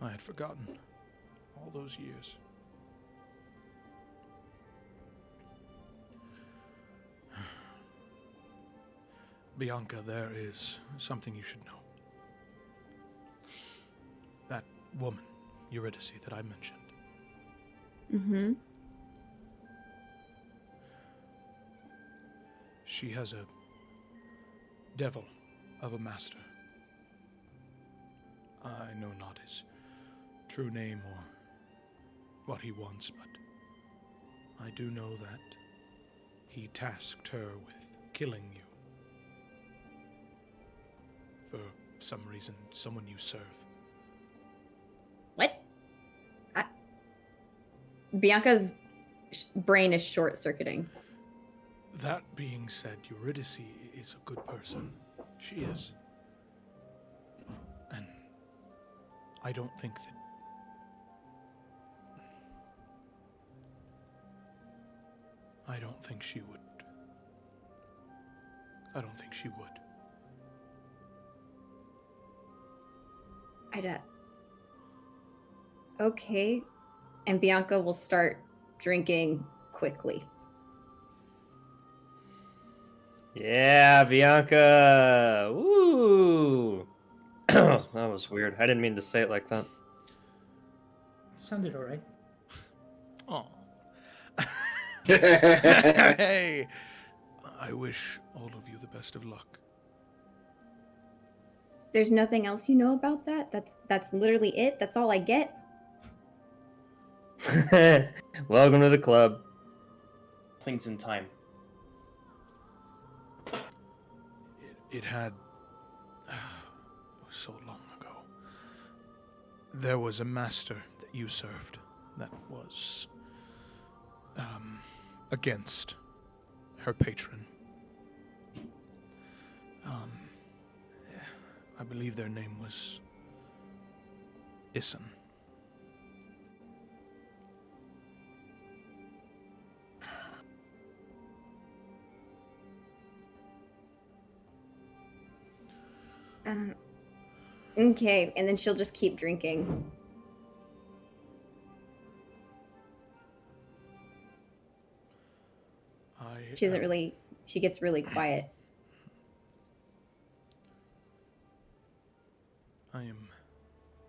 I had forgotten all those years. Bianca, there is something you should know. That woman, Eurydice, that I mentioned. Mm-hmm. She has a devil of a master. I know not his true name or what he wants, but I do know that he tasked her with killing you. For some reason, someone you serve. What? Bianca's brain is short-circuiting. That being said, Eurydice is a good person. She is. And I don't think that... I don't think she would. I don't think she would. Okay. And Bianca will start drinking quickly. Yeah, Bianca. Woo. That was weird. I didn't mean to say it like that. It sounded alright. Oh. Hey! I wish all of you the best of luck. There's nothing else you know about that? That's literally it? That's all I get? Welcome to the club. Things in time. It had... so long ago. There was a master that you served that was... against her patron. I believe their name was... Issen. Okay, and then she'll just keep drinking. She gets really quiet. I am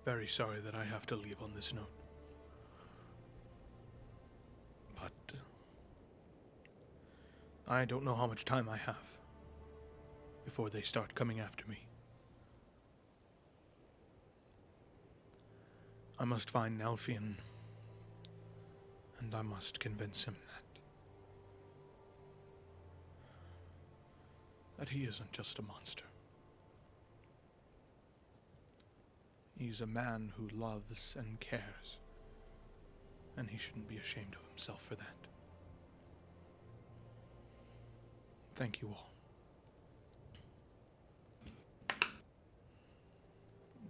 very sorry that I have to leave on this note. But I don't know how much time I have before they start coming after me. I must find Nelfian, and I must convince him that he isn't just a monster. He's a man who loves and cares, and he shouldn't be ashamed of himself for that. Thank you all.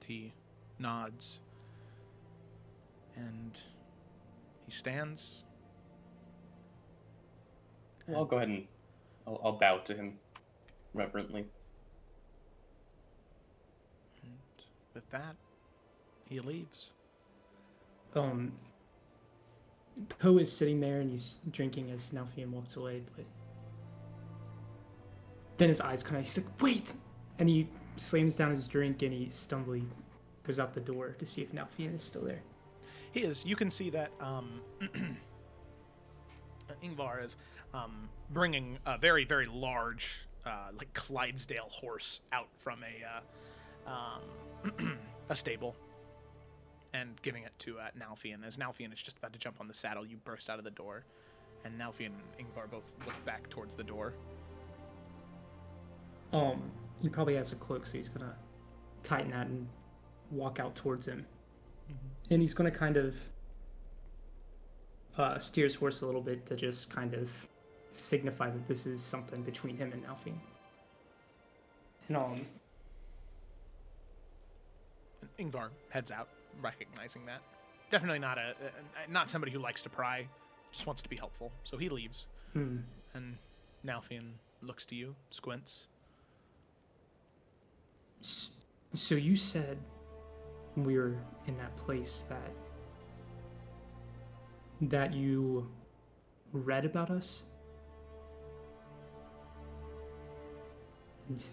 He nods, and he stands. I'll go ahead and I'll bow to him reverently. And with that, he leaves. Poe is sitting there and he's drinking as Nalfian walks away, but then his eyes kind of, he's like, wait! And he slams down his drink and he stumbly goes out the door to see if Nalfian is still there. He is. You can see that Ingvar is bringing a very, very large, like Clydesdale horse out from a stable and giving it to Nalfian. As Nalfian is just about to jump on the saddle, you burst out of the door, and Nalfian and Ingvar both look back towards the door. He probably has a cloak, so he's gonna tighten that and walk out towards him. Mm-hmm. And he's gonna kind of steer his horse a little bit to just kind of signify that this is something between him and Nalfian. And Ingvar heads out, recognizing that. Definitely not somebody who likes to pry, just wants to be helpful. So he leaves. And Nalfian looks to you, squints. So you said when we were in that place that you read about us? And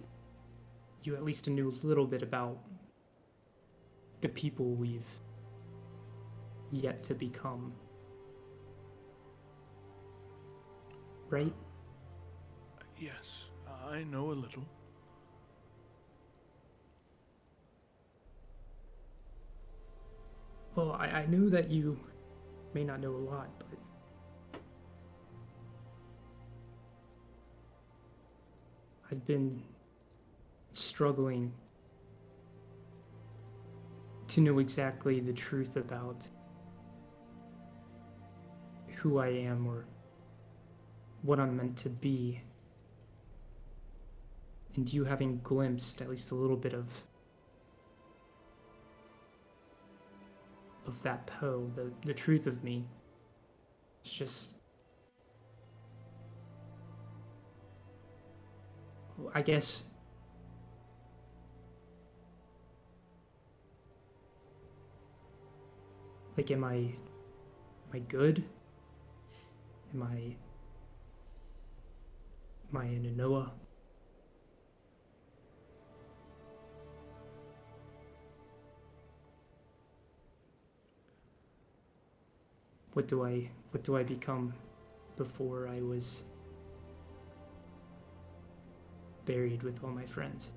you at least knew a little bit about the people we've yet to become, right? Yes, I know a little. Well, I knew that you may not know a lot, but I've been struggling to know exactly the truth about who I am or what I'm meant to be. And you having glimpsed at least a little bit of that Poe, the truth of me. It's just, I guess, like, am I good? Am I in a Noah? What do I become before I was buried with all my friends?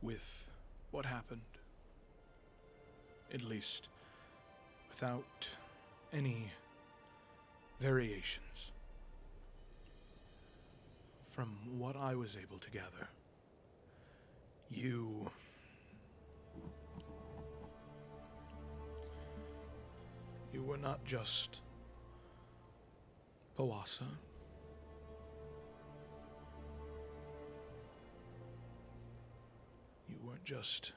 With what happened, at least without any variations, from what I was able to gather, you were not just Powassa. You weren't just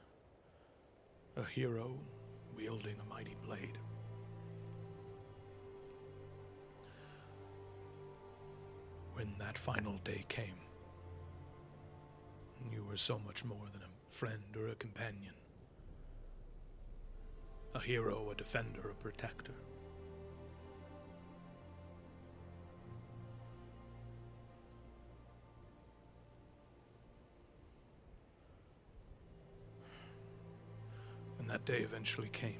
a hero wielding a mighty blade. When that final day came, you were so much more than a friend or a companion. A hero, a defender, a protector. that day eventually came.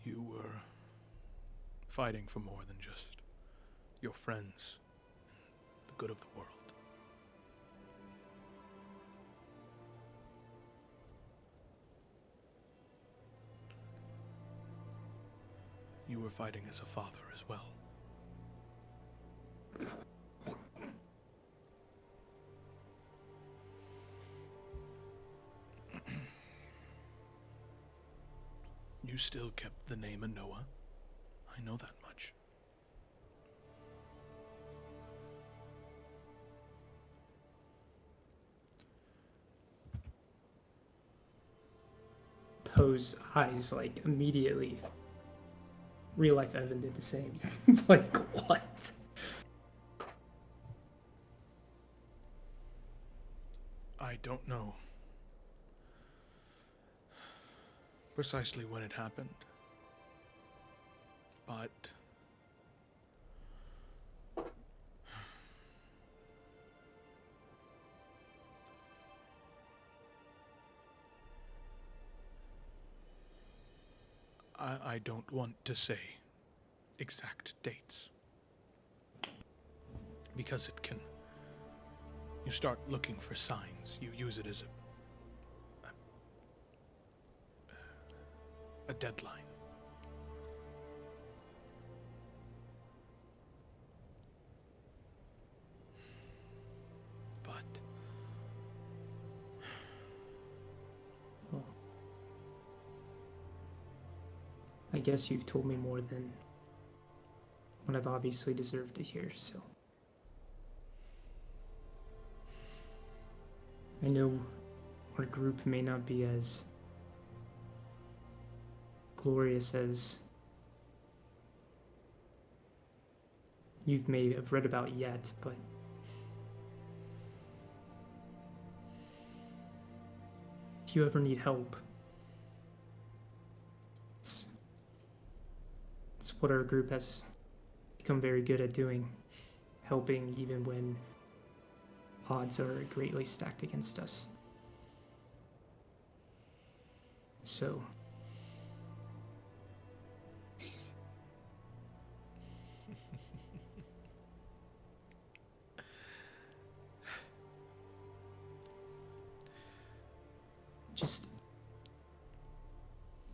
You were fighting for more than just your friends and the good of the world. You were fighting as a father as well. You still kept the name of Noah. I know that much. Poe's eyes, like, immediately. Real life Evan did the same. Like, what? I don't know precisely when it happened, but I don't want to say exact dates because it can. You start looking for signs. You use it as a deadline. But Well, I guess you've told me more than what I've obviously deserved to hear, so. I know our group may not be as glorious as you may have read about yet, but if you ever need help, it's what our group has become very good at doing, helping even when odds are greatly stacked against us. So,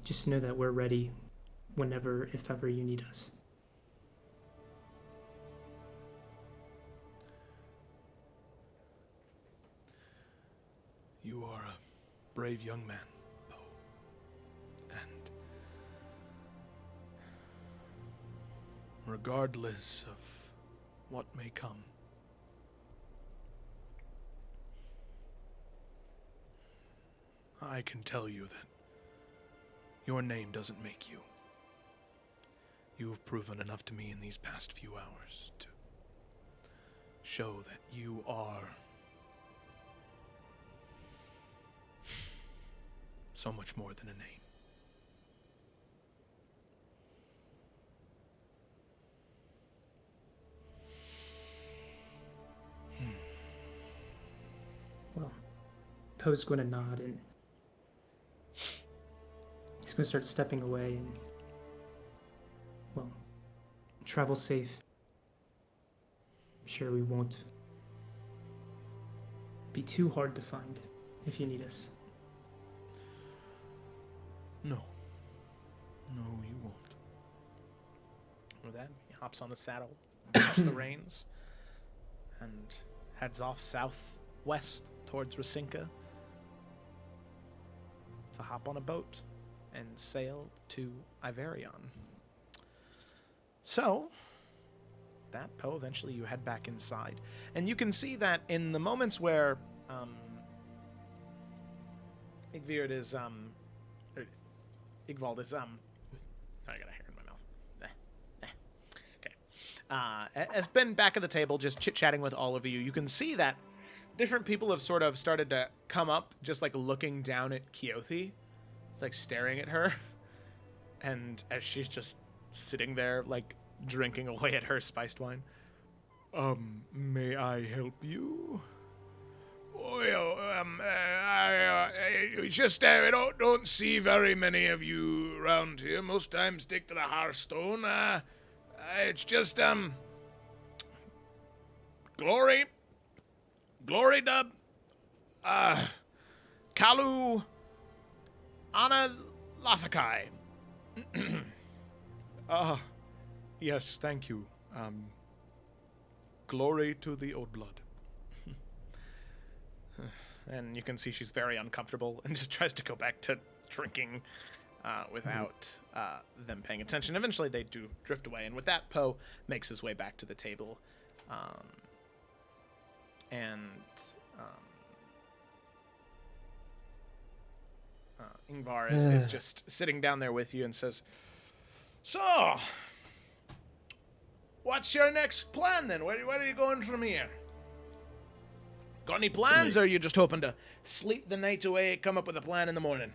just know that we're ready whenever, if ever you need us. you are a brave young man, Poe. And regardless of what may come, I can tell you that your name doesn't make you. You have proven enough to me in these past few hours to show that you are so much more than a name. Well, Poe's going to nod and he's going to start stepping away and, well, travel safe. I'm sure we won't be too hard to find if you need us. No. No, you won't. With that, he hops on the saddle, picks the reins, and heads off southwest towards Rasinka to hop on a boat and sail to Iverion. So, that Poe, eventually you head back inside, and you can see that in the moments where Igvald is I got a hair in my mouth. Okay. Has been back at the table, just chit-chatting with all of you. You can see that different people have sort of started to come up, just like looking down at Keothi, like staring at her. And as she's just sitting there, like drinking away at her spiced wine, May I help you? Well, it's just we don't see very many of you around here. Most times stick to the Hearthstone. It's just glory dub, Kalu, Anna Lathakai. Yes, thank you. Glory to the Old Blood. And you can see she's very uncomfortable and just tries to go back to drinking without them paying attention. Eventually, they do drift away, and with that, Poe makes his way back to the table. Ingvar is just sitting down there with you and says, "So, what's your next plan then? Where are you going from here? Got any plans, or are you just hoping to sleep the night away, come up with a plan in the morning?"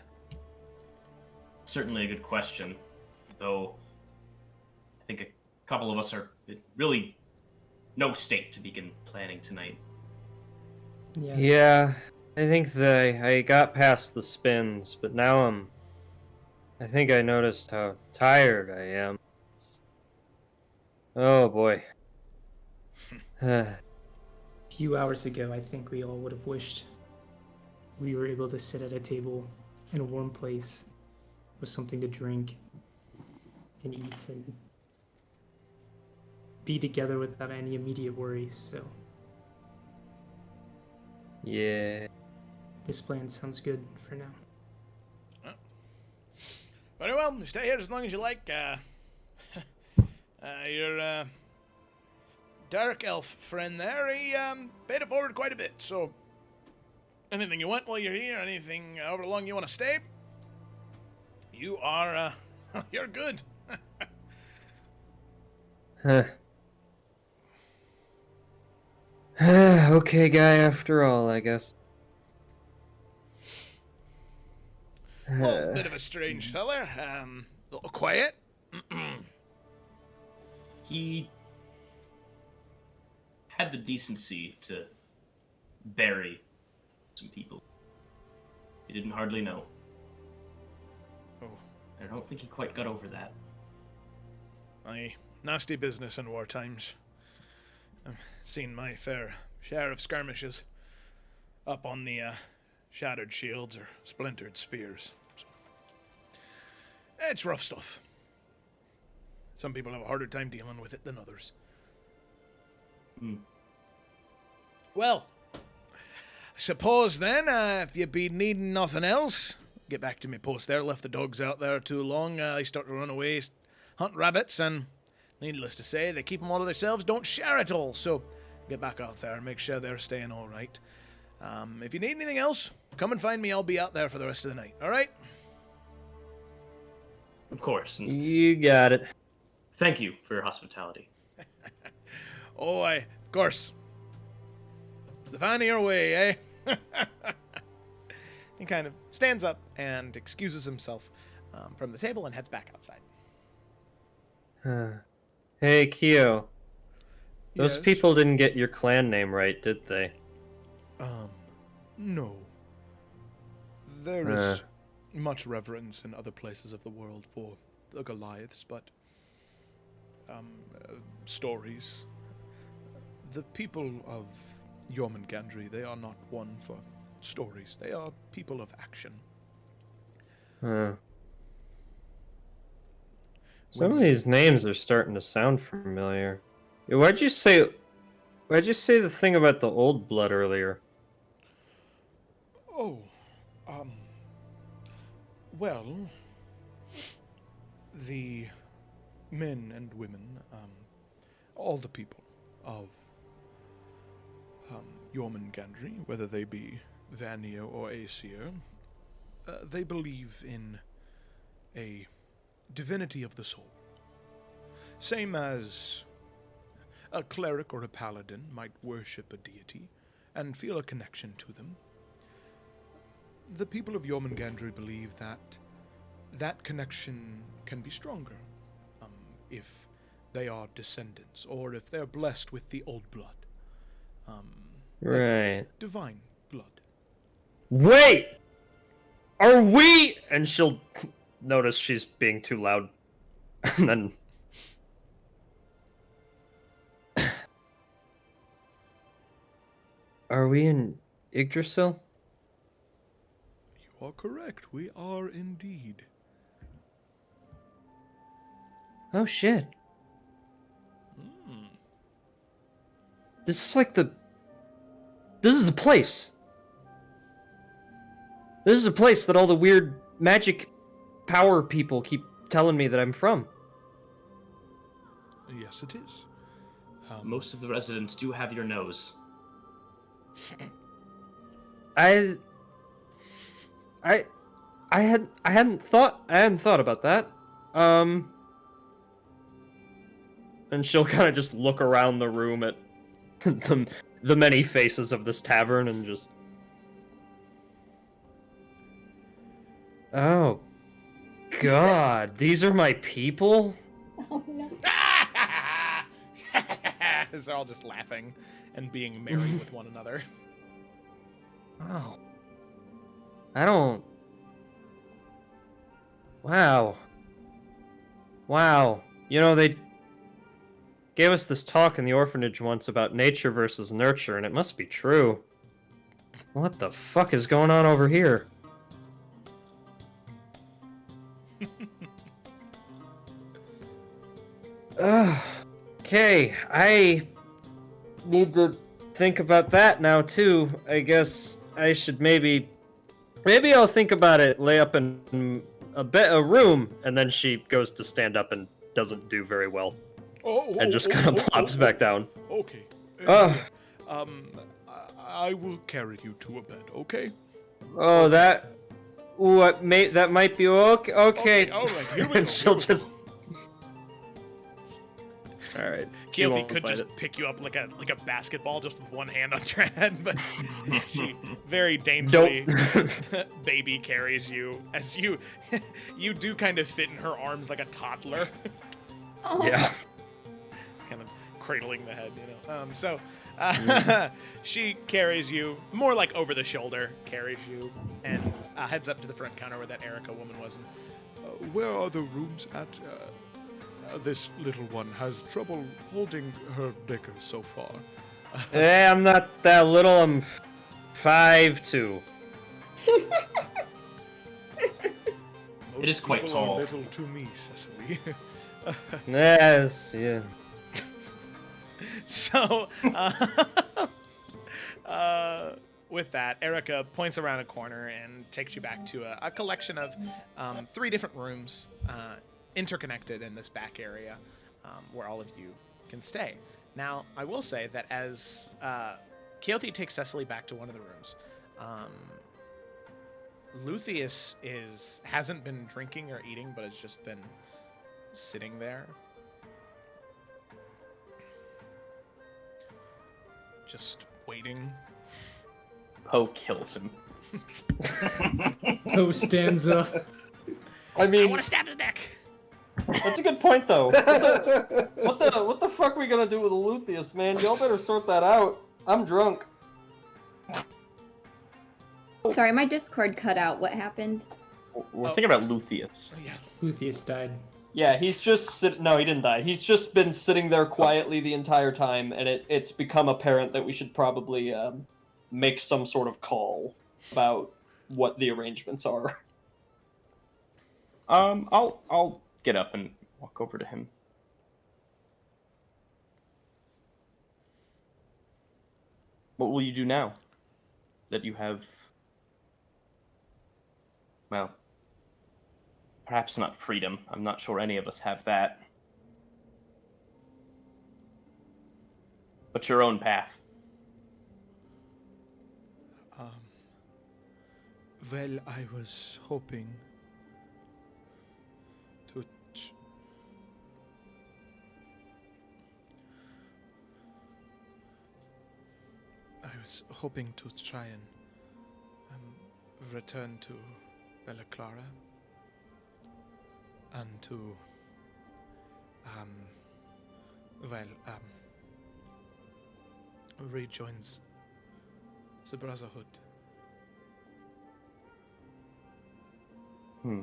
Certainly a good question, though I think a couple of us are in really no state to begin planning tonight. Yeah. Yeah, I think I got past the spins, but now I think I noticed how tired I am. Oh boy. A few hours ago, I think we all would have wished we were able to sit at a table in a warm place with something to drink and eat and be together without any immediate worries. So Yeah. this plan sounds good for now. Very well, stay here as long as you like. Your dark elf friend there, he paid it forward quite a bit, so anything you want while you're here, anything however long you want to stay, you are, you're good. Okay, guy, after all, I guess. Well, bit of a strange feller, a little quiet. He had the decency to bury some people he didn't hardly know. Oh, I don't think he quite got over that. aye, nasty business in war times. I've seen my fair share of skirmishes up on the shattered shields or splintered spears. So, it's rough stuff. Some people have a harder time dealing with it than others. Well, I suppose then, if you be needing nothing else, get back to me post there. Left the dogs out there too long. They start to run away, hunt rabbits, and needless to say, they keep them all to themselves, don't share it all. So get back out there and make sure they're staying all right. If you need anything else, come and find me. I'll be out there for the rest of the night. All right? Of course. And You got it. thank you for your hospitality. Oh, of course. It's the finding your way, eh? He kind of stands up and excuses himself from the table and heads back outside. Hey, Kyo. Those Yes? people didn't get your clan name right, did they? No. There is much reverence in other places of the world for the Goliaths, but stories. The people of Jormungandr, they are not one for stories. They are people of action. Some of these names are starting to sound familiar. Why'd you say the thing about the old blood earlier? Oh, well, the men and women, all the people of Jormungandr, whether they be Vanir or Aesir, they believe in a divinity of the soul. Same as a cleric or a paladin might worship a deity and feel a connection to them. The people of Jormungandr believe that that connection can be stronger if they are descendants, or if they're blessed with the old blood. Right. Divine blood. Wait! Are we? And she'll notice she's being too loud. And then. Are we in Yggdrasil? You are correct. We are indeed. Oh shit. Hmm. This is like the. This is the place. This is a place that all the weird magic power people keep telling me that I'm from. Yes, it is. Most of the residents do have your nose. I hadn't thought about that. And she'll kind of just look around the room at the many faces of this tavern and just. Oh, God, these are my people? Oh no. They're all just laughing and being merry with one another. Wow. I don't. Wow. Wow. You know, they gave us this talk in the orphanage once about nature versus nurture, and it must be true. What the fuck is going on over here? Okay, I need to think about that now too. I guess I should maybe I'll think about it, lay up in a room, and then she goes to stand up and doesn't do very well. And just kind of plops back down. Okay. Oh. I will carry you to a bed, okay? Oh, that that might be okay. Okay. All right, here we go. And she'll here we just. go. All right. Keothi could just pick you up like a basketball just with one hand on your head, but she very daintily baby carries you as you do kind of fit in her arms like a toddler. Oh. Yeah. Kind of cradling the head, you know. So she carries you more like over the shoulder, carries you, and heads up to the front counter where that Erica woman was. Where are the rooms at? This little one has trouble holding her dicker so far. I'm not that little. I'm 5'2". It is quite People are tall. little to me, Cecily. Yes. Yeah. So, with that, Erica points around a corner and takes you back to a collection of 3 different rooms, interconnected in this back area, where all of you can stay. Now, I will say that as Keothi takes Cecily back to one of the rooms, Luthien hasn't been drinking or eating, but has just been sitting there. Just waiting. Poe kills him. Poe stands up. I I mean, want to stab his neck. that's a good point, though. What the fuck are we gonna do with Luthien, man? Y'all better sort that out. I'm drunk. Sorry, my Discord cut out. What happened? We're thinking about Luthien. Oh, yeah. Luthien died. Yeah, he's just no, he didn't die. He's just been sitting there quietly the entire time, and it's become apparent that we should probably make some sort of call about what the arrangements are. I'll get up and walk over to him. What will you do now that you have, well, perhaps not freedom. I'm not sure any of us have that. But your own path. Well, I was hoping to try and return to Bella Clara and to well, rejoins the Brotherhood. Hmm.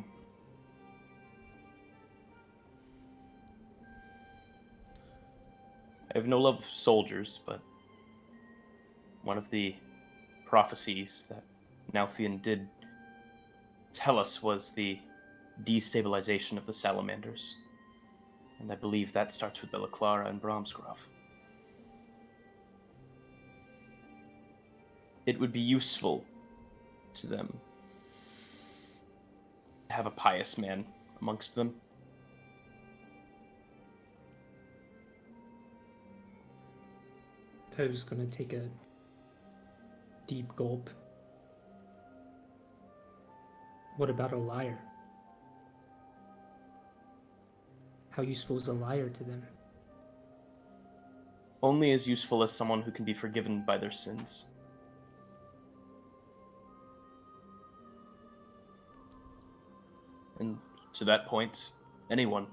I have no love for soldiers, but one of the prophecies that Nalfian did tell us was the destabilization of the Salamanders. And I believe that starts with Belaclara and Brahmsgrove. It would be useful to them to have a pious man amongst them. Poe's gonna take a deep gulp. What about a liar? How useful is a liar to them? Only as useful as someone who can be forgiven by their sins. And to that point, anyone.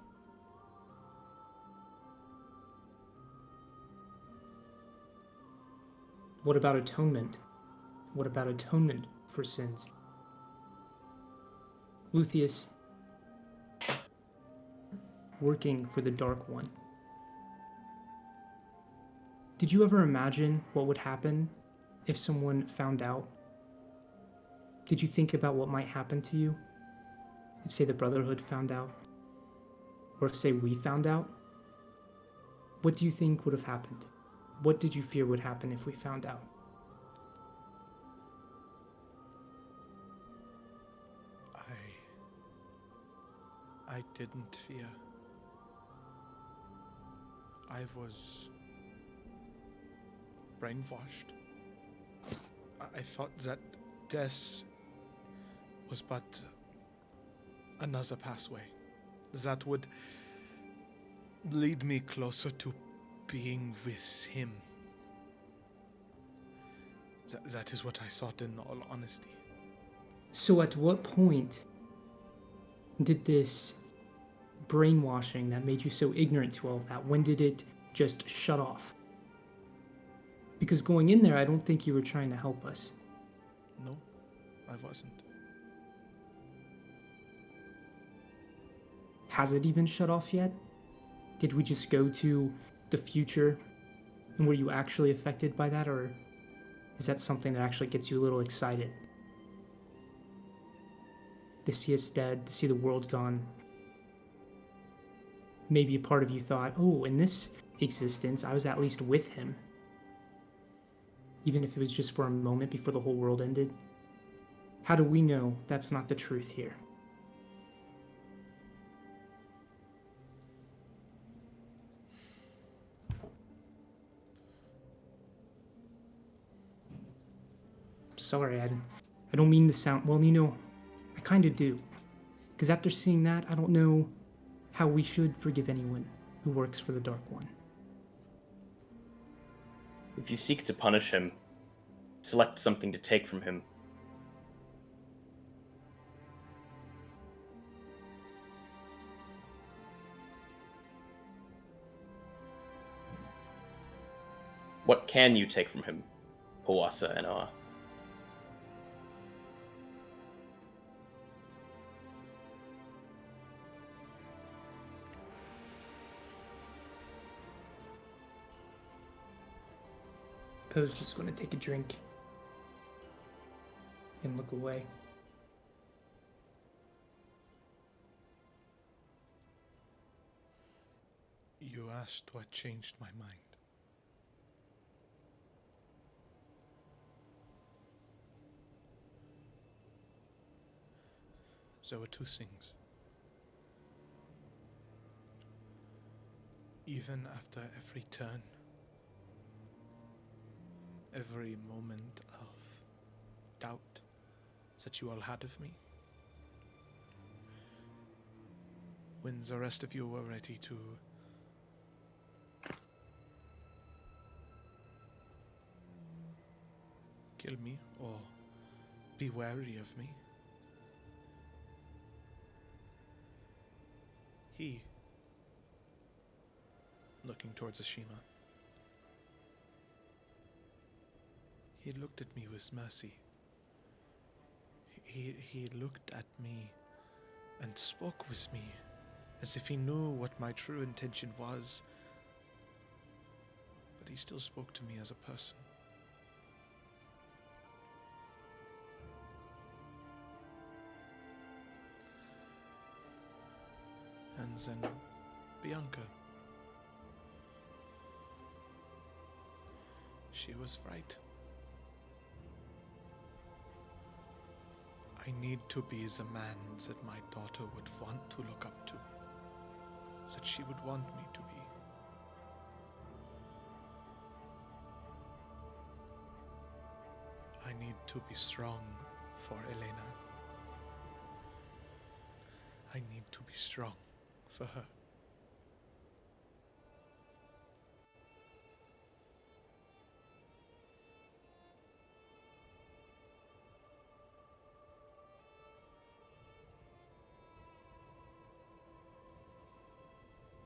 What about atonement? What about atonement for sins? Luthien, working for the Dark One. Did you ever imagine what would happen if someone found out? Did you think about what might happen to you if, say, the Brotherhood found out? Or if, say, we found out? What do you think would have happened? What did you fear would happen if we found out? I didn't fear. I was brainwashed. I thought that death was but another pathway that would lead me closer to being with him. That is what I thought, in all honesty. So at what point did this brainwashing that made you so ignorant to all of that, when did it just shut off? Because going in there, I don't think you were trying to help us. No, I wasn't. Has it even shut off yet? Did we just go to the future, and were you actually affected by that, or is that something that actually gets you a little excited? To see us dead, to see the world gone. Maybe a part of you thought, oh, in this existence, I was at least with him. Even if it was just for a moment before the whole world ended. How do we know that's not the truth here? Sorry, I don't mean to sound... Well, I kind of do. Because after seeing that, I don't know how we should forgive anyone who works for the Dark One. If you seek to punish him, select something to take from him. What can you take from him, Hawassa and Ah? Poe's just going to take a drink and look away. You asked what changed my mind. There were two things. Even after every turn, every moment of doubt that you all had of me, when the rest of you were ready to kill me or be wary of me, looking towards Ashima. He looked at me with mercy. He looked at me and spoke with me as if he knew what my true intention was. But he still spoke to me as a person. And then Bianca. She was right. I need to be the man that my daughter would want to look up to, that she would want me to be. I need to be strong for Elena. I need to be strong for her.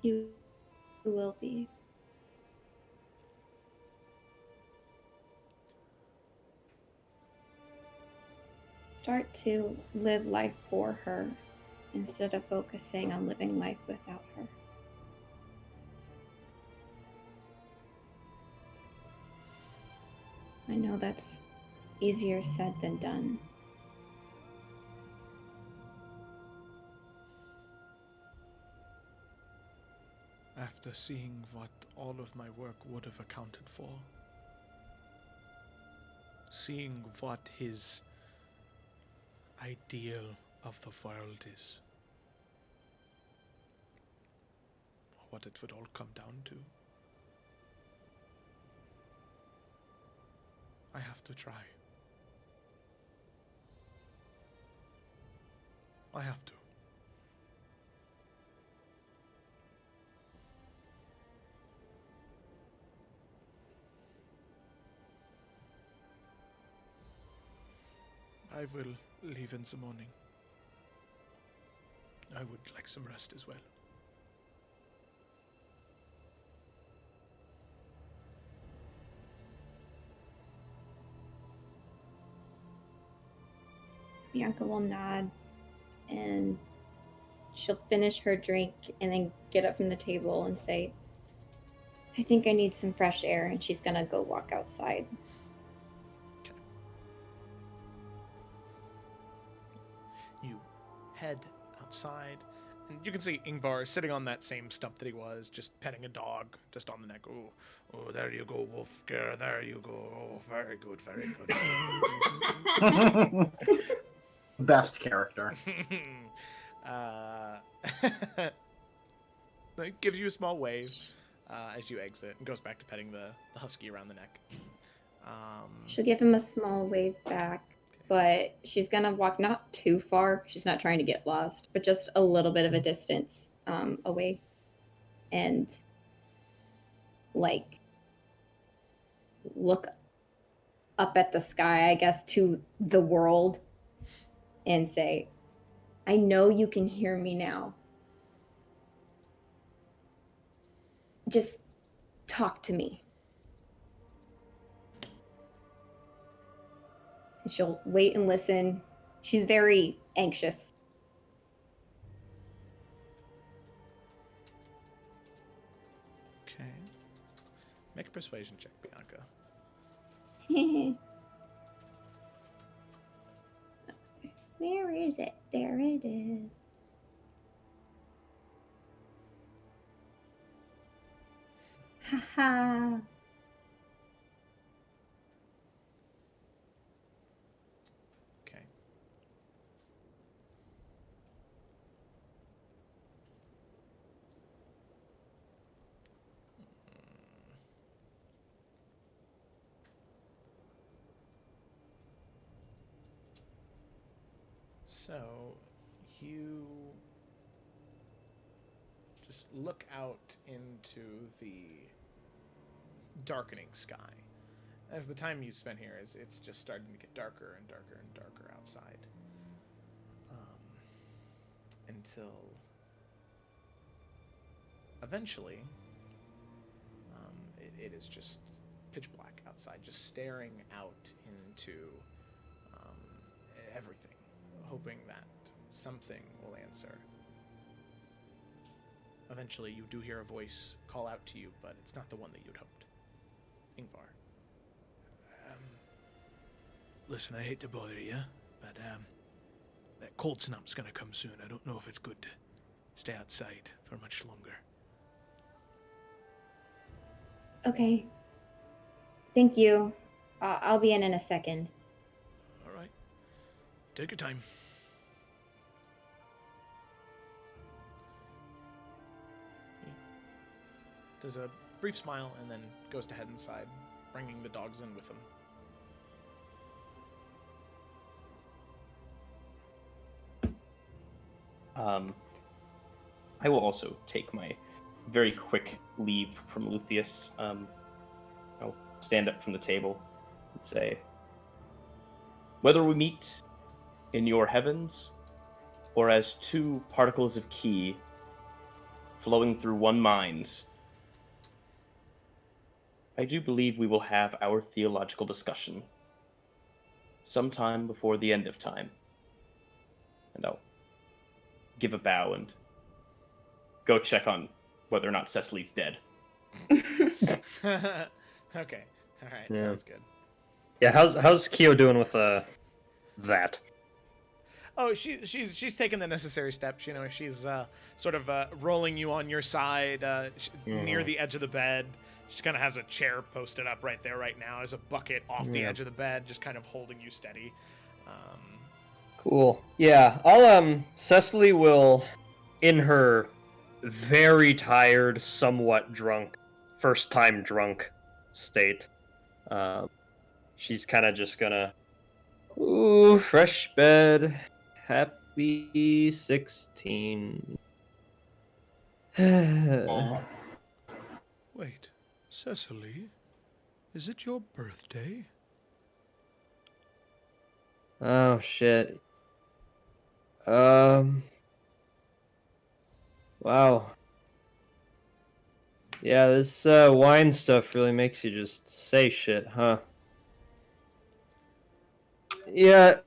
You will be. Start to live life for her instead of focusing on living life without her. I know that's easier said than done. After seeing what all of my work would have accounted for, seeing what his ideal of the world is, what it would all come down to, I have to try. I have to. I will leave in the morning. I would like some rest as well. Bianca will nod and she'll finish her drink and then get up from the table and say, I think I need some fresh air, and she's gonna go walk outside. Okay. You head outside, and you can see Ingvar is sitting on that same stump that he was, just petting a dog, just on the neck. Oh, oh, there you go, Wolfgar, there you go. Oh, very good, very good. Best character. It gives you a small wave as you exit and goes back to petting the husky around the neck. She'll give him a small wave back, but she's gonna walk not too far. She's not trying to get lost, but just a little bit of a distance away, and like look up at the sky, I guess, to the world, and say, I know you can hear me now. Just talk to me. And she'll wait and listen. She's very anxious. Okay. Make a persuasion check, Bianca. Where is it? There it is. Haha. Okay. So, you just look out into the darkening sky. As the time you spent here is, it's just starting to get darker and darker and darker outside. Until eventually it is just pitch black outside, just staring out into everything, hoping that something will answer. Eventually, you do hear a voice call out to you, but it's not the one that you'd hoped. Ingvar. Listen, I hate to bother you, but that cold snap's gonna come soon. I don't know if it's good to stay outside for much longer. Okay. Thank you. I'll be in a second. All right. Take your time. Does a brief smile and then goes to head inside, bringing the dogs in with him. I will also take my very quick leave from Luthien. I'll stand up from the table and say, whether we meet in your heavens or as two particles of ki flowing through one mind, I do believe we will have our theological discussion sometime before the end of time. And I'll give a bow and go check on whether or not Cecily's dead. Okay. All right. Yeah. Sounds good. Yeah, how's Kyo doing with that? Oh, she's taken the necessary steps. You know, she's sort of rolling you on your side near the edge of the bed. She kind of has a chair posted up right there right now. There's a bucket off the edge of the bed, just kind of holding you steady. Cool. Yeah, I'll Cecily will, in her very tired, somewhat drunk, first time drunk state, she's kind of just gonna, ooh, fresh bed, happy 16. Wait, Cecily, is it your birthday? Oh shit. Wow. Yeah, this wine stuff really makes you just say shit, huh? Yeah,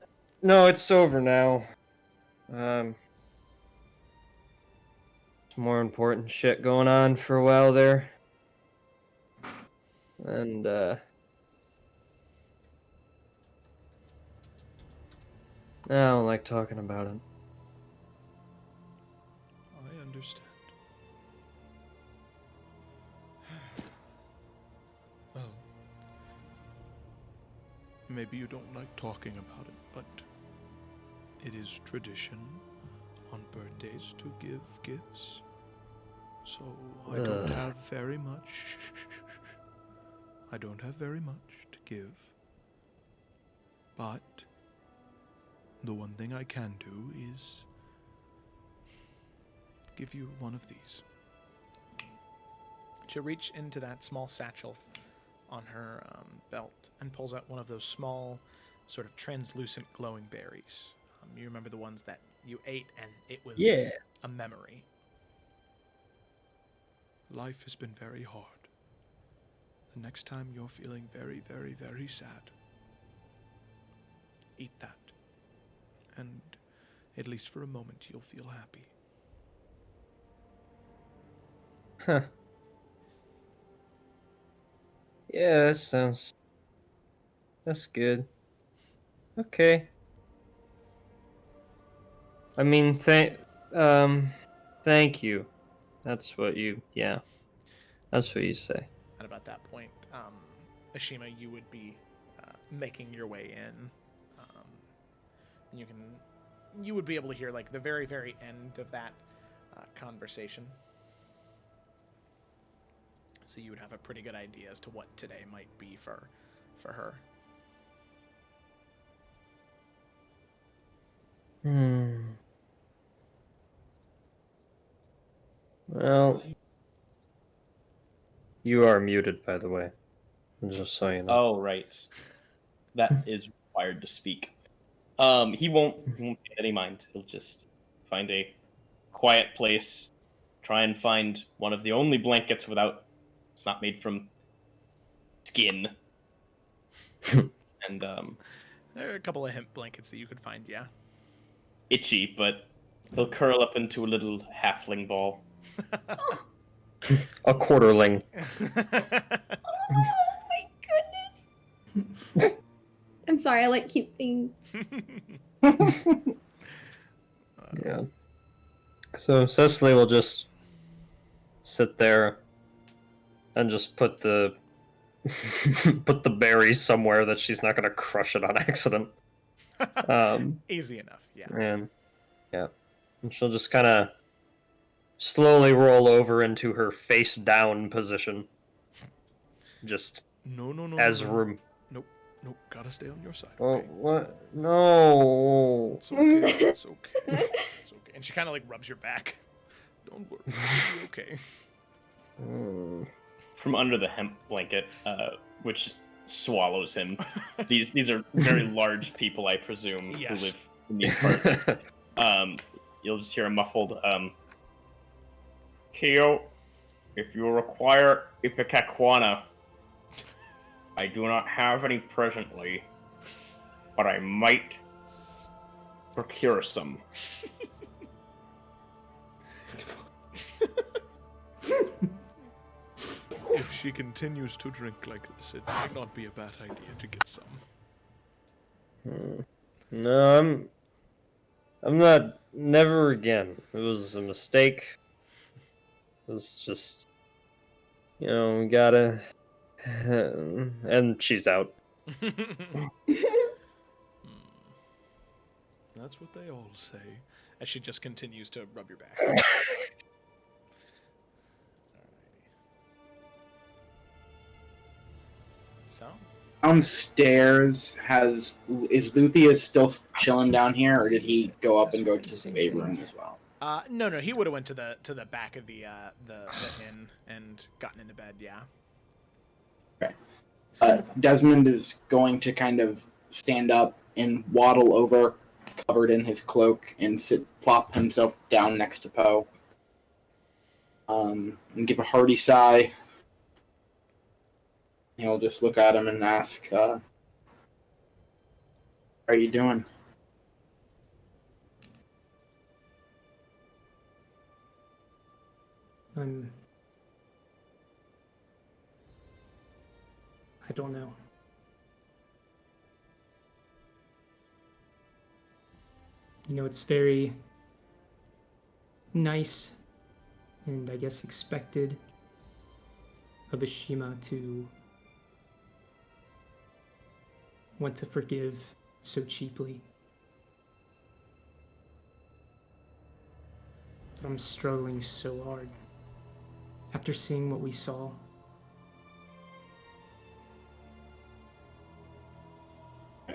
no, it's over now. Some more important shit going on for a while there. And I don't like talking about it. I understand. Well, maybe you don't like talking about it, but it is tradition on birthdays to give gifts. So I don't have very much. I don't have very much to give. But the one thing I can do is give you one of these. She'll reach into that small satchel on her belt and pulls out one of those small, sort of translucent glowing berries. You remember the ones that you ate and it was a memory. Life has been very hard. The next time you're feeling very, very, very sad, eat that. And at least for a moment, you'll feel happy. Huh. Yeah, that's good. Okay. I mean, thank you. That's what you say. At about that point, Ashima, you would be making your way in. And you would be able to hear like the very, very end of that conversation. So you would have a pretty good idea as to what today might be for her. Well, you are muted, by the way. Just so you know. Oh, right. That is required to speak. He won't pay any mind. He'll just find a quiet place, try and find one of the only blankets it's not made from skin. And There are a couple of hemp blankets that you could find, yeah. itchy, but he'll curl up into a little halfling ball. A quarterling. Oh my goodness. I'm sorry, I like cute things. Yeah. So Cecily will just sit there and just put the put the berry somewhere that she's not gonna crush it on accident. Easy enough, yeah. And yeah, and she'll just kind of slowly roll over into her face down position, just No, no, no, as no, no. room. Nope, nope. Gotta stay on your side. Oh, Okay. what? No. It's okay. It's okay. It's okay. And she kind of like rubs your back. Don't worry. It'll be okay. Mm. From under the hemp blanket, which just swallows him. These are very large people, I presume, Yes. who live in these parts. You'll just hear a muffled, Kyo, if you require Ipecacuana, I do not have any presently, but I might procure some. If she continues to drink like this, it might not be a bad idea to get some. No, I'm not. Never again. It was a mistake. It was just, we gotta. And she's out. That's what they all say. As she just continues to rub your back. So, Downstairs, is Luthia still chilling down here, or did he go up and go to the bay room as well? no, he would have went to the back of the inn and gotten into bed. Yeah. Desmond is going to kind of stand up and waddle over, covered in his cloak, and plop himself down next to Poe. And give a hearty sigh. He'll just look at him and ask, how are you doing? I don't know. It's very nice and I guess expected of Ashima to want to forgive so cheaply. But I'm struggling so hard. After seeing what we saw,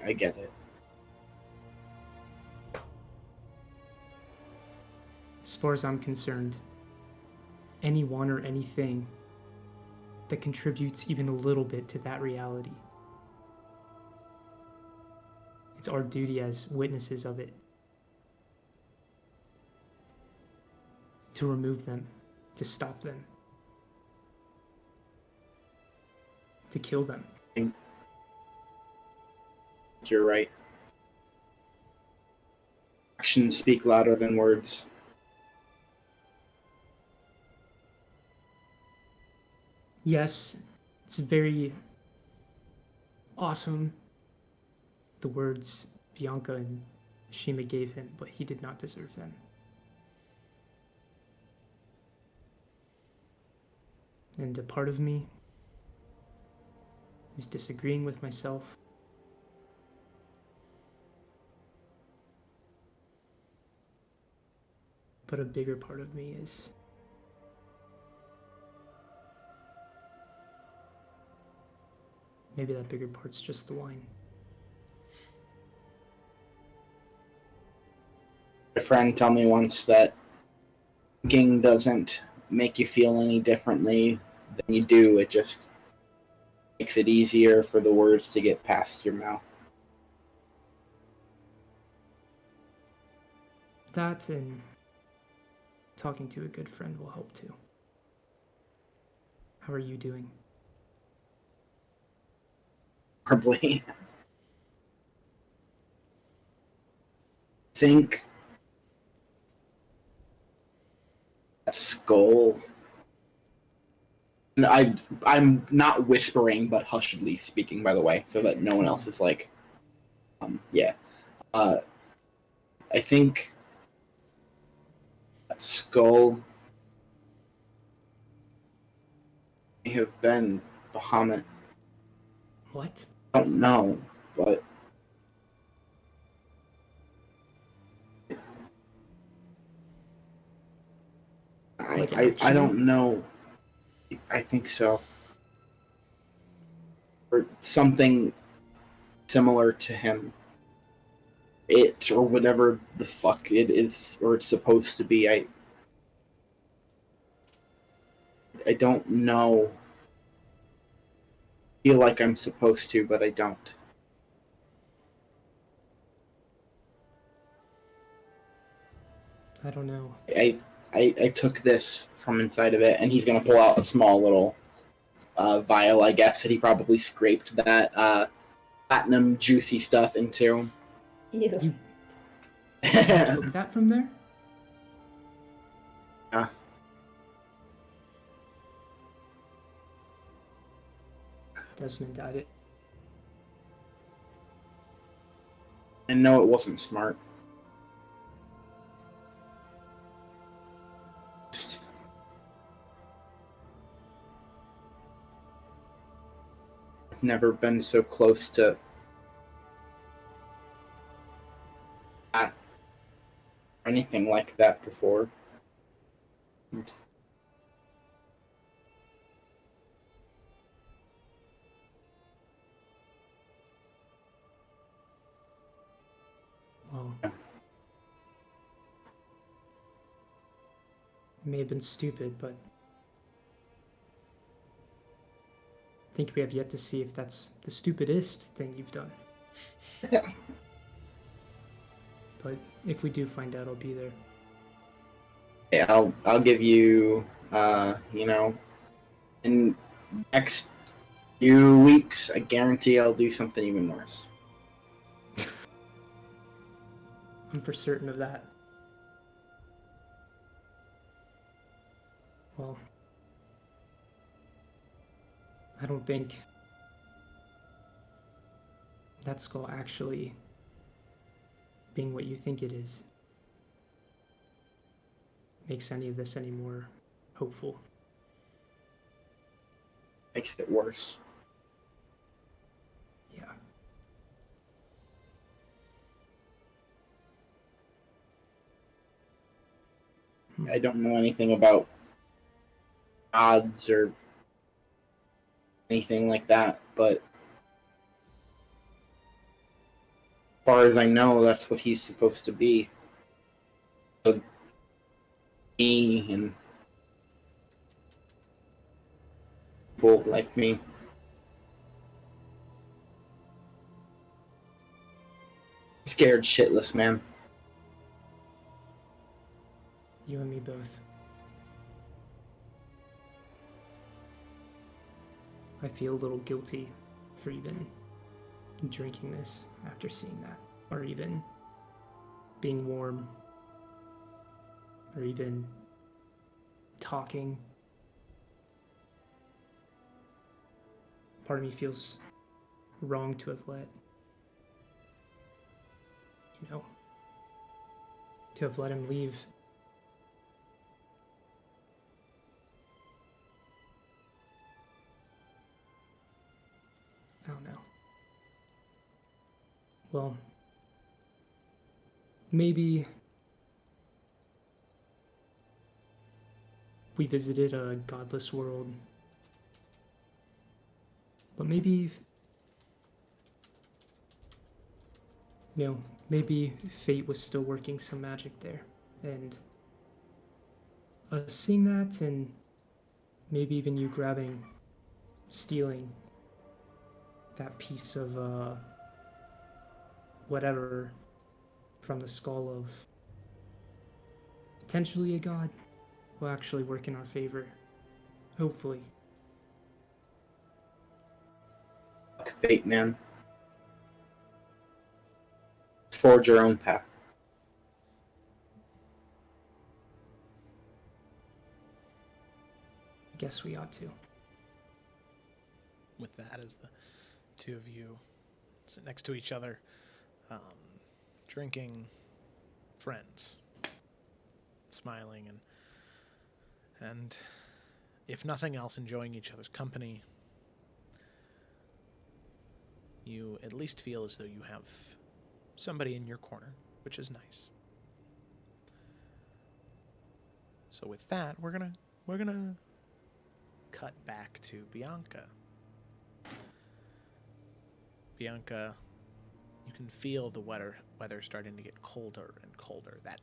I get it. as far as I'm concerned, anyone or anything that contributes even a little bit to that reality, it's our duty as witnesses of it to remove them, to stop them, to kill them. You're right. Actions speak louder than words. Yes, it's very awesome, the words Bianca and Shima gave him, but he did not deserve them. And a part of me is disagreeing with myself. But a bigger part of me is maybe that bigger part's just the wine. A friend told me once that drinking doesn't make you feel any differently than you do. It just makes it easier for the words to get past your mouth. That and talking to a good friend will help too. How are you doing? Probably. Think that skull. And I'm not whispering, but hushedly speaking, by the way, so that no one else is like, yeah. I think that skull may have been Bahamut. What? I don't know, but Like I actually? don't know. I think so. Or something similar to him. It or whatever the fuck it is or it's supposed to be. I don't know. I feel like I'm supposed to, but I don't. I don't know. I took this from inside of it, and he's gonna pull out a small little vial, I guess, that he probably scraped that platinum juicy stuff into. Ew. You took that from there? Yeah. Desmond, I did. And no, it wasn't smart. I've never been so close to anything like that before. Well, it may have been stupid, but I think we have yet to see if that's the stupidest thing you've done. But if we do find out, I'll be there. Yeah, I'll give you in next few weeks, I guarantee I'll do something even worse. I'm for certain of that. Well, I don't think that skull actually being what you think it is makes any of this any more hopeful. Makes it worse. Yeah. I don't know anything about odds or anything like that, but as far as I know, that's what he's supposed to be. So me and people like me. Scared shitless, man. You and me both. I feel a little guilty for even drinking this after seeing that, or even being warm, or even talking. Part of me feels wrong to have let him leave. I don't know. Well, maybe we visited a godless world, but maybe, maybe fate was still working some magic there, and us seeing that, and maybe even you stealing that piece of whatever from the skull of potentially a god will actually work in our favor. Hopefully. Fuck fate, man. Forge your own path. I guess we ought to. With that, as the two of you sit next to each other, drinking, friends, smiling, and if nothing else, enjoying each other's company, you at least feel as though you have somebody in your corner, which is nice. So with that, we're gonna cut back to Bianca. Bianca, you can feel the weather starting to get colder and colder. That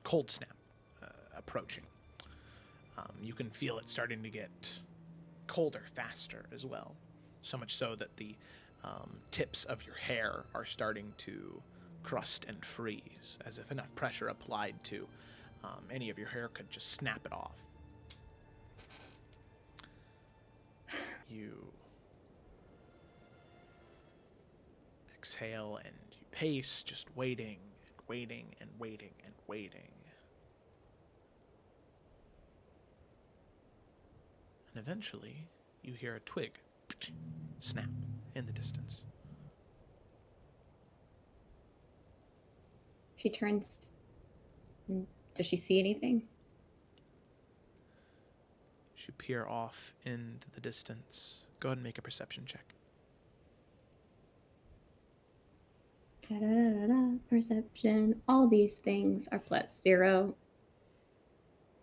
cold snap approaching. You can feel it starting to get colder faster as well. So much so that the tips of your hair are starting to crust and freeze, as if enough pressure applied to any of your hair could just snap it off. You exhale and you pace, just waiting and waiting and waiting and waiting. And eventually, you hear a twig snap in the distance. She turns. Does she see anything? You peer off into the distance. Go ahead and make a perception check. Da-da-da-da, perception. All these things are +0.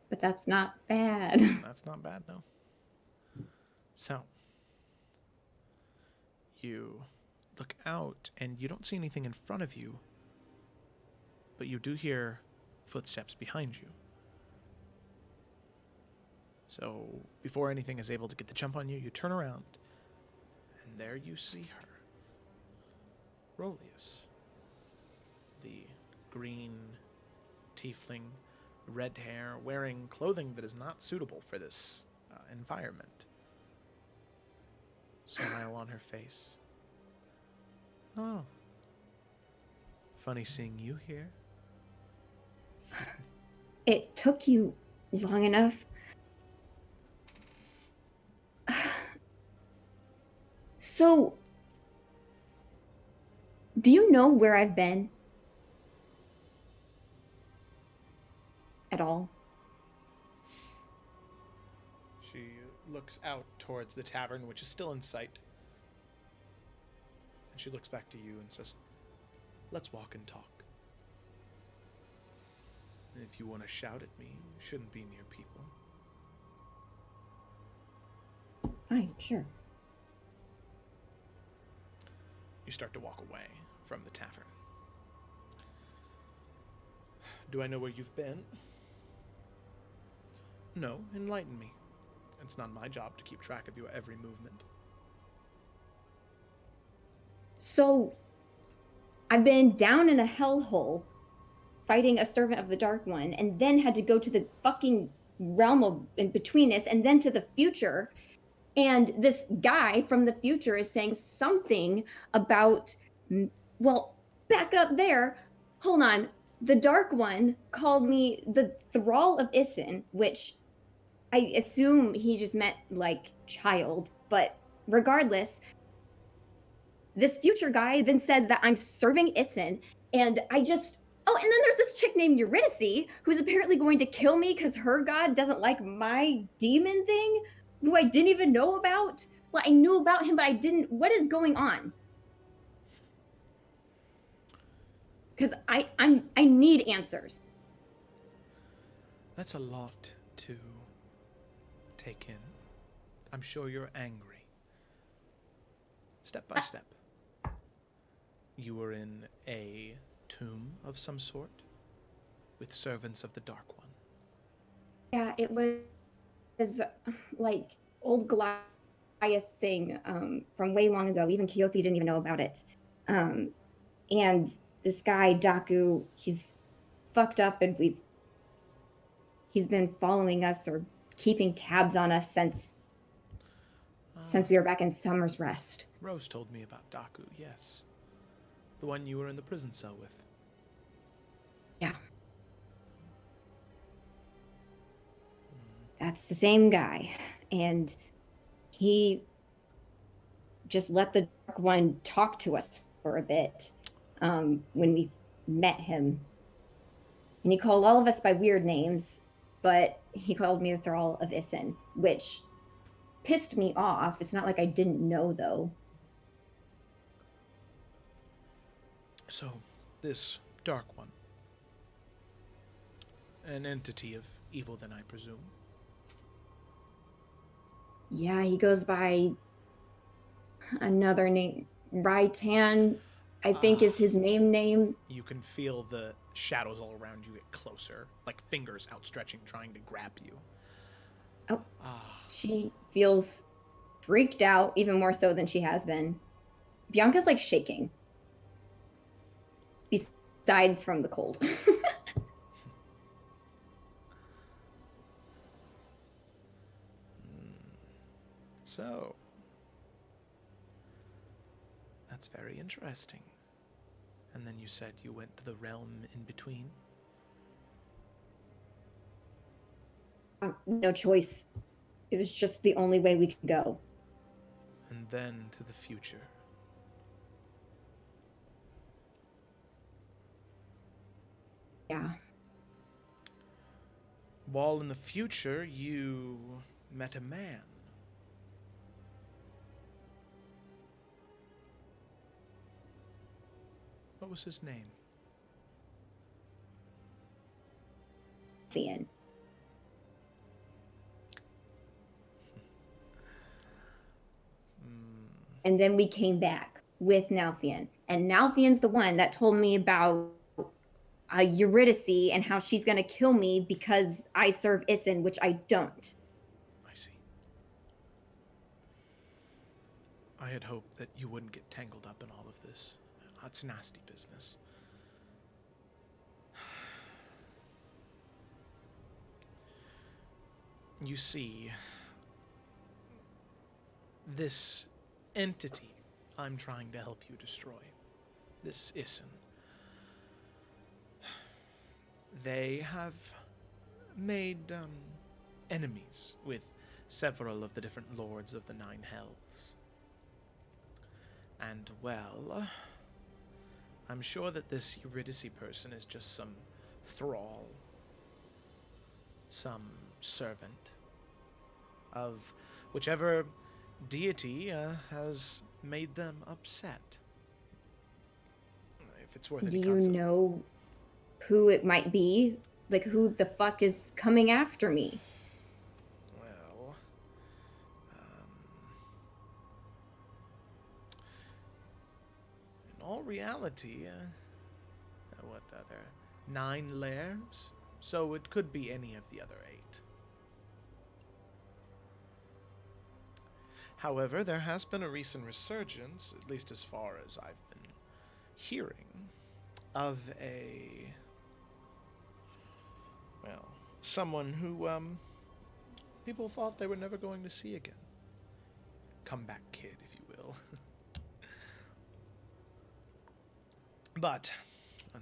But that's not bad. That's not bad, no. So, you look out and you don't see anything in front of you, but you do hear footsteps behind you. So, before anything is able to get the jump on you, you turn around, and there you see her. Rolius. The green tiefling, red hair, wearing clothing that is not suitable for this environment. Smile on her face. Oh. Funny seeing you here. It took you long enough. So, do you know where I've been? At all? She looks out towards the tavern, which is still in sight. And she looks back to you and says, "Let's walk and talk. And if you want to shout at me, you shouldn't be near people." Fine, sure. You start to walk away from the tavern. Do I know where you've been? No, enlighten me. It's not my job to keep track of your every movement. So, I've been down in a hellhole fighting a servant of the Dark One, and then had to go to the fucking realm of in betweenness, and then to the future. And this guy from the future is saying something about, well, back up there. Hold on. The Dark One called me the thrall of Isin, which I assume he just meant like child. But regardless, this future guy then says that I'm serving Isin. And I just, oh, and then there's this chick named Eurydice, who's apparently going to kill me because her god doesn't like my demon thing, who I didn't even know about. Well, I knew about him, but I didn't. What is going on? Because I need answers. That's a lot to take in. I'm sure you're angry. Step by step. You were in a tomb of some sort with servants of the Dark One. Yeah, it was like old Goliath thing from way long ago. Even Keothi didn't even know about it. And this guy, Daku, he's fucked up, and he's been following us or keeping tabs on us since since we were back in Summer's Rest. Rose told me about Daku, yes. The one you were in the prison cell with. Yeah. That's the same guy. And he just let the Dark One talk to us for a bit when we met him. And he called all of us by weird names, but he called me the Thrall of Isin, which pissed me off. It's not like I didn't know, though. So, this Dark One. An entity of evil, then, I presume. Yeah, he goes by another name. Raitan, I think is his name. You can feel the shadows all around you get closer, like fingers outstretching, trying to grab you. Oh, she feels freaked out, even more so than she has been. Bianca's like shaking. Besides from the cold. So, that's very interesting. And then you said you went to the realm in between? No choice. It was just the only way we could go. And then to the future. Yeah. While in the future, you met a man. What was his name? Fian. And then we came back with Nalfian. And Nalfian's the one that told me about Eurydice and how she's going to kill me because I serve Isin, which I don't. I see. I had hoped that you wouldn't get tangled up in all of this. It's nasty business. You see, this entity I'm trying to help you destroy, this Isin, they have made enemies with several of the different lords of the Nine Hells. And, well, I'm sure that this Eurydice person is just some thrall, some servant of whichever deity has made them upset. If it's worth Do any you consideration. know who it might be? Like, who the fuck is coming after me? Well, in all reality, what other 9 lairs? So it could be any of the other 8. However, there has been a recent resurgence, at least as far as I've been hearing, of someone who, people thought they were never going to see again. Comeback kid, if you will. But,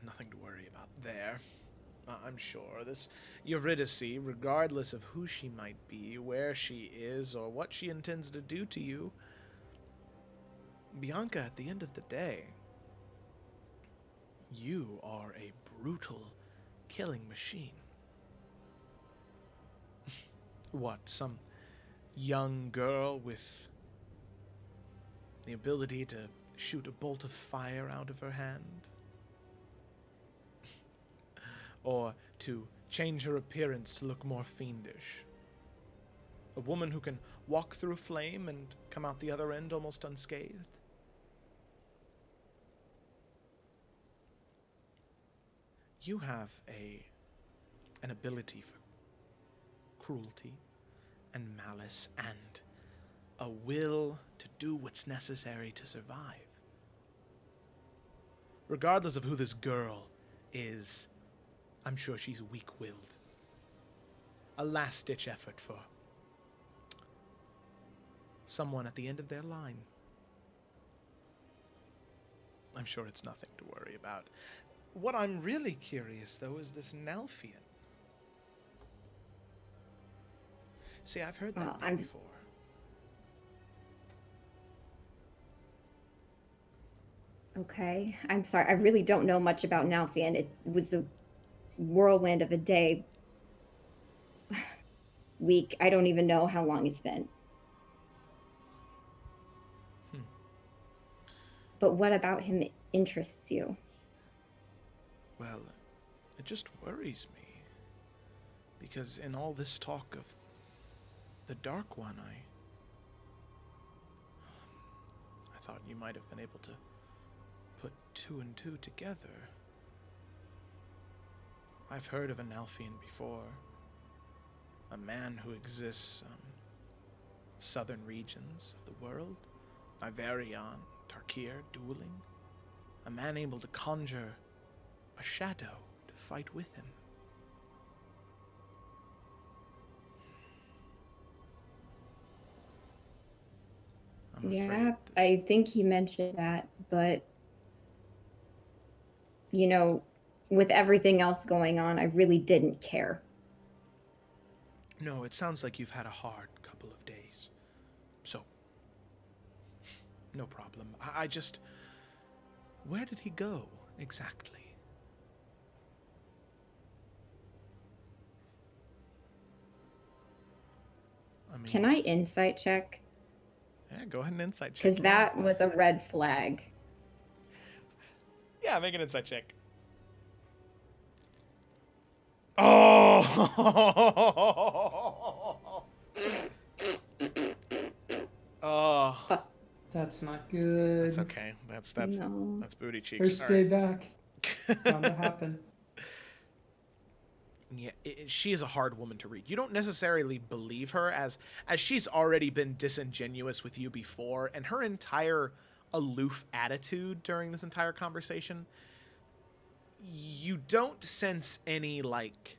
nothing to worry about there. I'm sure this Eurydice, regardless of who she might be, where she is, or what she intends to do to you, Bianca, at the end of the day, you are a brutal killing machine. What, some young girl with the ability to shoot a bolt of fire out of her hand? Or to change her appearance to look more fiendish? A woman who can walk through flame and come out the other end almost unscathed? You have an ability for cruelty and malice and a will to do what's necessary to survive. Regardless of who this girl is, I'm sure she's weak-willed. A last-ditch effort for someone at the end of their line. I'm sure it's nothing to worry about. What I'm really curious, though, is this Nalfian. See, I've heard that name before. Okay, I'm sorry. I really don't know much about Nalfian. It was a whirlwind of a day, week. I don't even know how long it's been. But what about him interests you? Well, it just worries me. Because in all this talk of the Dark One, I thought you might have been able to put 2 and 2 together. I've heard of an Alfian before. A man who exists southern regions of the world. Iverion, Tarkir, dueling. A man able to conjure a shadow to fight with him. Yeah, I think he mentioned that, but you know, with everything else going on, I really didn't care. No, it sounds like you've had a hard couple of days. So, no problem. I just... Where did he go, exactly? I mean... Can I insight check? Yeah, go ahead and insight check. Because that was a red flag. Yeah, make an insight check. Oh! Oh. That's not good. That's okay. That's booty cheeks. First day back. Bound to happen. Yeah, she is a hard woman to read. You don't necessarily believe her as she's already been disingenuous with you before, and her entire aloof attitude during this entire conversation, you don't sense any, like,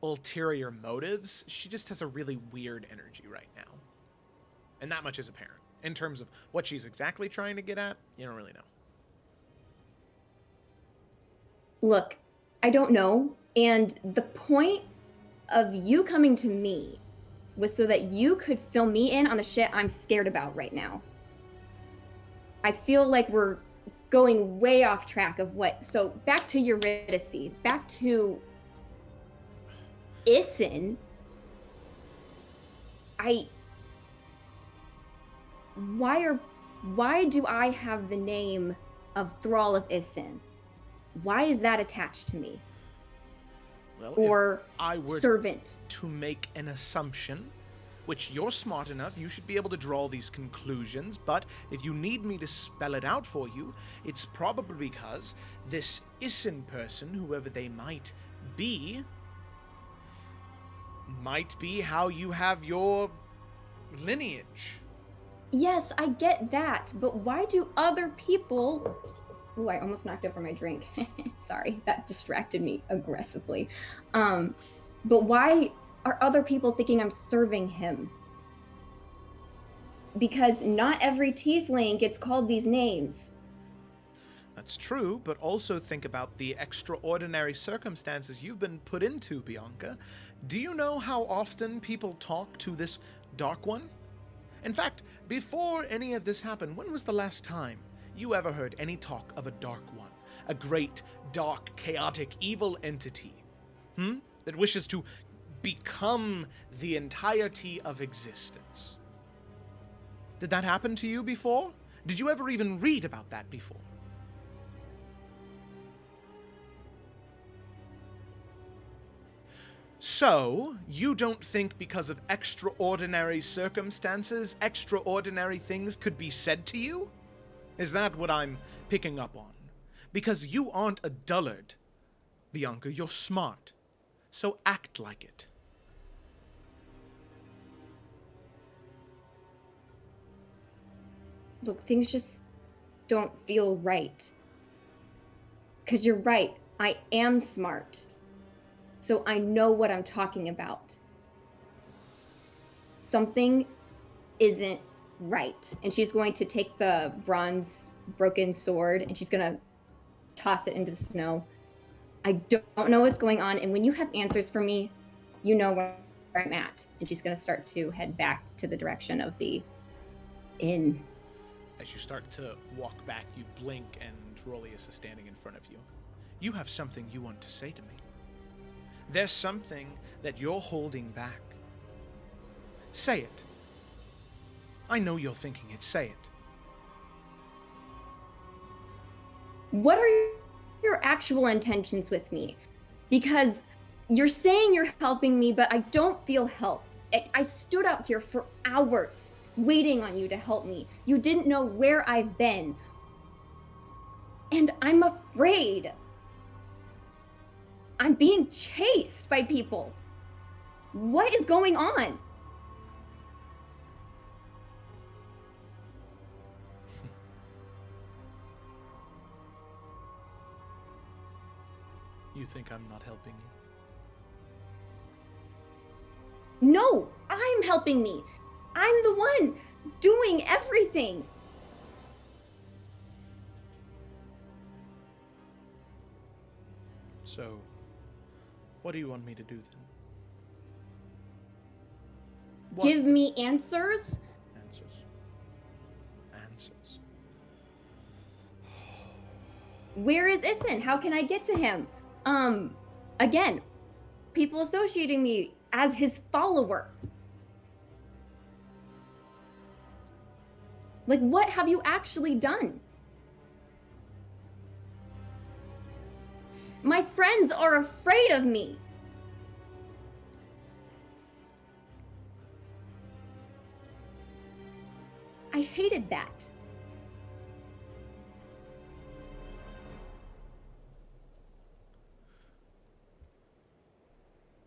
ulterior motives. She just has a really weird energy right now. And that much is apparent. In terms of what she's exactly trying to get at, you don't really know. Look, I don't know. And the point of you coming to me was so that you could fill me in on the shit I'm scared about right now. I feel like we're going way off track of what... So back to Eurydice, back to Isin. Why do I have the name of Thrall of Isin? Why is that attached to me? Well, or if I were servant to make an assumption, which you're smart enough, you should be able to draw these conclusions, but if you need me to spell it out for you, it's probably because this Isin person, whoever they might be how you have your lineage. Yes, I get that, but why do other people... Ooh, I almost knocked over my drink. Sorry, that distracted me aggressively. But why are other people thinking I'm serving him? Because not every tiefling gets called these names. That's true, but also think about the extraordinary circumstances you've been put into, Bianca. Do you know how often people talk to this Dark One? In fact, before any of this happened, when was the last time you ever heard any talk of a Dark One? A great, dark, chaotic, evil entity, that wishes to become the entirety of existence. Did that happen to you before? Did you ever even read about that before? So, you don't think because of extraordinary circumstances, extraordinary things could be said to you? Is that what I'm picking up on? Because you aren't a dullard, Bianca, you're smart. So act like it. Look, things just don't feel right. Because you're right, I am smart. So I know what I'm talking about. Something isn't Right. And she's going to take the bronze broken sword and she's going to toss it into the snow. I don't know what's going on. And when you have answers for me, you know where I'm at. And she's going to start to head back to the direction of the inn. As you start to walk back, you blink and Rolius is standing in front of you. You have something you want to say to me. There's something that you're holding back. Say it. I know you're thinking it. Say it. What are your actual intentions with me? Because you're saying you're helping me, but I don't feel helped. I stood out here for hours waiting on you to help me. You didn't know where I've been. And I'm afraid. I'm being chased by people. What is going on? You think I'm not helping you? No, I'm helping me. I'm the one doing everything. So, what do you want me to do then? What? Give me answers? Answers. Where is Issen? How can I get to him? Again, people associating me as his follower. Like, what have you actually done? My friends are afraid of me. I hated that.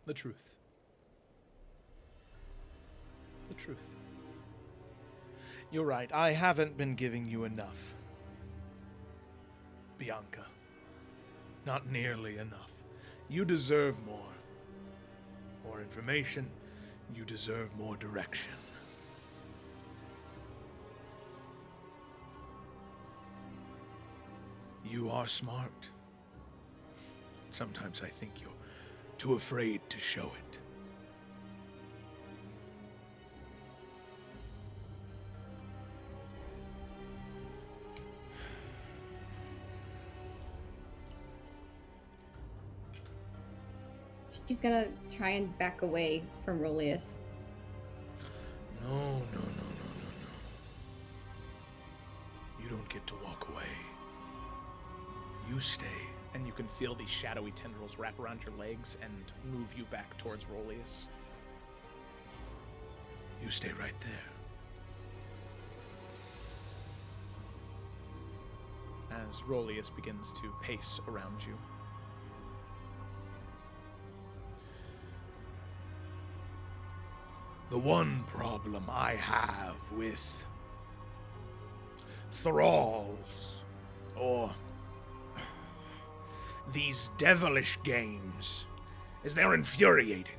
The truth. The truth. You're right. I haven't been giving you enough. Bianca. Not nearly enough. You deserve more. More information. You deserve more direction. You are smart. Sometimes I think you're too afraid to show it. She's gonna try and back away from Rolius. No. You don't get to walk away. You stay. And you can feel these shadowy tendrils wrap around your legs and move you back towards Rolius. You stay right there. As Rolius begins to pace around you. The one problem I have with thralls, or these devilish games, is they're infuriating.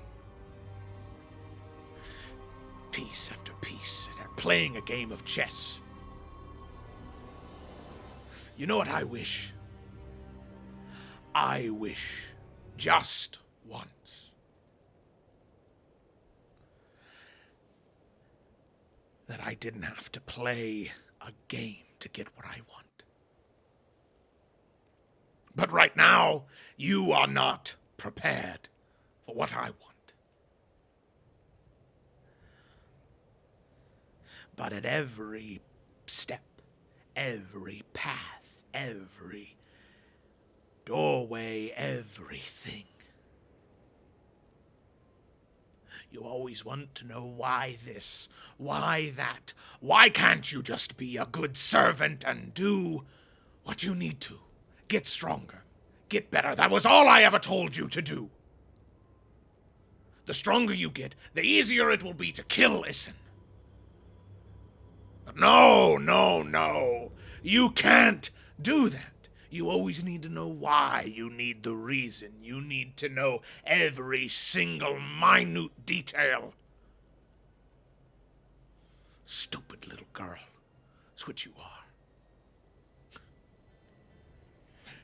Piece after piece, they're playing a game of chess. You know what I wish? I wish, just once, that I didn't have to play a game to get what I want. But right now, you are not prepared for what I want. But at every step, every path, every doorway, everything, you always want to know why this, why that. Why can't you just be a good servant and do what you need to? Get stronger. Get better. That was all I ever told you to do. The stronger you get, the easier it will be to kill Issen. But no. You can't do that. You always need to know why. You need the reason. You need to know every single minute detail. Stupid little girl. That's what you are.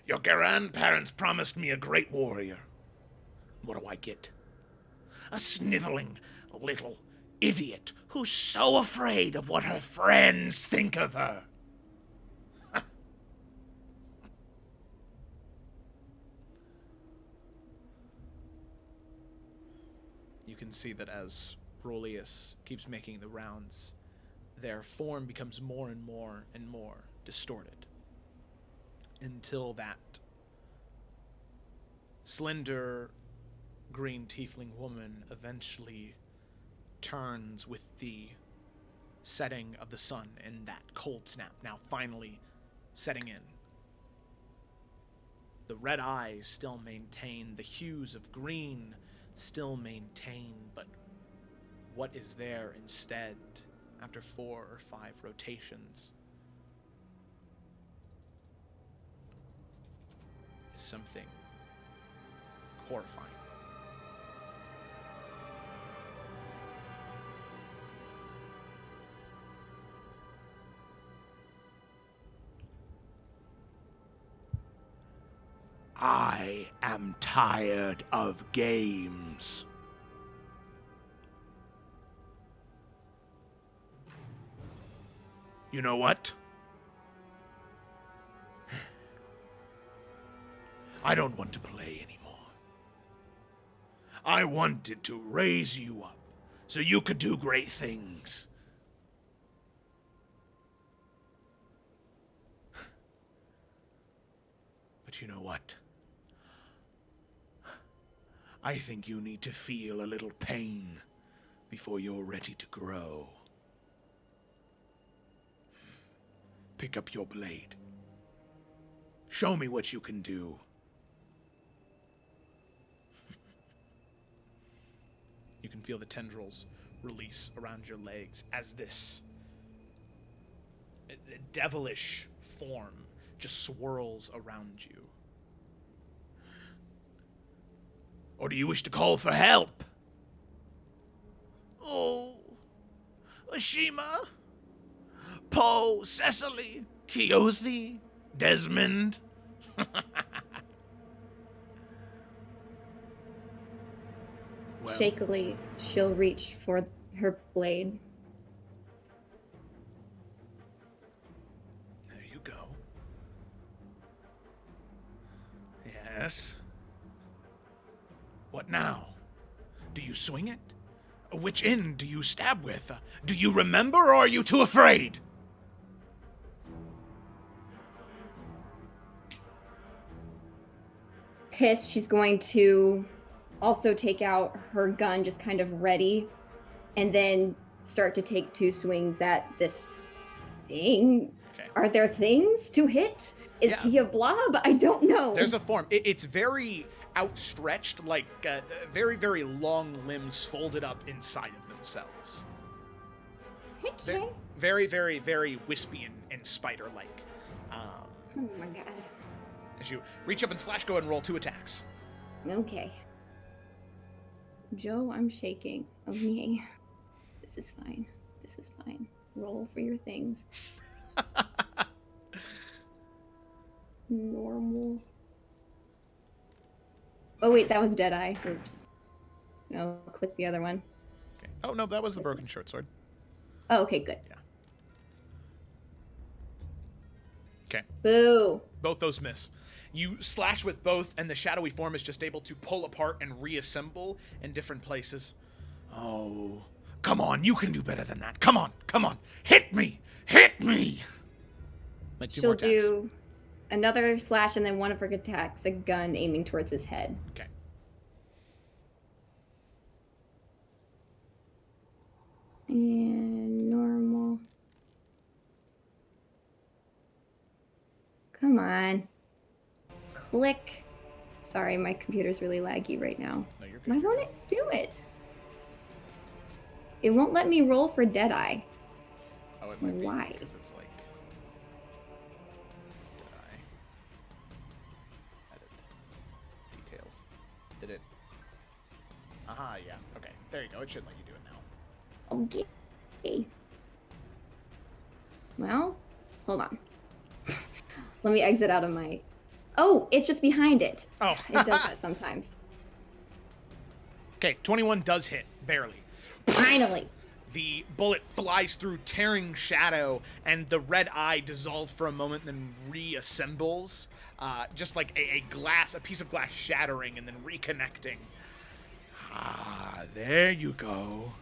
Your grandparents promised me a great warrior. What do I get? A sniveling little idiot who's so afraid of what her friends think of her. You can see that as Rolius keeps making the rounds, their form becomes more and more and more distorted, until that slender green tiefling woman eventually turns with the setting of the sun and that cold snap now finally setting in. The red eyes still maintain, the hues of green still maintain, but what is there instead after 4 or 5 rotations is something horrifying. I am tired of games. You know what? I don't want to play anymore. I wanted to raise you up so you could do great things. But you know what? I think you need to feel a little pain before you're ready to grow. Pick up your blade. Show me what you can do. You can feel the tendrils release around your legs as this devilish form just swirls around you. Or do you wish to call for help? Oh, Ashima, Poe, Cecily, Keothi, Desmond. Well, Shakily, she'll reach for her blade. there you go. Yes. What now? Do you swing it? Which end do you stab with? Do you remember, or are you too afraid? Pissed, she's going to also take out her gun, just kind of ready, and then start to take 2 swings at this thing. Okay. Are there things to hit? Is Yeah. he a blob? I don't know. There's a form. It's very outstretched, like very, very long limbs folded up inside of themselves. Okay. Very, very, very wispy and spider-like. Oh my god. As you reach up and slash, go ahead and roll 2 attacks. Okay. Joe, I'm shaking. Oh, me. This is fine. This is fine. Roll for your things. Normal. Oh, wait, that was Deadeye. Oops. No, click the other one. Okay. Oh, no, that was the broken short sword. Oh, okay, good. Yeah. Okay. Boo. Both those miss. You slash with both, and the shadowy form is just able to pull apart and reassemble in different places. Oh, come on, you can do better than that. Come on, come on. Hit me! Hit me! Make 2 She'll more attacks. do another slash and then one of her attacks, a gun aiming towards his head. Okay. And normal. Come on. Click. Sorry, my computer's really laggy right now. No, you're Why good. won't it do it? It won't let me roll for Deadeye. Oh, it might be Why? because it's like... Did I... Edit. Details. Did it... Aha, yeah. Okay, there you go. It should let you do it now. Okay. Well, hold on. Let me exit out of my... Oh, it's just behind it. Oh. It does that sometimes. Okay, 21 does hit, barely. Finally. The bullet flies through, tearing shadow, and the red eye dissolves for a moment, then reassembles, just like a piece of glass shattering and then reconnecting. Ah, there you go.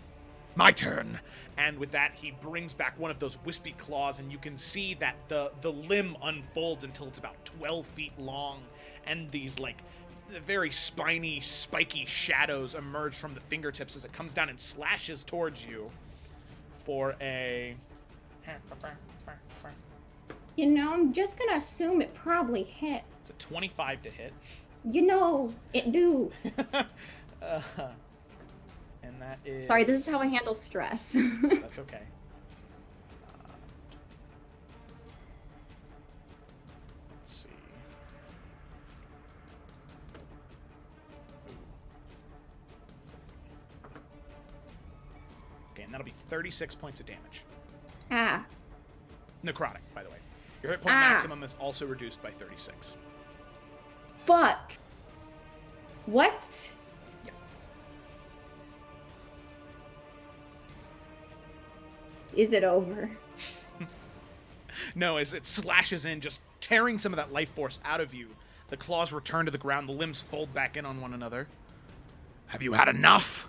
My turn. And with that, he brings back one of those wispy claws, and you can see that the limb unfolds until it's about 12 feet long, and these, like, very spiny, spiky shadows emerge from the fingertips as it comes down and slashes towards you for a... You know, I'm just gonna assume it probably hits. It's a 25 to hit. You know, it do. And that is... Sorry, this is how I handle stress. That's okay. Let's see. Okay, and that'll be 36 points of damage. Ah. Necrotic, by the way. Your hit point maximum is also reduced by 36. Fuck. What? Yeah. Is it over? No, as it slashes in, just tearing some of that life force out of you. The claws return to the ground, the limbs fold back in on one another. Have you had enough?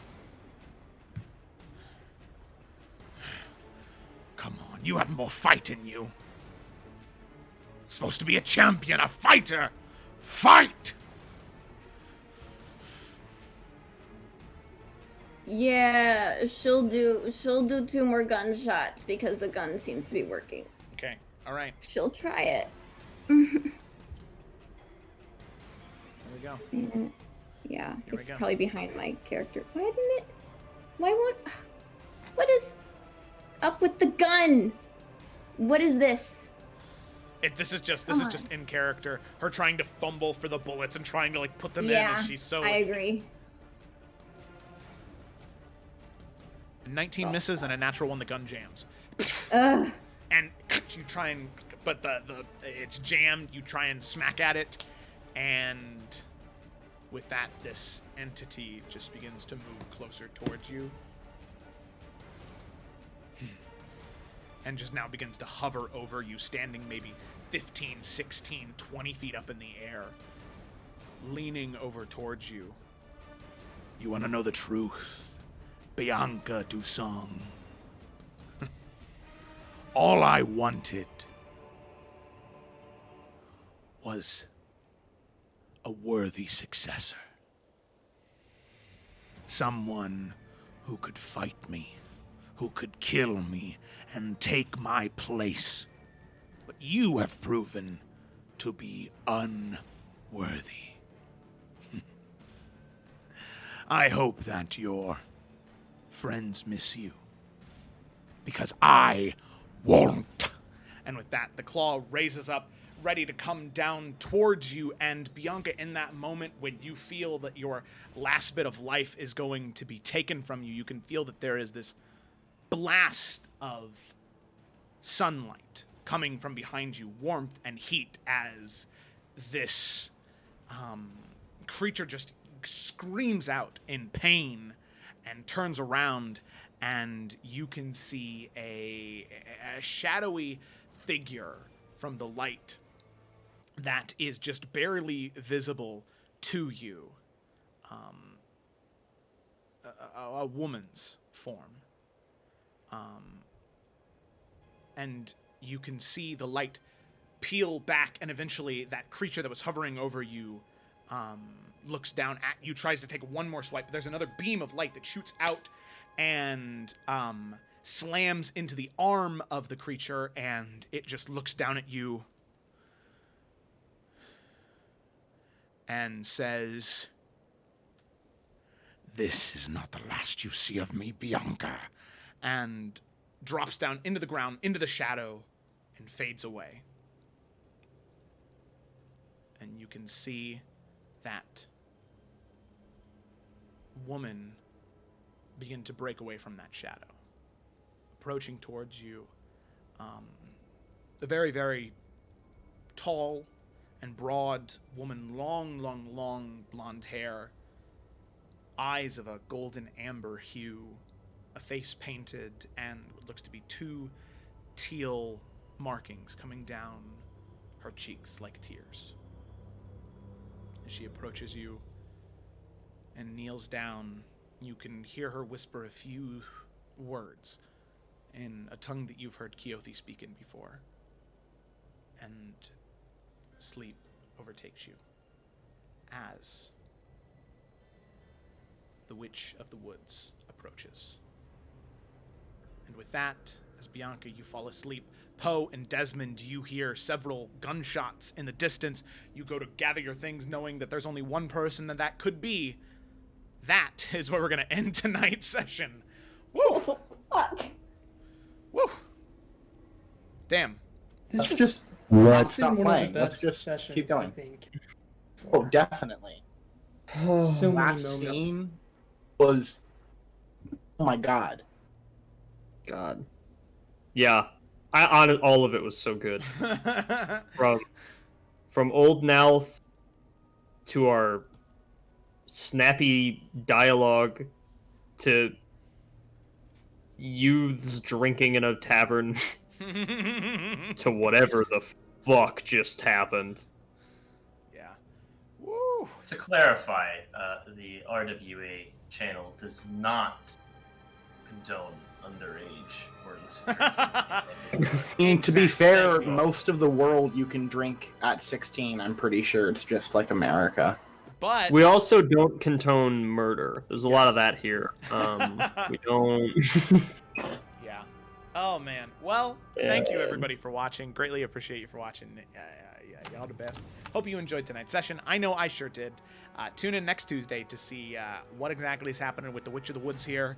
Come on, you have more fight in you. Supposed to be a champion, a fighter. Fight! Yeah, she'll do 2 more gunshots because the gun seems to be working. Okay, all right. She'll try it. Here we go. Yeah, Here we it's go. probably behind my character. Why didn't it? Why won't? What is up with the gun? What is this? This is just Come on. in character. Her trying to fumble for the bullets and trying to like put them in. Yeah, And she's so. I agree. 19 misses and a natural one. The gun jams. Ugh. And you try and, but it's jammed. You try and smack at it, and with that, this entity just begins to move closer towards you, and just now begins to hover over you, standing maybe 15, 16, 20 feet up in the air, leaning over towards you. You want to know the truth, Bianca Dusong? All I wanted was a worthy successor. Someone who could fight me, who could kill me, and take my place. But you have proven to be unworthy. I hope that your friends miss you, because I won't. And with that, the claw raises up, ready to come down towards you. And Bianca, in that moment when you feel that your last bit of life is going to be taken from you, you can feel that there is this blast of sunlight coming from behind you, warmth and heat, as this creature just screams out in pain and turns around, and you can see a shadowy figure from the light that is just barely visible to you. A woman's form. And you can see the light peel back, and eventually that creature that was hovering over you looks down at you, tries to take one more swipe, but there's another beam of light that shoots out and slams into the arm of the creature, and it just looks down at you and says, "This is not the last you see of me, Bianca," and drops down into the ground, into the shadow, and fades away. And you can see that woman begin to break away from that shadow, approaching towards you, a very, very tall and broad woman, long blonde hair, eyes of a golden amber hue, a face painted, and what looks to be 2 teal markings coming down her cheeks like tears. As she approaches you and kneels down, you can hear her whisper a few words in a tongue that you've heard Keothi speak in before. And sleep overtakes you as the Witch of the Woods approaches. And with that, as Bianca, you fall asleep, Poe and Desmond, you hear several gunshots in the distance. You go to gather your things knowing that there's only one person that could be. That is where we're going to end tonight's session. Woo! Fuck. Woo! Damn. Let's was- just Let's stop one playing. Of the Let's best just sessions, keep going. I think. Oh, definitely. So many Last moments. scene was, oh my god. God. Yeah. All of it was so good. From Old Nalf to our snappy dialogue to youths drinking in a tavern to whatever the fuck just happened. Yeah. Woo! To clarify, the RWA channel does not condone underage or illicit drinking. To be fair, Thank you. most of the world you can drink at 16. I'm pretty sure it's just like America. But We also don't condone murder. There's a lot of that here. We don't. yeah. Oh man. Well, thank you everybody for watching. Greatly appreciate you for watching. Y'all the best. Hope you enjoyed tonight's session. I know I sure did. Tune in next Tuesday to see what exactly is happening with the Witch of the Woods here,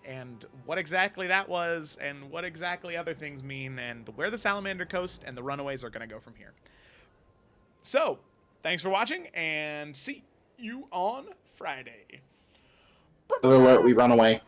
and what exactly that was, and what exactly other things mean, and where the Salamander Coast and the Runaways are going to go from here. So, thanks for watching, and see you on Friday. Alert, we run away.